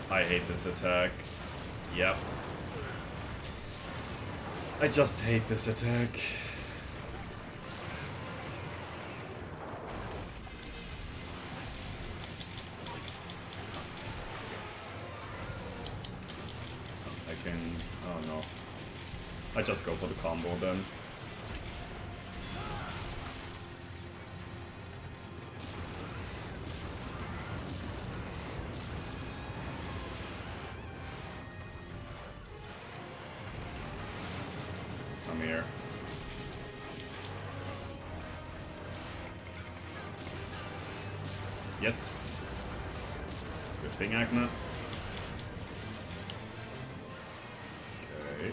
S1: I hate this attack. Yep. I just hate this attack. Yes. I can... oh no. I just go for the combo then. Come here. Yes. Good thing, Agna. Okay.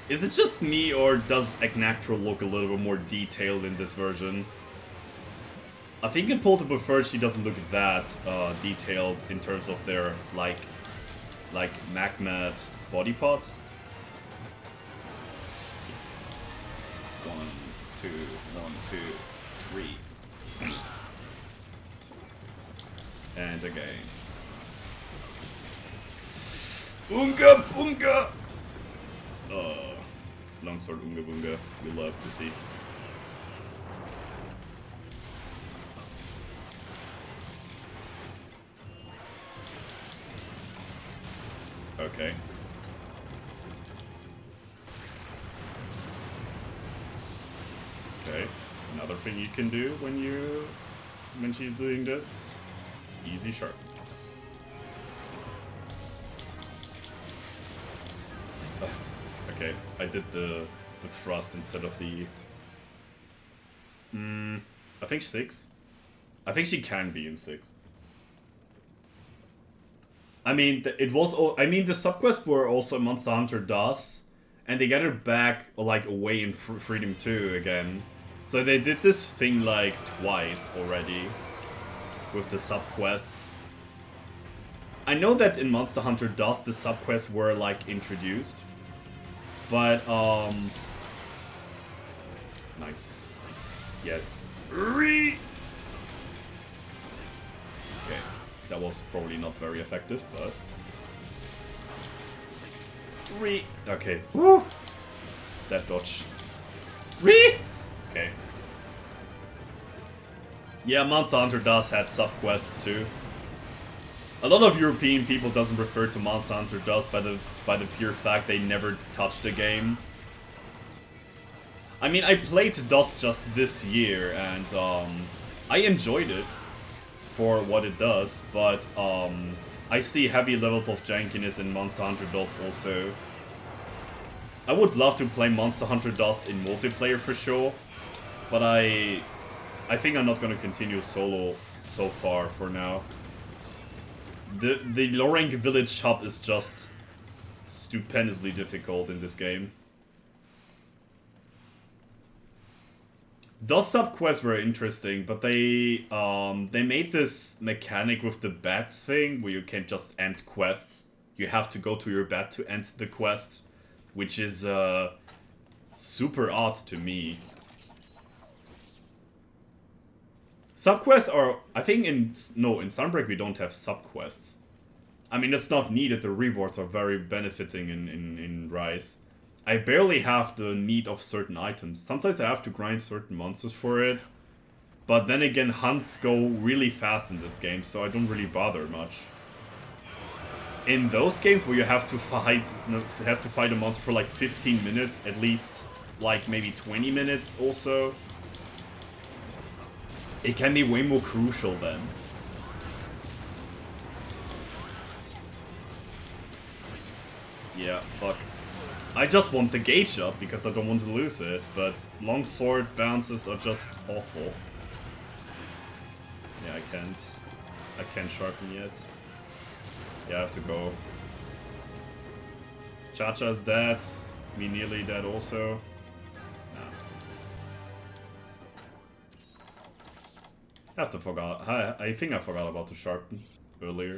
S1: Is it just me, or does Agnactral look a little bit more detailed in this version? I think in Portable Third she doesn't look that detailed in terms of their, like magmat body parts. Yes. 1, 2, 1, 2, 3. And again. Unga Bunga! Longsword Unga Bunga. We love to see. Okay. Okay. Another thing you can do when she's doing this. Easy sharp. Okay, I did the thrust instead of the... I think 6. I think she can be in 6. I mean, it was... I mean, the subquests were also Monster Hunter DOS, and they got it back, like, away in Freedom 2 again. So they did this thing, like, twice already with the subquests. I know that in Monster Hunter DOS, the subquests were, like, introduced. But, nice. Yes. Okay. That was probably not very effective, but... Okay. Woo! That dodge. Okay. Yeah, Monster Hunter DOS had subquests too. A lot of European people doesn't refer to Monster Hunter DOS by the pure fact they never touched the game. I mean, I played DOS just this year, and I enjoyed it for what it does, but I see heavy levels of jankiness in Monster Hunter DOS also. I would love to play Monster Hunter DOS in multiplayer for sure, but I think I'm not gonna continue solo so far for now. The low rank village hub is just stupendously difficult in this game. Those subquests were interesting, but they made this mechanic with the bat thing where you can't just end quests. You have to go to your bat to end the quest, which is super odd to me. Subquests are... I think in Sunbreak we don't have subquests. I mean, it's not needed, the rewards are very benefiting in Rise. I barely have the need of certain items. Sometimes I have to grind certain monsters for it. But then again, hunts go really fast in this game, so I don't really bother much. In those games where you have to fight a monster for like 15 minutes, at least like maybe 20 minutes also, it can be way more crucial then. Yeah, fuck. I just want the gauge up because I don't want to lose it, but longsword bounces are just awful. Yeah, I can't sharpen yet. Yeah, I have to go. Cha-Cha's dead. Me nearly dead also. I think I forgot about the sharpen earlier.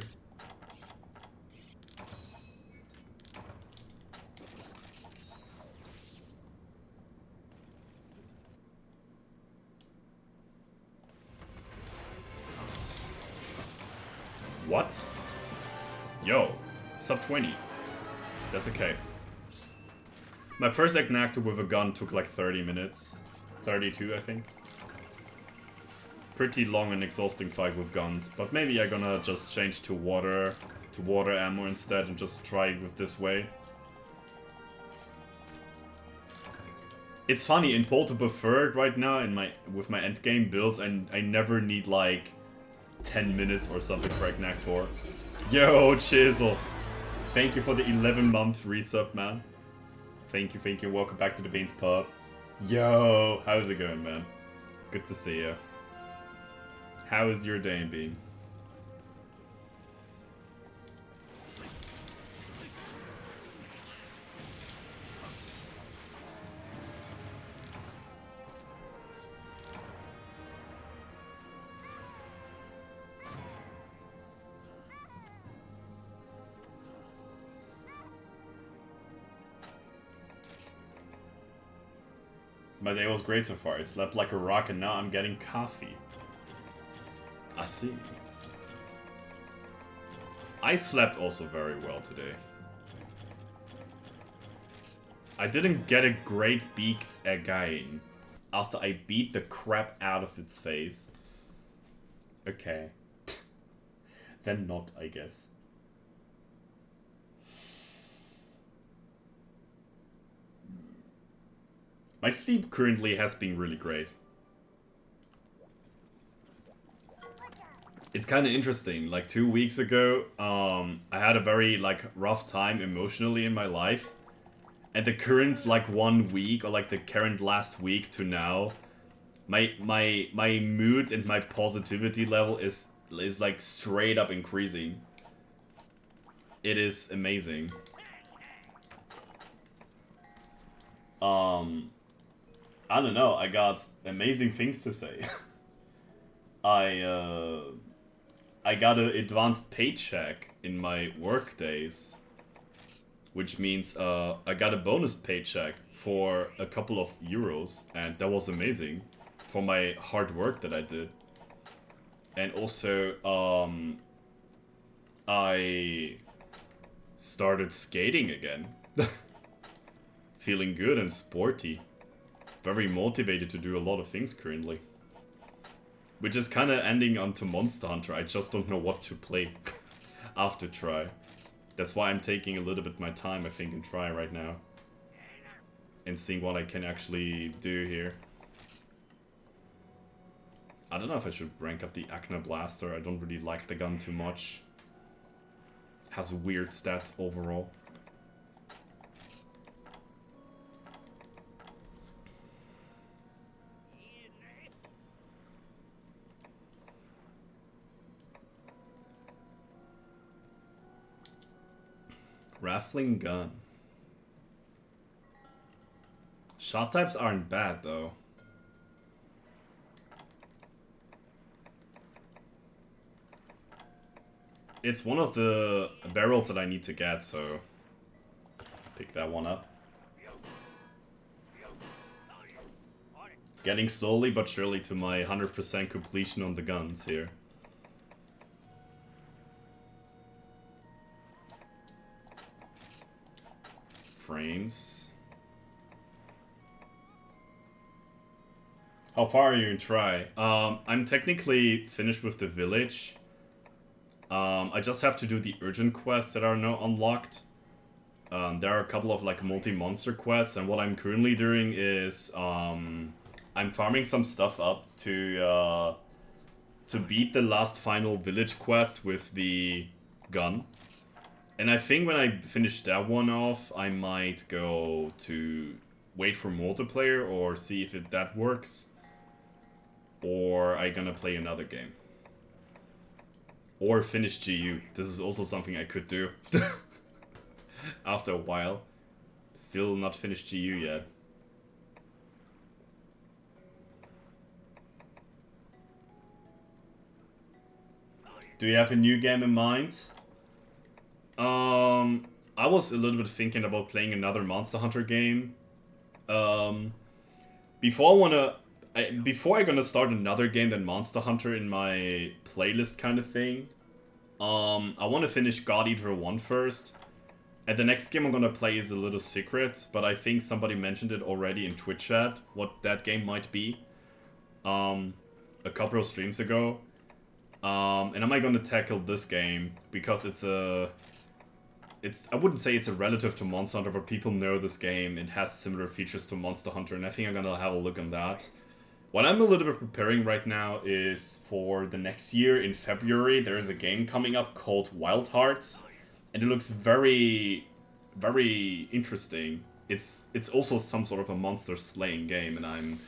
S1: What? Yo, sub 20. That's okay. My first Agnactor with a gun took like 30 minutes. 32, I think. Pretty long and exhausting fight with guns, but maybe I'm gonna just change to water ammo instead and just try it with this way. It's funny, in Portable Third right now with my endgame builds, and I never need like 10 minutes or something for Agnactor. Yo, Chisel! Thank you for the 11-month resub, man. Thank you, welcome back to the Beans Pub. Yo, how's it going, man? Good to see you. How is your day been? My day was great so far. I slept like a rock and now I'm getting coffee. I see. I slept also very well today. I didn't get a great beak again after I beat the crap out of its face. Okay. Then not, I guess. My sleep currently has been really great. It's kind of interesting. Like 2 weeks ago, I had a very like rough time emotionally in my life. And the current like 1 week or like the current last week to now, my mood and my positivity level is like straight up increasing. It is amazing. I don't know, I got amazing things to say. I got an advanced paycheck in my work days, which means I got a bonus paycheck for a couple of euros, and that was amazing for my hard work that I did. And also, I started skating again. Feeling good and sporty. Very motivated to do a lot of things currently. Which is kind of ending onto Monster Hunter. I just don't know what to play after Try. That's why I'm taking a little bit my time, I think, in Try right now. And seeing what I can actually do here. I don't know if I should rank up the Acna Blaster. I don't really like the gun too much. Has weird stats overall. Raffling gun. Shot types aren't bad though. It's one of the barrels that I need to get, so pick that one up. Getting slowly but surely to my 100% completion on the guns here. Frames. How far are you in Try? I'm technically finished with the village. I just have to do the urgent quests that are now unlocked. There are a couple of like multi-monster quests, and what I'm currently doing is I'm farming some stuff up to beat the last final village quest with the gun. And I think when I finish that one off, I might go to wait for multiplayer or see if that works. Or I'm gonna play another game. Or finish GU. This is also something I could do. After a while. Still not finished GU yet. Do you have a new game in mind? I was a little bit thinking about playing another Monster Hunter game. Before I'm gonna start another game than Monster Hunter in my playlist kind of thing, I want to finish God Eater 1 first. And the next game I'm gonna play is a little secret, but I think somebody mentioned it already in Twitch chat, what that game might be, a couple of streams ago. And am I gonna tackle this game, because I wouldn't say it's a relative to Monster Hunter, but people know this game. It has similar features to Monster Hunter, and I think I'm gonna have a look on that. What I'm a little bit preparing right now is for the next year, in February, there is a game coming up called Wild Hearts, and it looks very, very interesting. It's also some sort of a monster slaying game, and I'm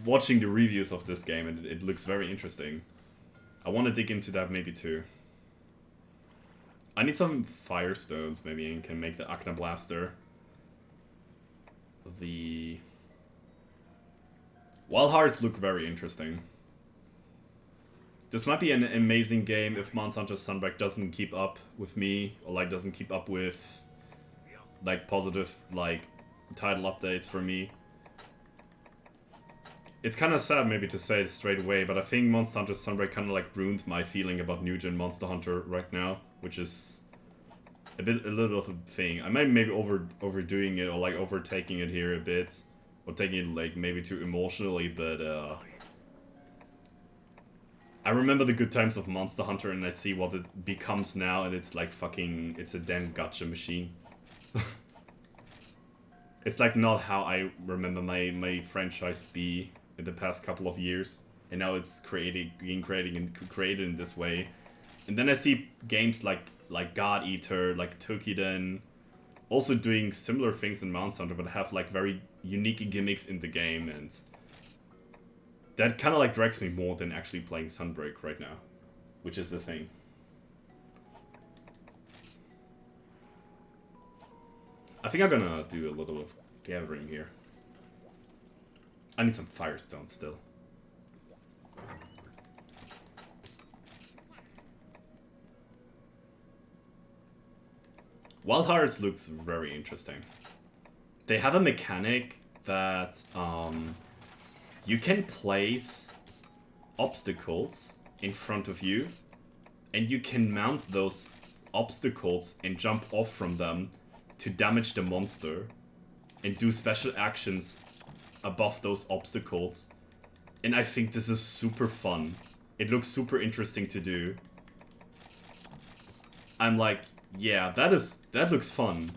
S1: watching the reviews of this game, and it looks very interesting. I want to dig into that maybe too. I need some Firestones maybe and can make the Acna Blaster. The Wild Hearts look very interesting. This might be an amazing game if Monster Hunter Sunbreak doesn't keep up with me, or like doesn't keep up with like positive like title updates for me. It's kind of sad maybe to say it straight away, but I think Monster Hunter Sunbreak kind of like ruined my feeling about New Gen Monster Hunter right now, which is a little of a thing. I might maybe overdoing it or like overtaking it here a bit, or taking it like maybe too emotionally, but I remember the good times of Monster Hunter and I see what it becomes now, and it's like fucking, it's a damn gotcha machine. It's like not how I remember my franchise be in the past couple of years, and now it's being created in this way. And then I see games like God Eater, like Tokiden, also doing similar things in Monster Hunter, but have like very unique gimmicks in the game, and that kind of like drags me more than actually playing Sunbreak right now, which is the thing. I think I'm gonna do a little of gathering here. I need some Firestone still. Wild Hearts looks very interesting. They have a mechanic that you can place obstacles in front of you, and you can mount those obstacles and jump off from them to damage the monster and do special actions above those obstacles. And I think this is super fun. It looks super interesting to do. I'm like, yeah, that looks fun.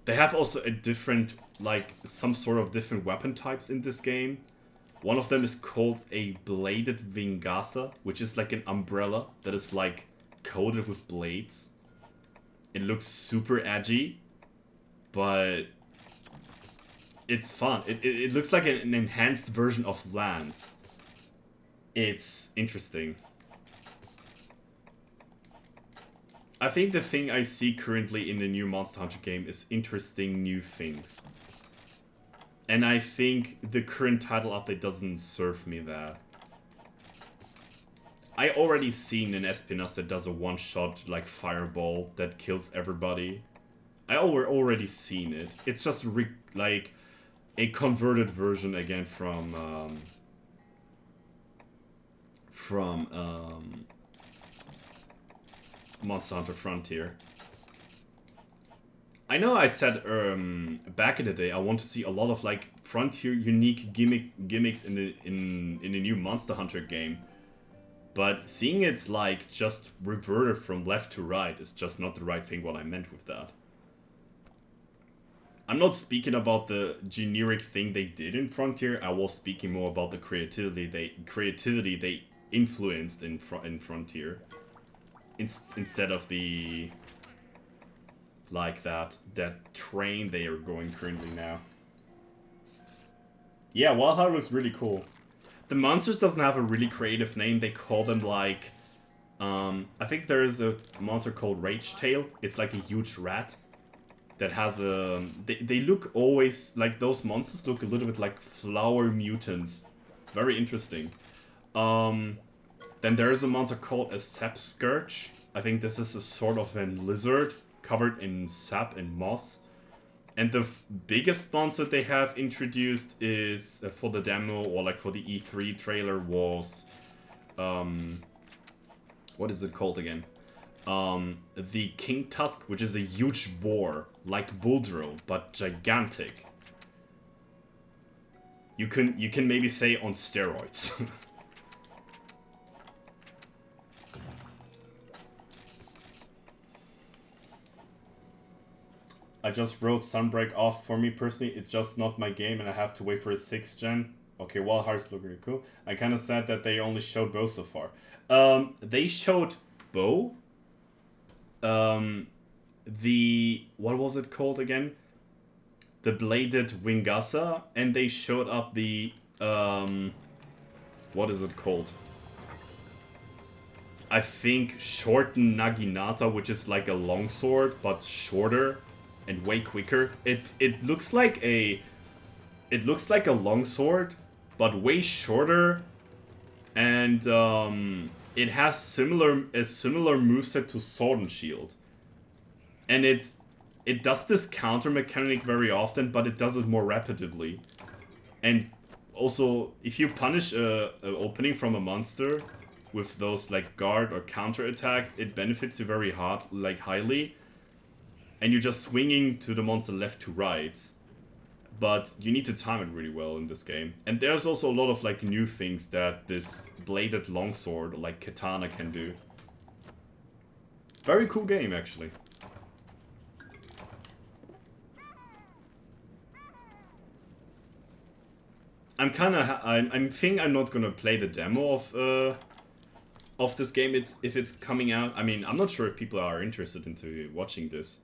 S1: They have also a different, like, some sort of different weapon types in this game. One of them is called a bladed Vingasa, which is like an umbrella that is like coated with blades. It looks super edgy, but it's fun. It looks like an enhanced version of Lance. It's interesting. I think the thing I see currently in the new Monster Hunter game is interesting new things. And I think the current title update doesn't serve me that. I already seen an Espinas that does a one-shot, like, fireball that kills everybody. I already seen it. It's just, like, a converted version again from Monster Hunter Frontier. I know I said back in the day I want to see a lot of like Frontier unique gimmicks in the new Monster Hunter game, but seeing it like just reverted from left to right is just not the right thing. What I meant with that. I'm not speaking about the generic thing they did in Frontier. I was speaking more about the creativity they influenced in Frontier, instead of the like that train they are going currently now. Yeah, Wildheart looks really cool. The monsters doesn't have a really creative name. They call them like I think there is a monster called Rage Tail. It's like a huge rat that has a they look always like, those monsters look a little bit like flower mutants. Very interesting. Then there is a monster called a Sap Scourge. I think this is a sort of a lizard covered in sap and moss. And the biggest monster they have introduced is, for the demo or like for the E3 trailer, was... what is it called again? The King Tusk, which is a huge boar, like Buldro, but gigantic. You can maybe say on steroids. I just wrote Sunbreak off. For me personally, it's just not my game and I have to wait for a 6th gen. Okay, Wild Hearts look really cool. I kind of sad that they only showed Bow so far. They showed Bow. What was it called again? The Bladed Wingasa. And they showed up the, what is it called? I think Shorten Naginata, which is like a longsword, but shorter and way quicker. It looks like a longsword, but way shorter, and it has a similar moveset to Sword and Shield, and it does this counter mechanic very often, but it does it more rapidly. And also, if you punish a opening from a monster with those like guard or counter attacks, it benefits you very hard, like highly. and you're just swinging to the monster left to right. But you need to time it really well in this game. And there's also a lot of like new things that this bladed longsword, like katana, can do. Very cool game, actually. I'm think I'm not gonna play the demo of this game. If it's coming out. I mean, I'm not sure if people are interested into watching this.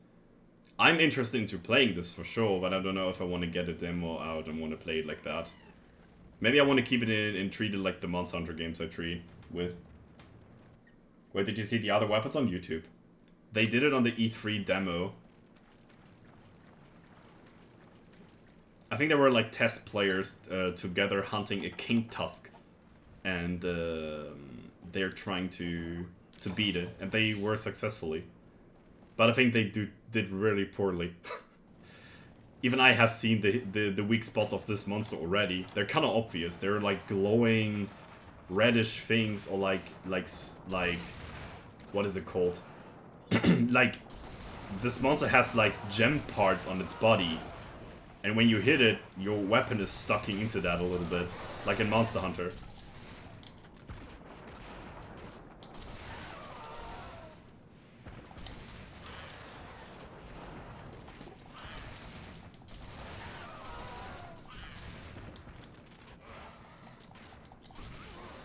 S1: I'm interested into playing this for sure, but I don't know if I want to get a demo out and want to play it like that. Maybe I want to keep it in and treat it like the Monster Hunter games I treat with. Wait, did you see the other weapons on YouTube? They did it on the E3 demo. I think there were like test players together hunting a king tusk, and they're trying to beat it, and they were successfully. But I think they did really poorly. Even I have seen the weak spots of this monster already. They're kind of obvious. They're like glowing reddish things, or like what is it called? Like this monster has like gem parts on its body. And when you hit it, your weapon is stucking into that a little bit, like in Monster Hunter.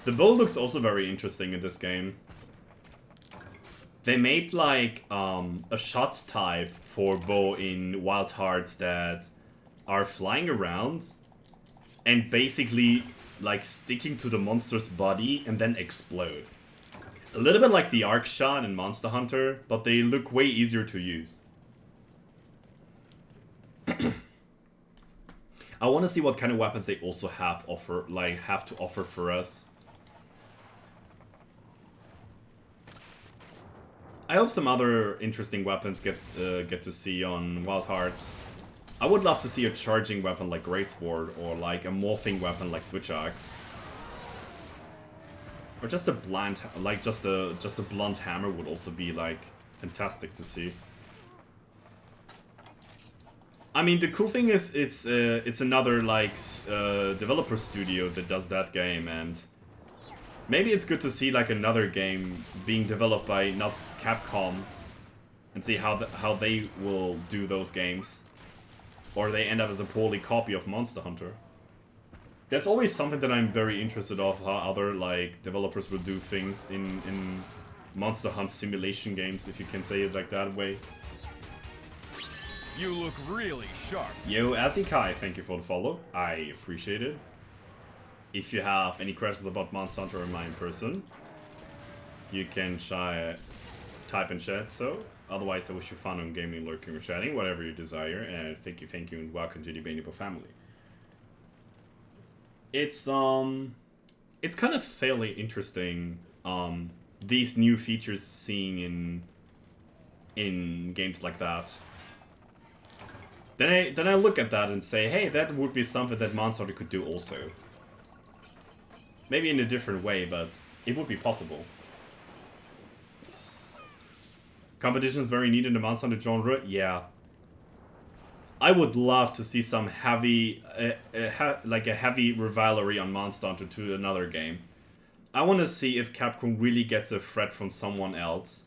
S1: The bow looks also very interesting in this game. They made like a shot type for bow in Wild Hearts that are flying around and basically like sticking to the monster's body and then explode. A little bit like the arc shot in Monster Hunter, but they look way easier to use. I want to see what kind of weapons they also have to offer for us. I hope some other interesting weapons get to see on Wild Hearts. I would love to see a charging weapon like Greatsword, or like a morphing weapon like Switch Axe. Or just a blunt, like just a blunt hammer would also be like fantastic to see. I mean, the cool thing is it's another like developer studio that does that game, and maybe it's good to see like another game being developed by not Capcom, and see how they will do those games. Or they end up as a poorly copy of Monster Hunter. That's always something that I'm very interested of, how other like developers will do things in Monster Hunt simulation games, if you can say it like that way.
S2: You look really sharp.
S1: Yo, Azikai, thank you for the follow. I appreciate it. If you have any questions about Monster Hunter or my person, you can type in chat. So otherwise, I wish you fun on gaming, lurking, or chatting, whatever you desire. And thank you, and welcome to the Bainable family. It's kind of fairly interesting. These new features seeing in games like that. Then I look at that and say, hey, that would be something that Monster Hunter could do also. Maybe in a different way, but it would be possible. Competition is very needed in the Monster Hunter genre, yeah. I would love to see some heavy, like a heavy rivalry on Monster Hunter to another game. I want to see if Capcom really gets a threat from someone else.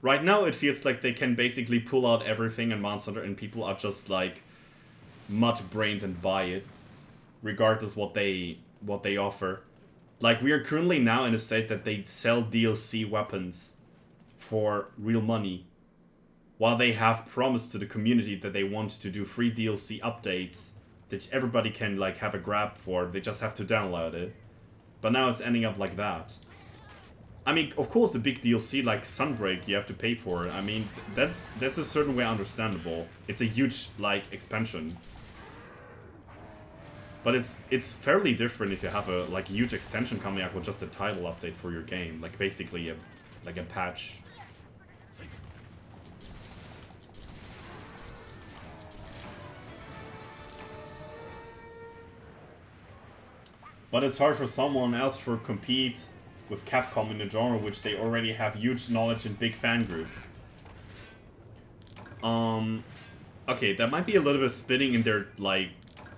S1: Right now it feels like they can basically pull out everything in Monster Hunter and people are just like much-brained and buy it, regardless what they offer. Like, we are currently now in a state that they sell DLC weapons for real money, while they have promised to the community that they want to do free DLC updates that everybody can like have a grab for. They just have to download it. But now it's ending up like that. I mean, of course, the big DLC like Sunbreak you have to pay for. I mean, that's a certain way understandable. It's a huge like expansion. But it's fairly different if you have a like huge extension coming out with just a title update for your game, like basically a patch. But it's hard for someone else to compete with Capcom in the genre, which they already have huge knowledge and big fan group. Okay, that might be a little bit spitting in their, like,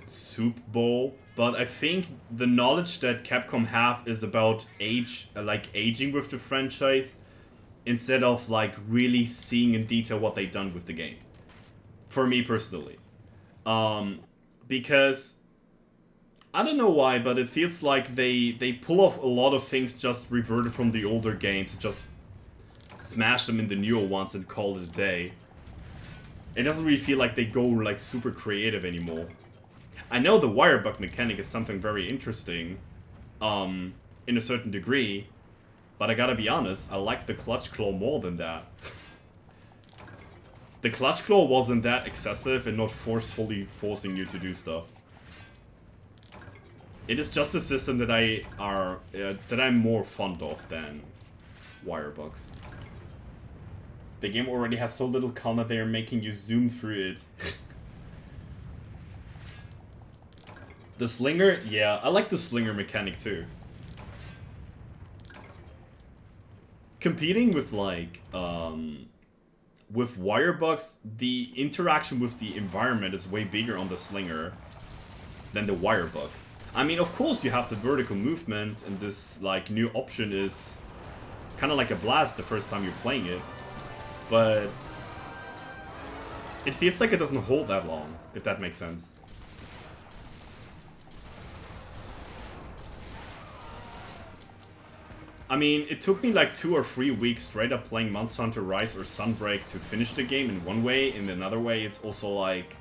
S1: soup bowl, but I think the knowledge that Capcom have is about aging with the franchise, instead of, like, really seeing in detail what they've done with the game. For me personally. Because I don't know why, but it feels like they pull off a lot of things just reverted from the older games and just smash them in the newer ones and call it a day. It doesn't really feel like they go like super creative anymore. I know the wire bug mechanic is something very interesting, in a certain degree, but I gotta be honest, I like the clutch claw more than that. The clutch claw wasn't that excessive and not forcefully forcing you to do stuff. It is just a system that I'm more fond of than wire bugs. The game already has so little combat they are making you zoom through it. The slinger? Yeah, I like the slinger mechanic too. Competing with like, with wire bugs, the interaction with the environment is way bigger on the slinger than the wire bug. I mean, of course you have the vertical movement, and this like new option is kind of like a blast the first time you're playing it. But it feels like it doesn't hold that long, if that makes sense. I mean, it took me like 2 or 3 weeks straight up playing Monster Hunter Rise or Sunbreak to finish the game in one way. In another way, it's also like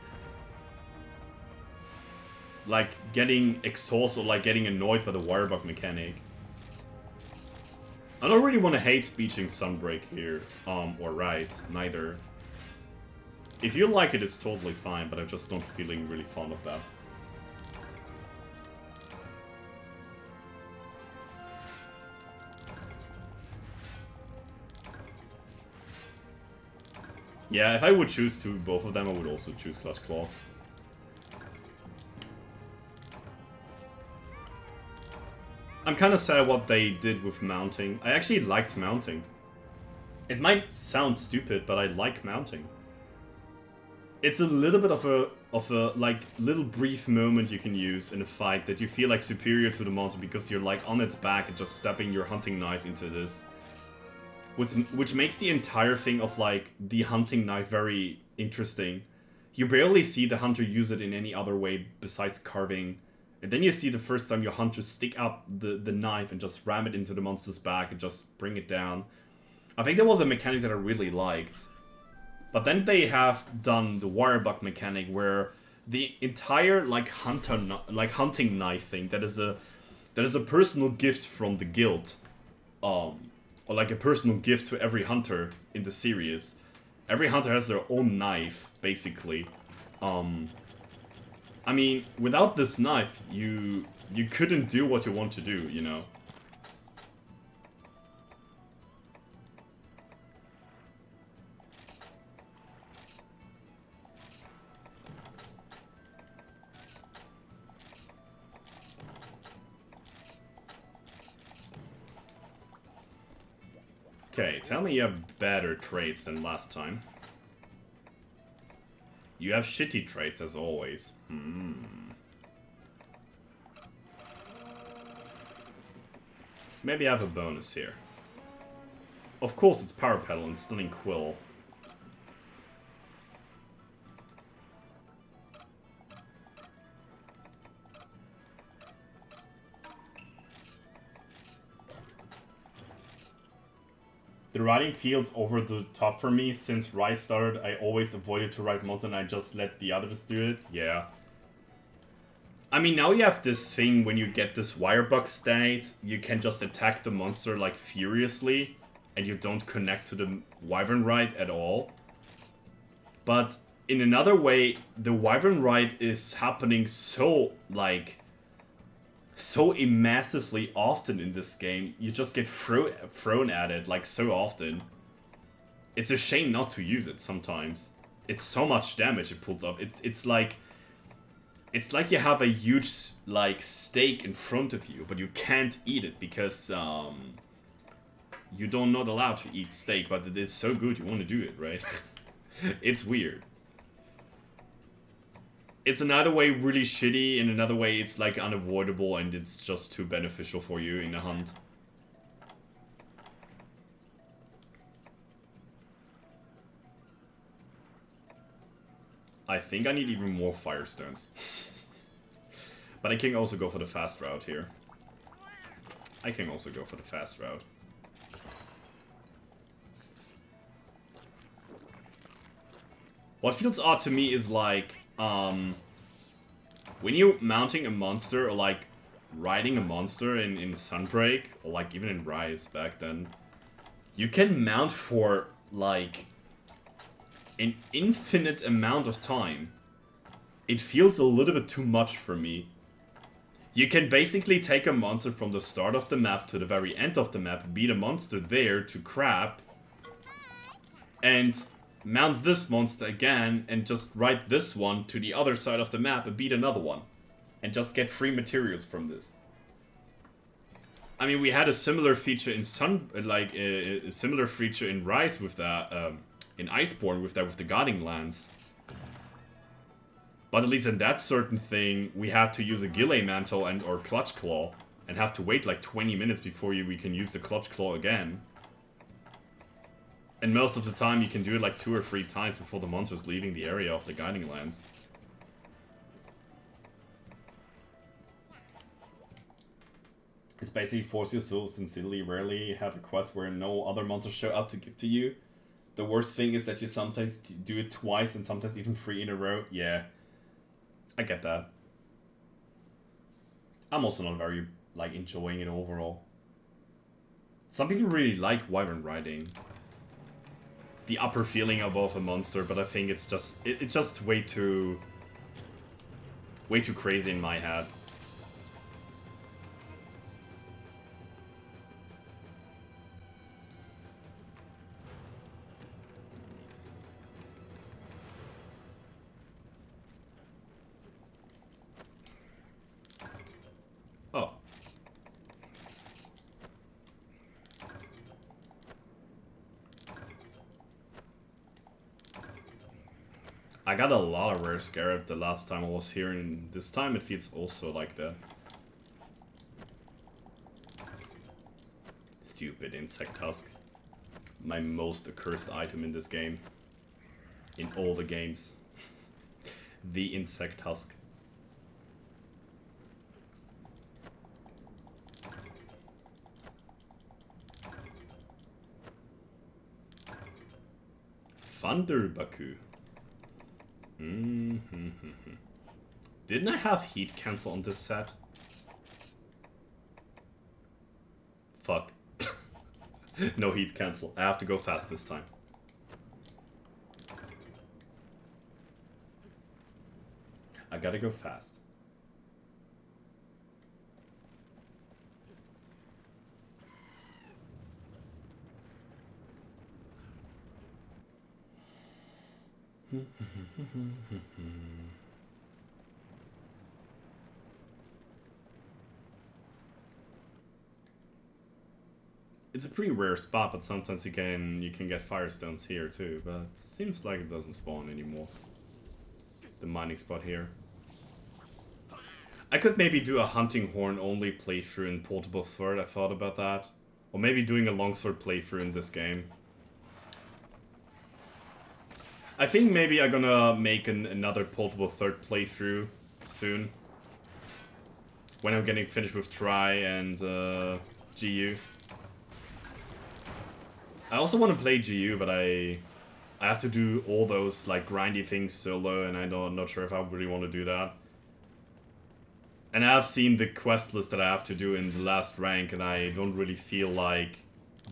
S1: getting exhausted or like getting annoyed by the wire bug mechanic. I don't really want to hate speeching Sunbreak here, or Rise, neither. If you like it, it's totally fine, but I'm just not feeling really fond of that. Yeah, if I would choose both of them, I would also choose Clutch Claw. I'm kind of sad what they did with mounting. I actually liked mounting. It might sound stupid, but I like mounting. It's a little bit of a like little brief moment you can use in a fight that you feel like superior to the monster because you're like on its back and just stepping your hunting knife into this. Which makes the entire thing of like the hunting knife very interesting. You barely see the hunter use it in any other way besides carving. And then you see the first time your hunter stick up the knife and just ram it into the monster's back and just bring it down. I think that was a mechanic that I really liked. But then they have done the wire bug mechanic where the entire like hunting knife thing that is a personal gift from the guild, or like a personal gift to every hunter in the series. Every hunter has their own knife, basically. I mean, without this knife, you couldn't do what you want to do, you know? Okay, tell me you have better traits than last time. You have shitty traits as always. Maybe I have a bonus here. Of course it's Power Pedal and Stunning Quill. The writing feels over the top for me. Since Rise started, I always avoided to write mods and I just let the others do it. Yeah. I mean, now you have this thing when you get this wire bug state, you can just attack the monster like furiously and you don't connect to the wyvern rite at all. But in another way, the wyvern rite is happening so massively often in this game. You just get thrown at it like so often. It's a shame not to use it sometimes. It's so much damage it pulls off. It's like you have a huge like steak in front of you, but you can't eat it because you're not allowed to eat steak, but it is so good you want to do it, right? It's weird. It's another way really shitty, in another way it's like unavoidable and it's just too beneficial for you in a hunt. I think I need even more firestones. But I can also go for the fast route here. I can also go for the fast route. What feels odd to me is like, when you're mounting a monster or like riding a monster in Sunbreak, or like even in Rise back then, you can mount for like an infinite amount of time. It feels a little bit too much for me. You can basically take a monster from the start of the map to the very end of the map, beat a monster there to crap, and mount this monster again and just ride this one to the other side of the map and beat another one. And just get free materials from this. I mean, we had a similar feature in a similar feature in Rise with that, in Iceborne with the guarding lance. But at least in that certain thing, we had to use a Gillet Mantle and or Clutch Claw, and have to wait like 20 minutes before we can use the Clutch Claw again. And most of the time you can do it like 2 or 3 times before the monster's leaving the area of the guiding lance. It's basically force you so sincerely rarely have a quest where no other monsters show up to give to you. The worst thing is that you sometimes do it twice and sometimes even 3 in a row. Yeah, I get that. I'm also not very, like, enjoying it overall. Some people really like Wyvern riding. The upper feeling above a monster, but I think it's just way too crazy in my head. Oh. I got a lot of rare scarab the last time I was here, and this time it feels also like that. Stupid insect husk. My most accursed item in this game. In all the games. The insect husk. Thunder Baku. Didn't I have heat cancel on this set? Fuck. No heat cancel. I have to go fast this time. I gotta go fast. It's a pretty rare spot, but sometimes you can get firestones here too, but it seems like it doesn't spawn anymore. The mining spot here. I could maybe do a hunting horn only playthrough in Portable Third, I thought about that. Or maybe doing a longsword playthrough in this game. I think maybe I'm gonna make another Portable Third playthrough soon. When I'm getting finished with Try and GU. I also want to play GU, but I have to do all those like grindy things solo, and I'm not sure if I really want to do that. And I have seen the quest list that I have to do in the last rank, and I don't really feel like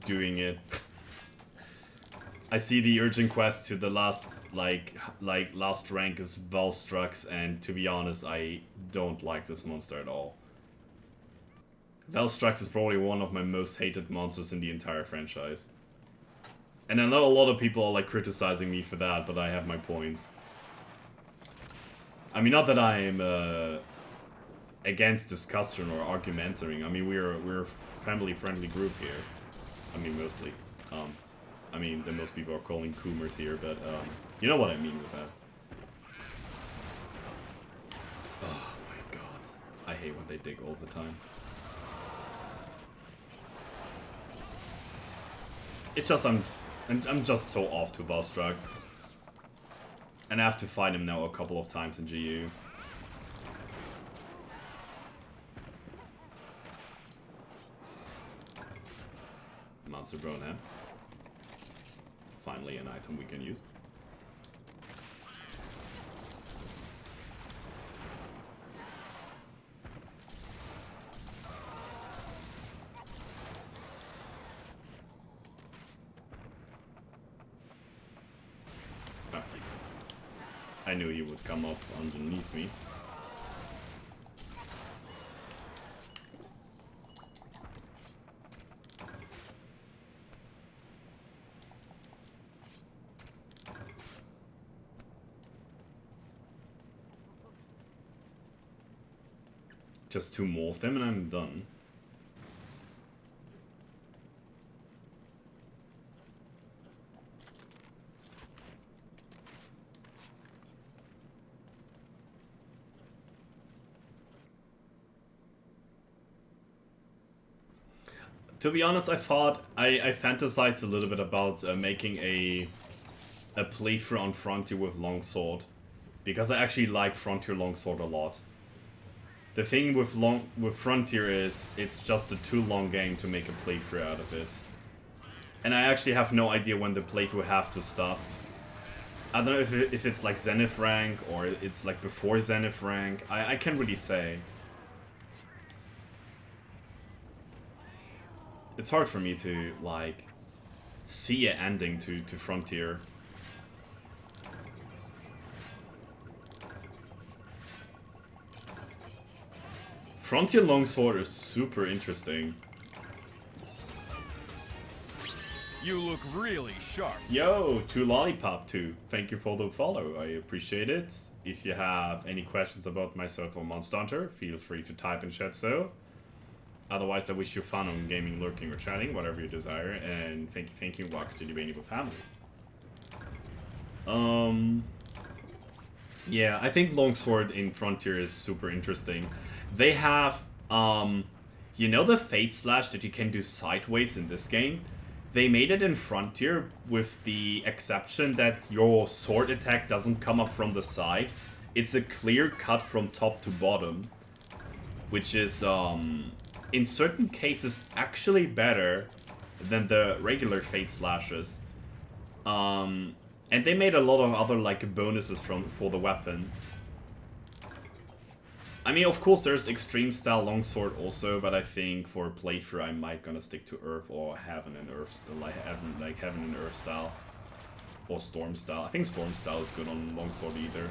S1: doing it. I see the urgent quest to the last last rank is Valstrux, and to be honest, I don't like this monster at all. Valstrux is probably one of my most hated monsters in the entire franchise. And I know a lot of people are like criticizing me for that, but I have my points. I mean, not that I'm against discussion or argumenting. I mean, we're a family-friendly group here. I mean, mostly. I mean, that most people are calling Coomers here, but you know what I mean with that. Oh my god. I hate when they dig all the time. It's just, I'm just so off to boss drugs. And I have to fight him now a couple of times in GU. Monster Bro now. Finally an item we can use. Ah. I knew he would come up underneath me. Just 2 more of them and I'm done. To be honest, I thought I fantasized a little bit about making a playthrough on Frontier with Longsword, because I actually like Frontier Longsword a lot. The thing with Frontier is it's just a too long game to make a playthrough out of it. And I actually have no idea when the playthrough have to stop. I don't know if it's like Zenith rank or it's like before Zenith rank. I can't really say. It's hard for me to like see an ending to Frontier. Frontier Longsword is super interesting.
S2: You look really sharp.
S1: Yo, 2 Lollipop 2. Thank you for the follow. I appreciate it. If you have any questions about myself or Monster Hunter, feel free to type in chat so. Otherwise, I wish you fun on gaming, lurking, or chatting, whatever you desire. And thank you, welcome to the Debatable family. Yeah, I think Longsword in Frontier is super interesting. They have, you know the Fate Slash that you can do sideways in this game? They made it in Frontier with the exception that your sword attack doesn't come up from the side. It's a clear cut from top to bottom, which is, in certain cases actually better than the regular Fate Slashes. And they made a lot of other like bonuses for the weapon. I mean, of course, there's extreme style longsword also, but I think for a playthrough, I might gonna stick to Earth or Heaven and Earth, like Heaven and Earth style, or Storm style. I think Storm style is good on longsword either.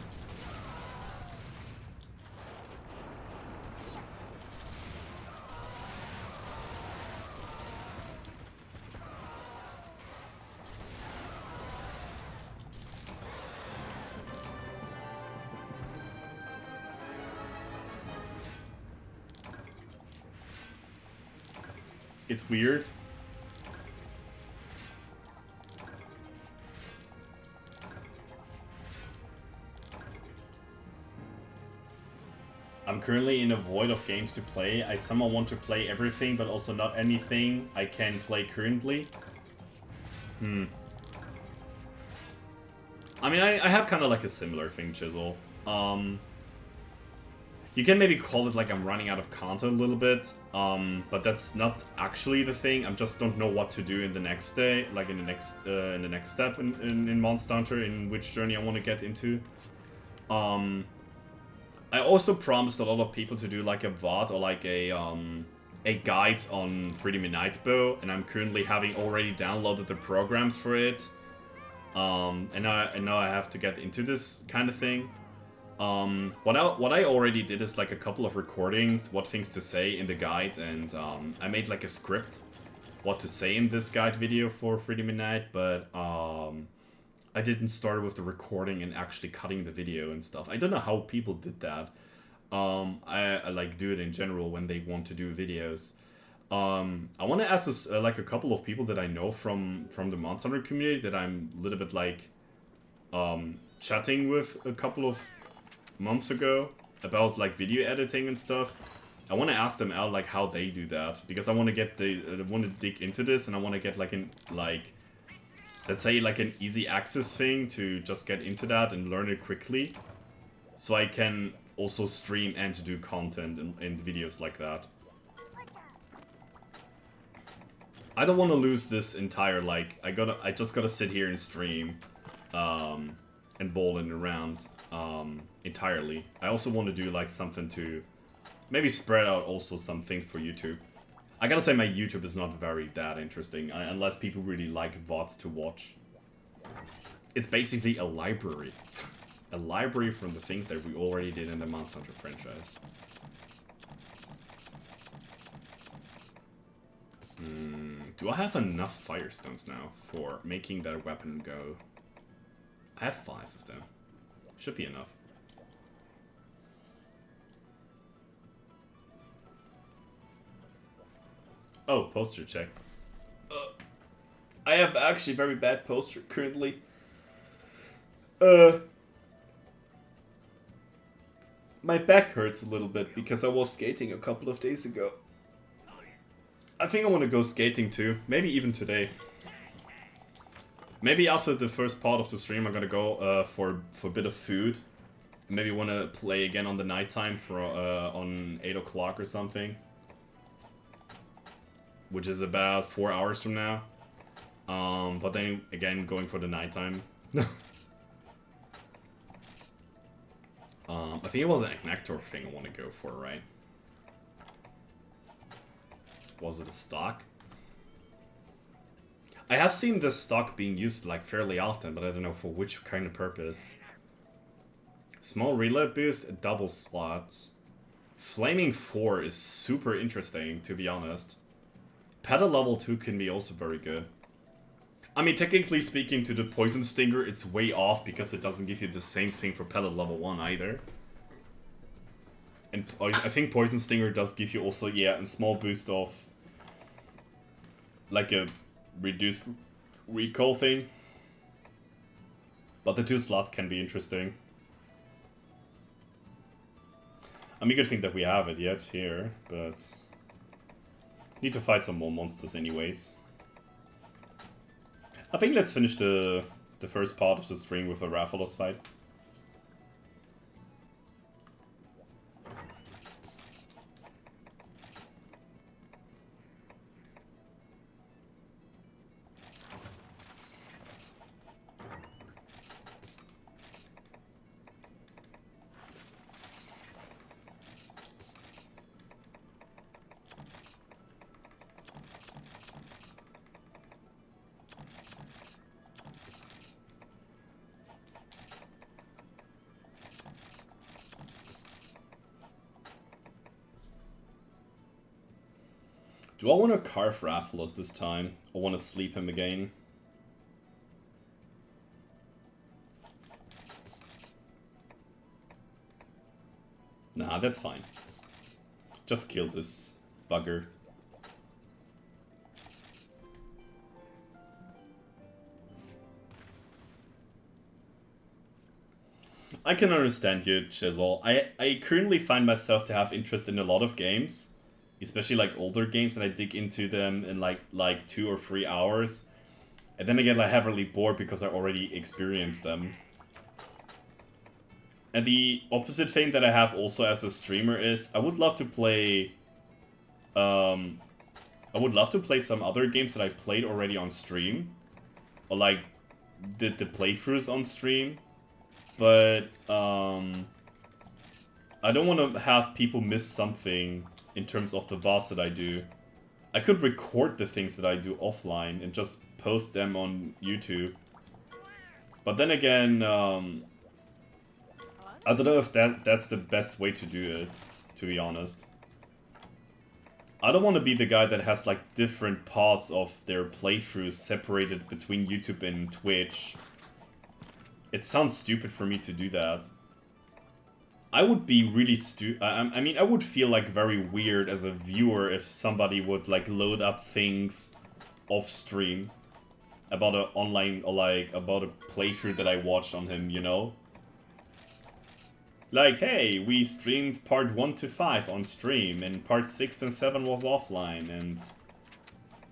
S1: It's weird. I'm currently in a void of games to play. I somehow want to play everything, but also not anything I can play currently. I mean, I have kind of like a similar thing, Chisel. You can maybe call it like I'm running out of content a little bit, but that's not actually the thing. I just don't know what to do in the next day, like in the next step in Monster Hunter, in which journey I want to get into. I also promised a lot of people to do like a VOD or like a guide on 3D Midnight Bow, and I'm currently having already downloaded the programs for it. And now I have to get into this kind of thing. What I already did is like a couple of recordings, what things to say in the guide, and I made like a script what to say in this guide video for 3D Midnight, but I didn't start with the recording and actually cutting the video and stuff. I don't know how people did that. I like do it in general when they want to do videos. I want to ask this, like a couple of people that I know from the Monster Hunter community that I'm a little bit like chatting with a couple of months ago about like video editing and stuff. I want to ask them out like how they do that, because I want to get I want to dig into this, and I want to get like let's say like an easy access thing to just get into that and learn it quickly, so I can also stream and to do content in videos like that. I don't want to lose this entire, like, I just gotta sit here and stream, and bowl in around, entirely. I also want to do, like, something to maybe spread out also some things for YouTube. I gotta say my YouTube is not very that interesting, unless people really like VODs to watch. It's basically a library. A library from the things that we already did in the Monster Hunter franchise. Do I have enough Firestones now for making that weapon go? I have 5 of them. Should be enough. Oh, posture check. I have actually very bad posture currently. My back hurts a little bit because I was skating a couple of days ago. I think I want to go skating too. Maybe even today. Maybe after the first part of the stream I'm gonna go for a bit of food. Maybe want to play again on the nighttime for on 8 o'clock or something. Which is about 4 hours from now. But then again going for the nighttime. I think it was an Nectar thing I want to go for, right? Was it a stock? I have seen this stock being used like fairly often, but I don't know for which kind of purpose. Small reload boost, a double slot. Flaming 4 is super interesting, to be honest. Pedal level 2 can be also very good. I mean, technically speaking, to the Poison Stinger, it's way off because it doesn't give you the same thing for Pedal level 1 either. And I think Poison Stinger does give you also, yeah, a small boost of like a reduced recoil thing. But the 2 slots can be interesting. I mean, good thing that we have it yet here, but need to fight some more monsters anyways. I think let's finish the first part of the stream with a Rathalos fight. Do I want to carve Rathalos this time? Or want to sleep him again? Nah, that's fine. Just kill this bugger. I can understand you, Chisel. I currently find myself to have interest in a lot of games. Especially like older games, and I dig into them in like 2 or 3 hours. And then I get like heavily bored because I already experienced them. And the opposite thing that I have also as a streamer is I would love to play some other games that I played already on stream. Or like did the playthroughs on stream. But I don't want to have people miss something in terms of the VODs that I do. I could record the things that I do offline and just post them on YouTube. But then again, I don't know if that's the best way to do it, to be honest. I don't want to be the guy that has like different parts of their playthroughs separated between YouTube and Twitch. It sounds stupid for me to do that. I would be really I mean, I would feel like very weird as a viewer if somebody would like load up things off stream about a online or like about a playthrough that I watched on him, you know? Like, hey, we streamed part 1 to 5 on stream, and part 6 and 7 was offline, and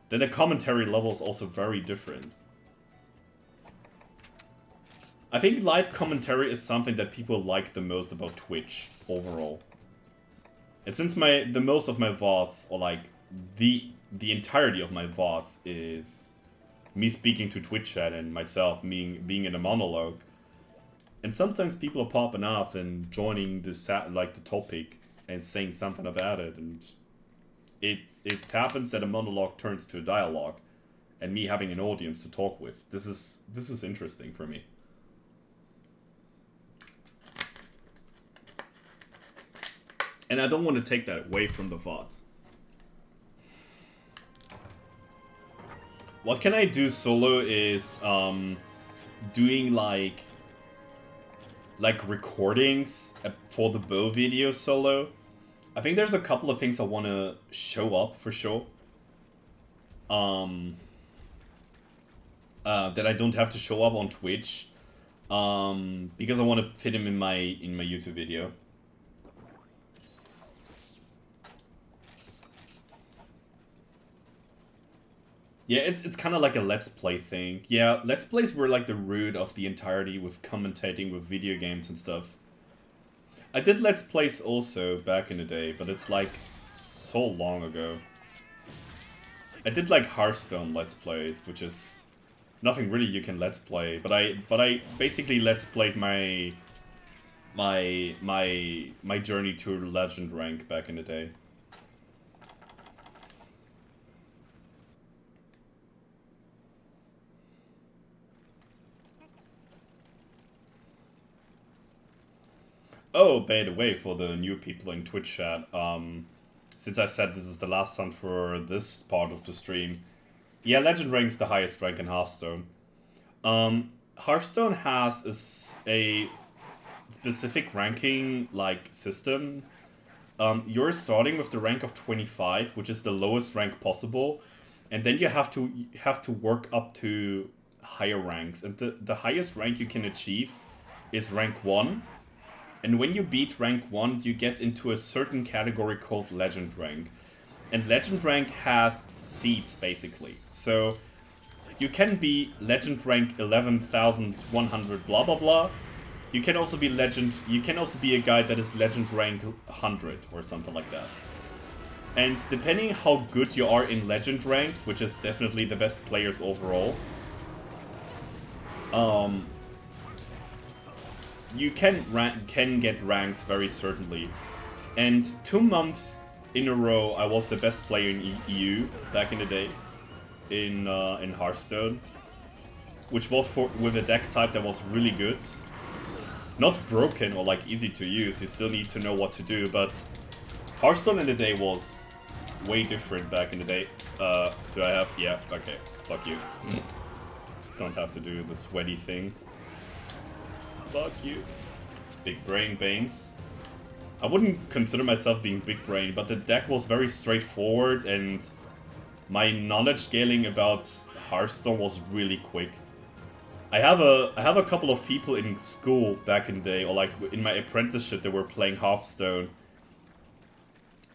S1: then the commentary level is also very different. I think live commentary is something that people like the most about Twitch, overall. And since the most of my VODs, or like, the entirety of my VODs is me speaking to Twitch chat and myself being in a monologue, and sometimes people are popping off and joining the topic and saying something about it, and it happens that a monologue turns to a dialogue, and me having an audience to talk with. This is interesting for me. And I don't want to take that away from the VODs. What can I do solo is doing like recordings for the bow video solo. I think there's a couple of things I want to show up for sure. That I don't have to show up on Twitch. Because I want to fit them in my YouTube video. Yeah, it's kind of like a Let's Play thing. Yeah, Let's Plays were like the root of the entirety with commentating with video games and stuff. I did Let's Plays also back in the day, but it's like so long ago. I did like Hearthstone Let's Plays, which is nothing really you can Let's Play, but I basically Let's Played my journey to Legend rank back in the day. Oh, by the way, for the new people in Twitch chat, since I said this is the last time for this part of the stream, yeah, Legend rank's the highest rank in Hearthstone. Hearthstone has a specific ranking, like, system. You're starting with the rank of 25, which is the lowest rank possible, and then you have to work up to higher ranks, and the highest rank you can achieve is rank 1. And when you beat rank 1, you get into a certain category called Legend rank. And Legend rank has seats, basically. So you can be Legend rank 11,100 blah blah blah. You can also be a guy that is Legend rank 100 or something like that. And depending how good you are in Legend rank, which is definitely the best players overall, you can get ranked very certainly. And 2 months in a row, I was the best player in EU back in the day in Hearthstone, which was with a deck type that was really good. Not broken or like easy to use. You still need to know what to do, but Hearthstone in the day was way different back in the day. Do I have? Yeah. Okay. Fuck you. Don't have to do the sweaty thing. Fuck you. Big Brain Banes. I wouldn't consider myself being big brain, but the deck was very straightforward and my knowledge scaling about Hearthstone was really quick. I have a couple of people in school back in the day, or like in my apprenticeship, that were playing Hearthstone.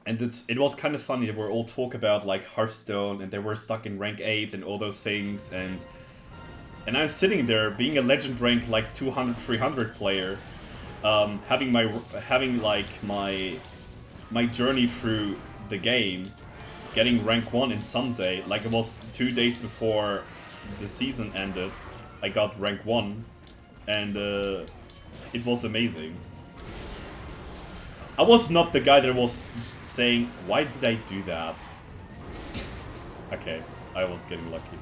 S1: And it was kind of funny. They were all talk about like Hearthstone and they were stuck in rank 8 and all those things, and I was sitting there, being a Legend rank like 200, 300 player, having my journey through the game, getting rank 1 in Sunday, like it was 2 days before the season ended, I got rank 1, and it was amazing. I was not the guy that was saying, why did I do that? Okay, I was getting lucky.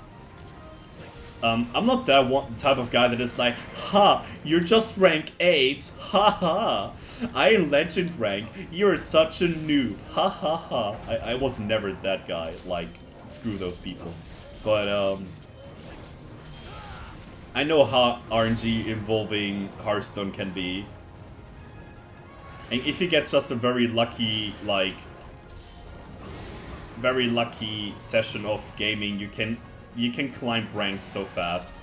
S1: I'm not that type of guy that is like, ha, you're just rank 8, ha ha, I am Legend rank, you're such a noob, ha ha ha. I was never that guy, like, screw those people. But, I know how RNG involving Hearthstone can be. And if you get just a very lucky, like, very lucky session of gaming, you can climb ranks so fast.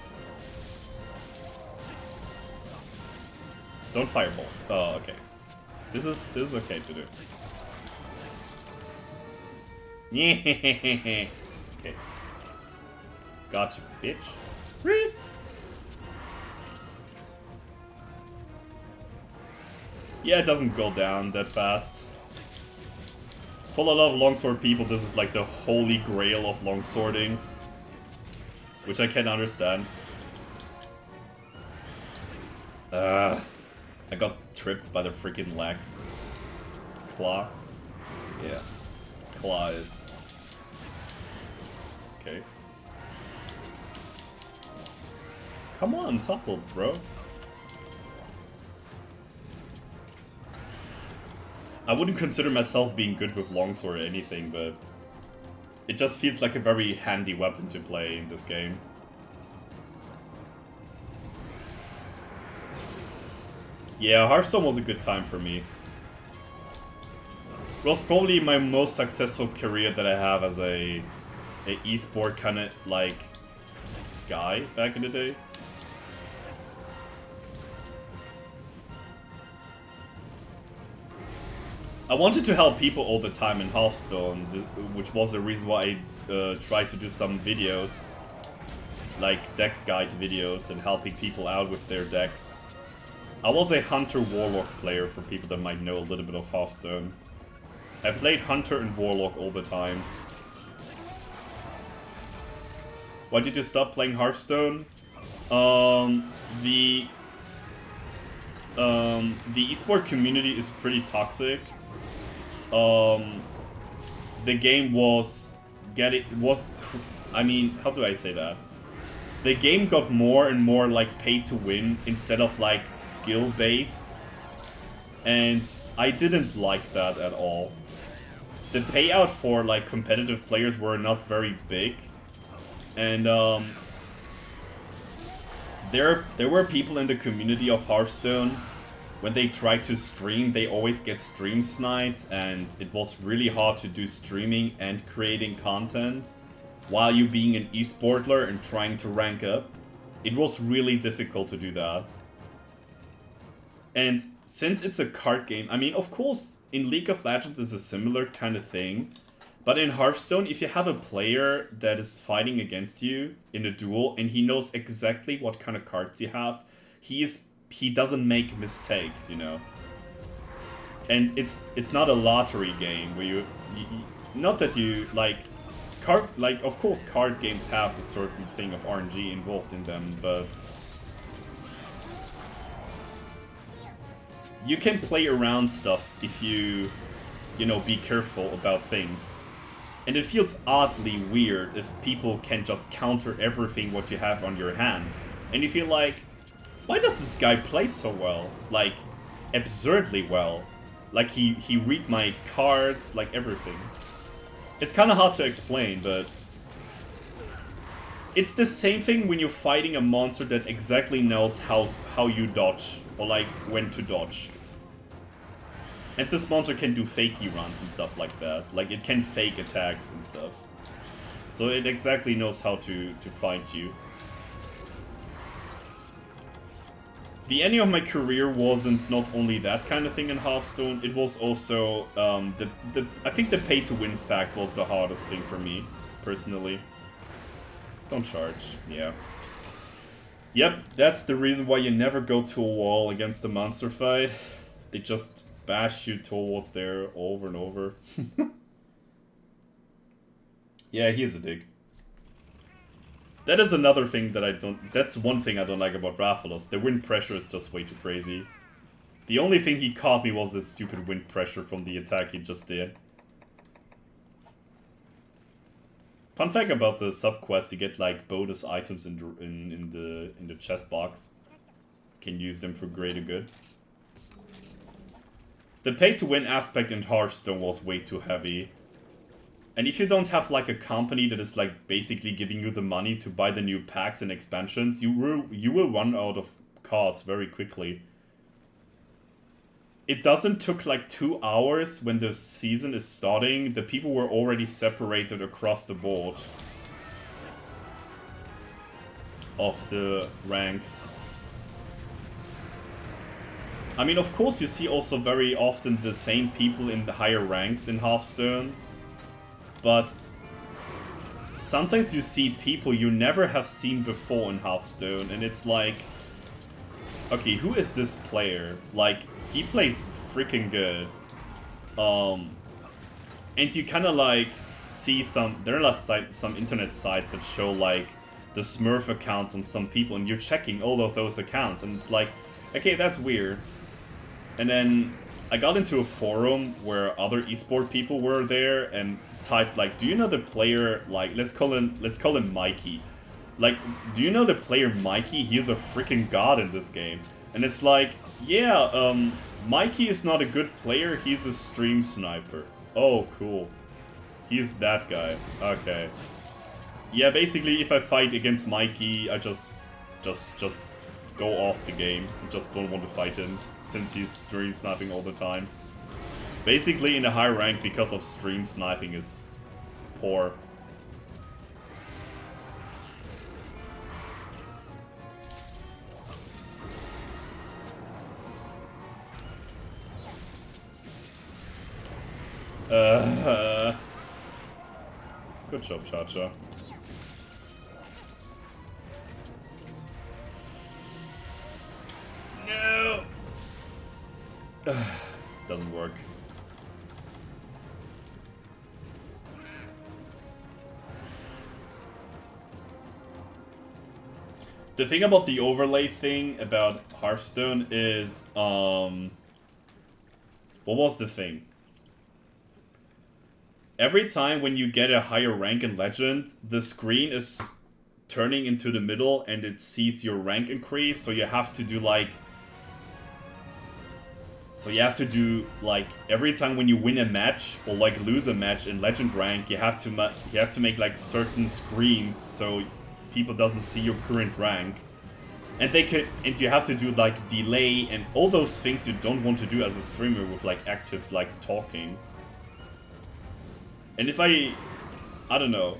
S1: Don't fireball. Oh, okay. This is okay to do. Yeah. Okay. Gotcha, bitch. Yeah, it doesn't go down that fast. For a lot of longsword people, this is like the holy grail of longswording. Which I can understand. I got tripped by the freaking legs. Claw? Yeah. Claw is... Okay. Come on, topple, bro. I wouldn't consider myself being good with longsword or anything, but it just feels like a very handy weapon to play in this game. Yeah, Hearthstone was a good time for me. It was probably my most successful career that I have as a esport kind of like guy back in the day. I wanted to help people all the time in Hearthstone, which was the reason why I tried to do some videos, like deck guide videos and helping people out with their decks. I was a Hunter Warlock player for people that might know a little bit of Hearthstone. I played Hunter and Warlock all the time. Why did you stop playing Hearthstone? The esport community is pretty toxic. The game was I mean, how do I say that? The game got more and more like pay to win instead of like skill based, and I didn't like that at all. The payout for like competitive players were not very big, and there were people in the community of Hearthstone. When they try to stream, they always get stream sniped, and it was really hard to do streaming and creating content while you being an esportler and trying to rank up. It was really difficult to do that. And since it's a card game, I mean, of course, in League of Legends is a similar kind of thing, but in Hearthstone, if you have a player that is fighting against you in a duel and he knows exactly what kind of cards you have, he doesn't make mistakes, you know. And it's not a lottery game where you not that you like of course card games have a certain thing of RNG involved in them, but you can play around stuff if you know, be careful about things. And it feels oddly weird if people can just counter everything what you have on your hand. And you feel like, why does this guy play so well? Like, absurdly well. Like, he read my cards, like everything. It's kind of hard to explain, but it's the same thing when you're fighting a monster that exactly knows how you dodge, or like when to dodge. And this monster can do fakey runs and stuff like that. Like, it can fake attacks and stuff. So it exactly knows how to fight you. The ending of my career wasn't not only that kind of thing in Hearthstone, it was also, I think the pay-to-win fact was the hardest thing for me, personally. Don't charge, yeah. Yep, that's the reason why you never go to a wall against a monster fight. They just bash you towards there over and over. Yeah, he's a dick. That is another thing that I don't... That's one thing I don't like about Rathalos. The wind pressure is just way too crazy. The only thing he caught me was this stupid wind pressure from the attack he just did. Fun fact about the sub-quest, you get like bonus items in the chest box. Can use them for greater good. The pay-to-win aspect in Hearthstone was way too heavy. And if you don't have like a company that is like basically giving you the money to buy the new packs and expansions, you will run out of cards very quickly. it doesn't took like 2 hours when the season is starting. The people were already separated across the board of the ranks. I mean, of course, you see also very often the same people in the higher ranks in Hearthstone, but sometimes you see people you never have seen before in Hearthstone, and it's like, okay, who is this player? Like, he plays freaking good. And you kind of like see there are like some internet sites that show like the Smurf accounts on some people, and you're checking all of those accounts, and it's like, okay, that's weird. And then I got into a forum where other esport people were there and typed like, do you know the player, like, let's call him Mikey. Like, do you know the player Mikey? He's a freaking god in this game. And it's like, yeah, Mikey is not a good player, he's a stream sniper. Oh, cool. He's that guy. Okay. Yeah, basically, if I fight against Mikey, I just go off the game. I just don't want to fight him, since he's stream sniping all the time. Basically, in a high rank, because of stream sniping, is poor. Good job, Cha-Cha. No! Doesn't work. The thing about the overlay thing about Hearthstone is, what was the thing? Every time when you get a higher rank in Legend, the screen is turning into the middle and it sees your rank increase, so you have to do like... So you have to do, like, every time when you win a match, or like lose a match in Legend rank, you have to make like certain screens so people doesn't see your current rank. And you have to do like delay and all those things you don't want to do as a streamer with like active like talking. And if I don't know.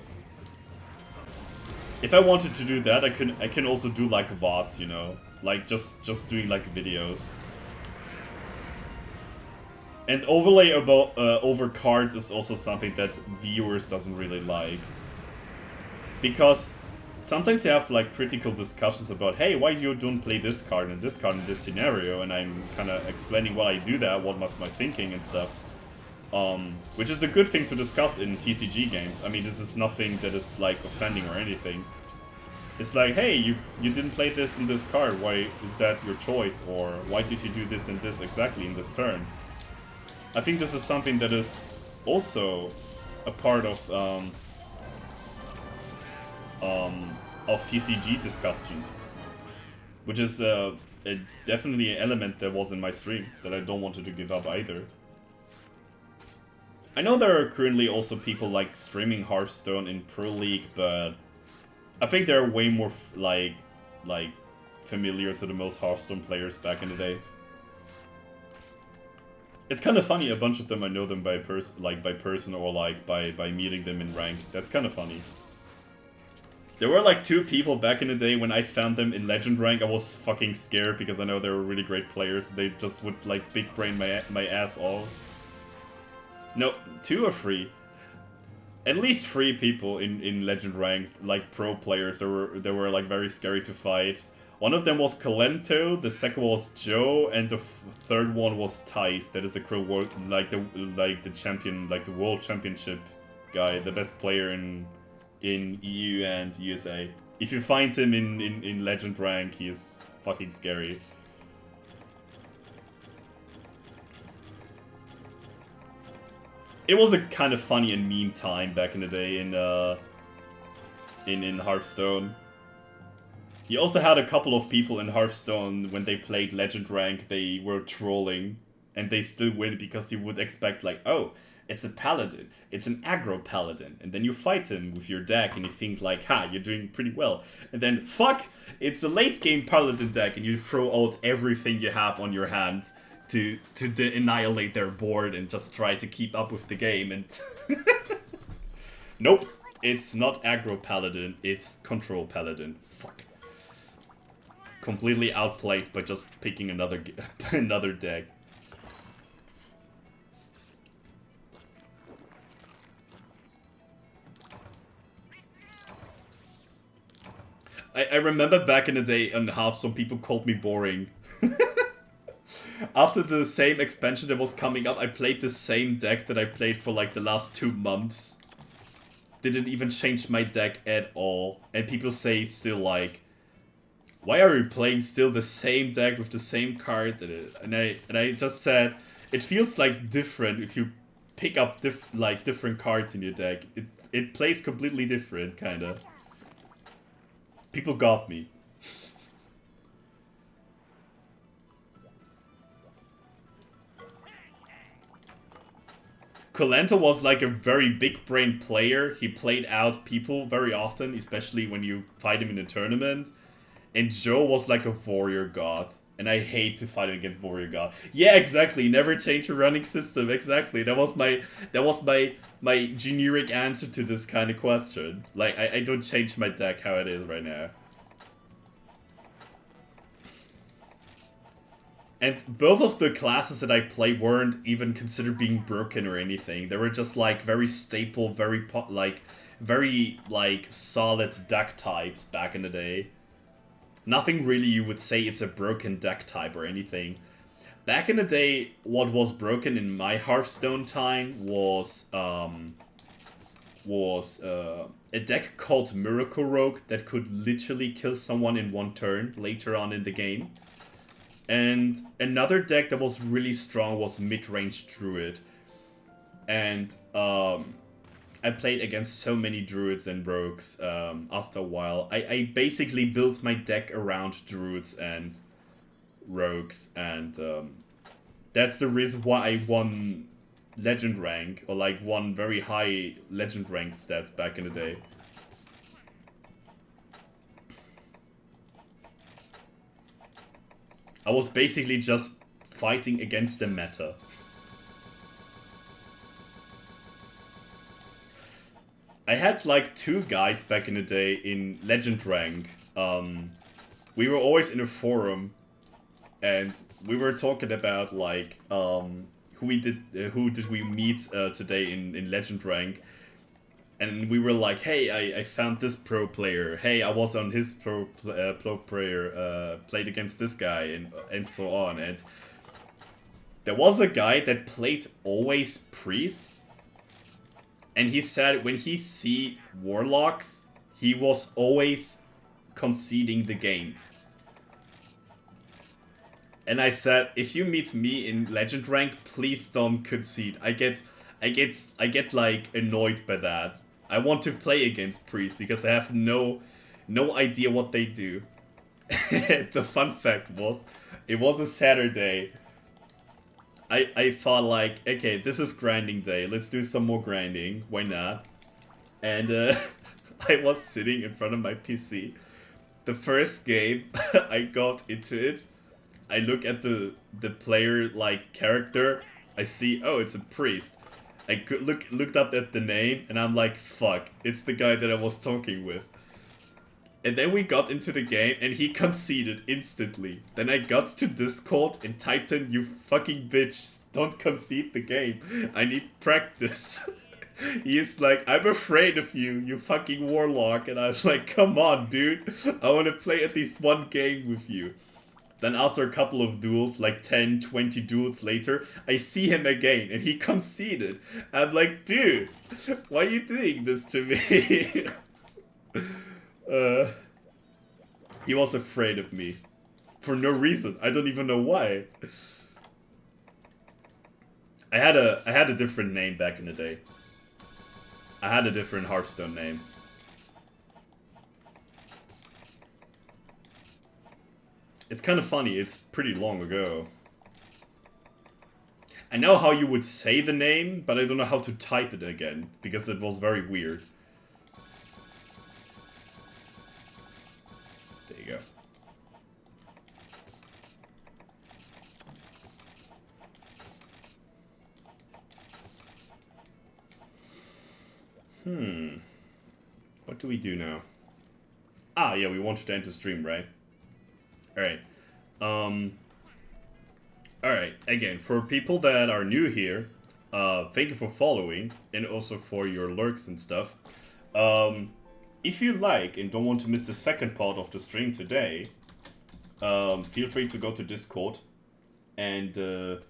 S1: If I wanted to do that, I can also do like VODs, you know, like just doing like videos. And overlay over cards is also something that viewers doesn't really like. Because sometimes they have like critical discussions about, hey, why you don't play this card and this card in this scenario, and I'm kind of explaining why I do that, what was my thinking and stuff. Which is a good thing to discuss in TCG games. I mean, this is nothing that is like offending or anything. It's like, hey, you didn't play this in this card, why is that your choice? Or why did you do this and this exactly in this turn? I think this is something that is also a part of TCG discussions, which is definitely an element that was in my stream that I don't want to give up either. I know there are currently also people like streaming Hearthstone in Pro League, but I think they're way more like familiar to the most Hearthstone players back in the day. It's kind of funny, a bunch of them I know them by person or like by meeting them in rank. That's kind of funny. There were like 2 people back in the day when I found them in Legend rank. I was fucking scared because I know they were really great players. They just would like big brain my ass off. No, 2 or 3. At least 3 people in Legend rank, like pro players, they were like very scary to fight. One of them was Calento, the second was Joe, and the third one was Tice. That is the world, the champion, like the world championship guy, the best player in EU and USA. If you find him in Legend rank, he is fucking scary. It was a kind of funny and meme time back in the day in Hearthstone. He also had a couple of people in Hearthstone when they played Legend rank, they were trolling, and they still win because you would expect like, oh, it's a paladin, it's an aggro paladin, and then you fight him with your deck and you think like, ha, you're doing pretty well. And then, fuck, it's a late game paladin deck and you throw out everything you have on your hand to annihilate their board and just try to keep up with the game. And nope, it's not aggro paladin, it's control paladin. Fuck. Completely outplayed by just picking another another deck. I remember back in the day and half some people called me boring. After the same expansion that was coming up, I played the same deck that I played for like the last 2 months. Didn't even change my deck at all. And people say still like, why are you playing still the same deck with the same cards in it? And I just said, it feels like different if you pick up different cards in your deck. It plays completely different, kinda. People got me. Colento was like a very big brain player. He played out people very often, especially when you fight him in a tournament. And Joe was like a warrior god. And I hate to fight him against warrior god. Yeah, exactly. Never change a running system. Exactly. That was my generic answer to this kind of question. Like I don't change my deck how it is right now. And both of the classes that I play weren't even considered being broken or anything. They were just like very staple, very solid deck types back in the day. Nothing really you would say it's a broken deck type or anything. Back in the day, what was broken in my Hearthstone time was a deck called Miracle Rogue that could literally kill someone in 1 turn later on in the game. And another deck that was really strong was Mid-Range Druid. And I played against so many Druids and Rogues after a while. I basically built my deck around Druids and Rogues. And that's the reason why I won Legend rank. Or like won very high Legend rank stats back in the day. I was basically just fighting against the meta. I had like 2 guys back in the day in Legend rank. We were always in a forum, and we were talking about like who did we meet today in Legend rank. And we were like, hey, I found this pro player. Hey, I was on his pro player, played against this guy, and so on. And there was a guy that played always priest. And he said when he see warlocks, he was always conceding the game. And I said, if you meet me in Legend rank, please don't concede. I get like annoyed by that. I want to play against priests because I have no idea what they do. The fun fact was, it was a Saturday. I thought like, okay, this is grinding day. Let's do some more grinding. Why not? And I was sitting in front of my PC. The first game, I got into it. I look at the player like character. I see, oh, it's a priest. I looked up at the name, and I'm like, fuck, it's the guy that I was talking with. And then we got into the game, and he conceded instantly. Then I got to Discord and typed in, you fucking bitch, don't concede the game. I need practice. He's like, I'm afraid of you, you fucking warlock. And I was like, come on, dude. I want to play at least 1 game with you. Then after a couple of duels, like 10, 20 duels later, I see him again, and he conceded. I'm like, dude, why are you doing this to me? He was afraid of me. For no reason. I don't even know why. I had a different name back in the day. I had a different Hearthstone name. It's kind of funny, it's pretty long ago. I know how you would say the name, but I don't know how to type it again, because it was very weird. There you go. What do we do now? Ah, yeah, we wanted to end the stream, right? Alright. Alright, again, for people that are new here, thank you for following, and also for your lurks and stuff. If you like and don't want to miss the second part of the stream today, feel free to go to Discord and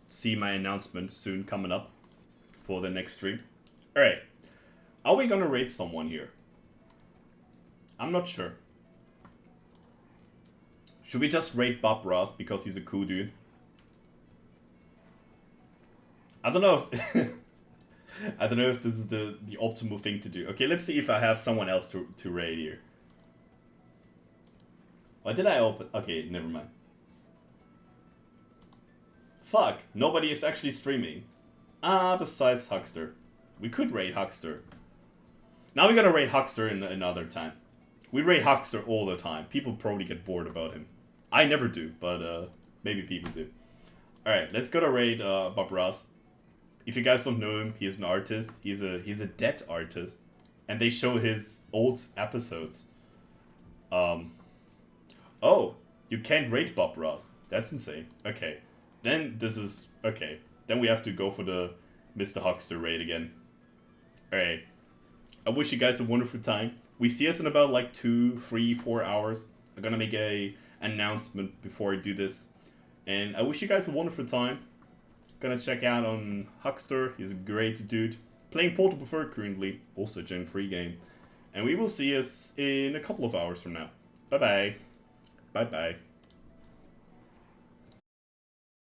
S1: see my announcement soon coming up for the next stream. Alright, are we gonna raid someone here? I'm not sure. Should we just raid Bob Ross because he's a cool dude? I don't know if I don't know if this is the optimal thing to do. Okay, let's see if I have someone else to raid here. Why did I open? Okay, never mind. Fuck, nobody is actually streaming. Ah, besides Huckster. We could raid Huckster. Now we're gonna raid Huckster in another time. We raid Huckster all the time. People probably get bored about him. I never do, but maybe people do. Alright, let's go to raid Bob Ross. If you guys don't know him, he's an artist. He's a dead artist. And they show his old episodes. Oh, you can't raid Bob Ross. That's insane. Okay. Then this is... Okay. Then we have to go for the Mr. Huckster raid again. Alright. I wish you guys a wonderful time. We see us in about like 2, 3, 4 hours. I'm gonna make a announcement before I do this. And I wish you guys a wonderful time. Gonna check out on Huckster. He's a great dude. Playing Portable Third currently. Also a Gen 3 game. And we will see us in a couple of hours from now. Bye-bye. Bye-bye.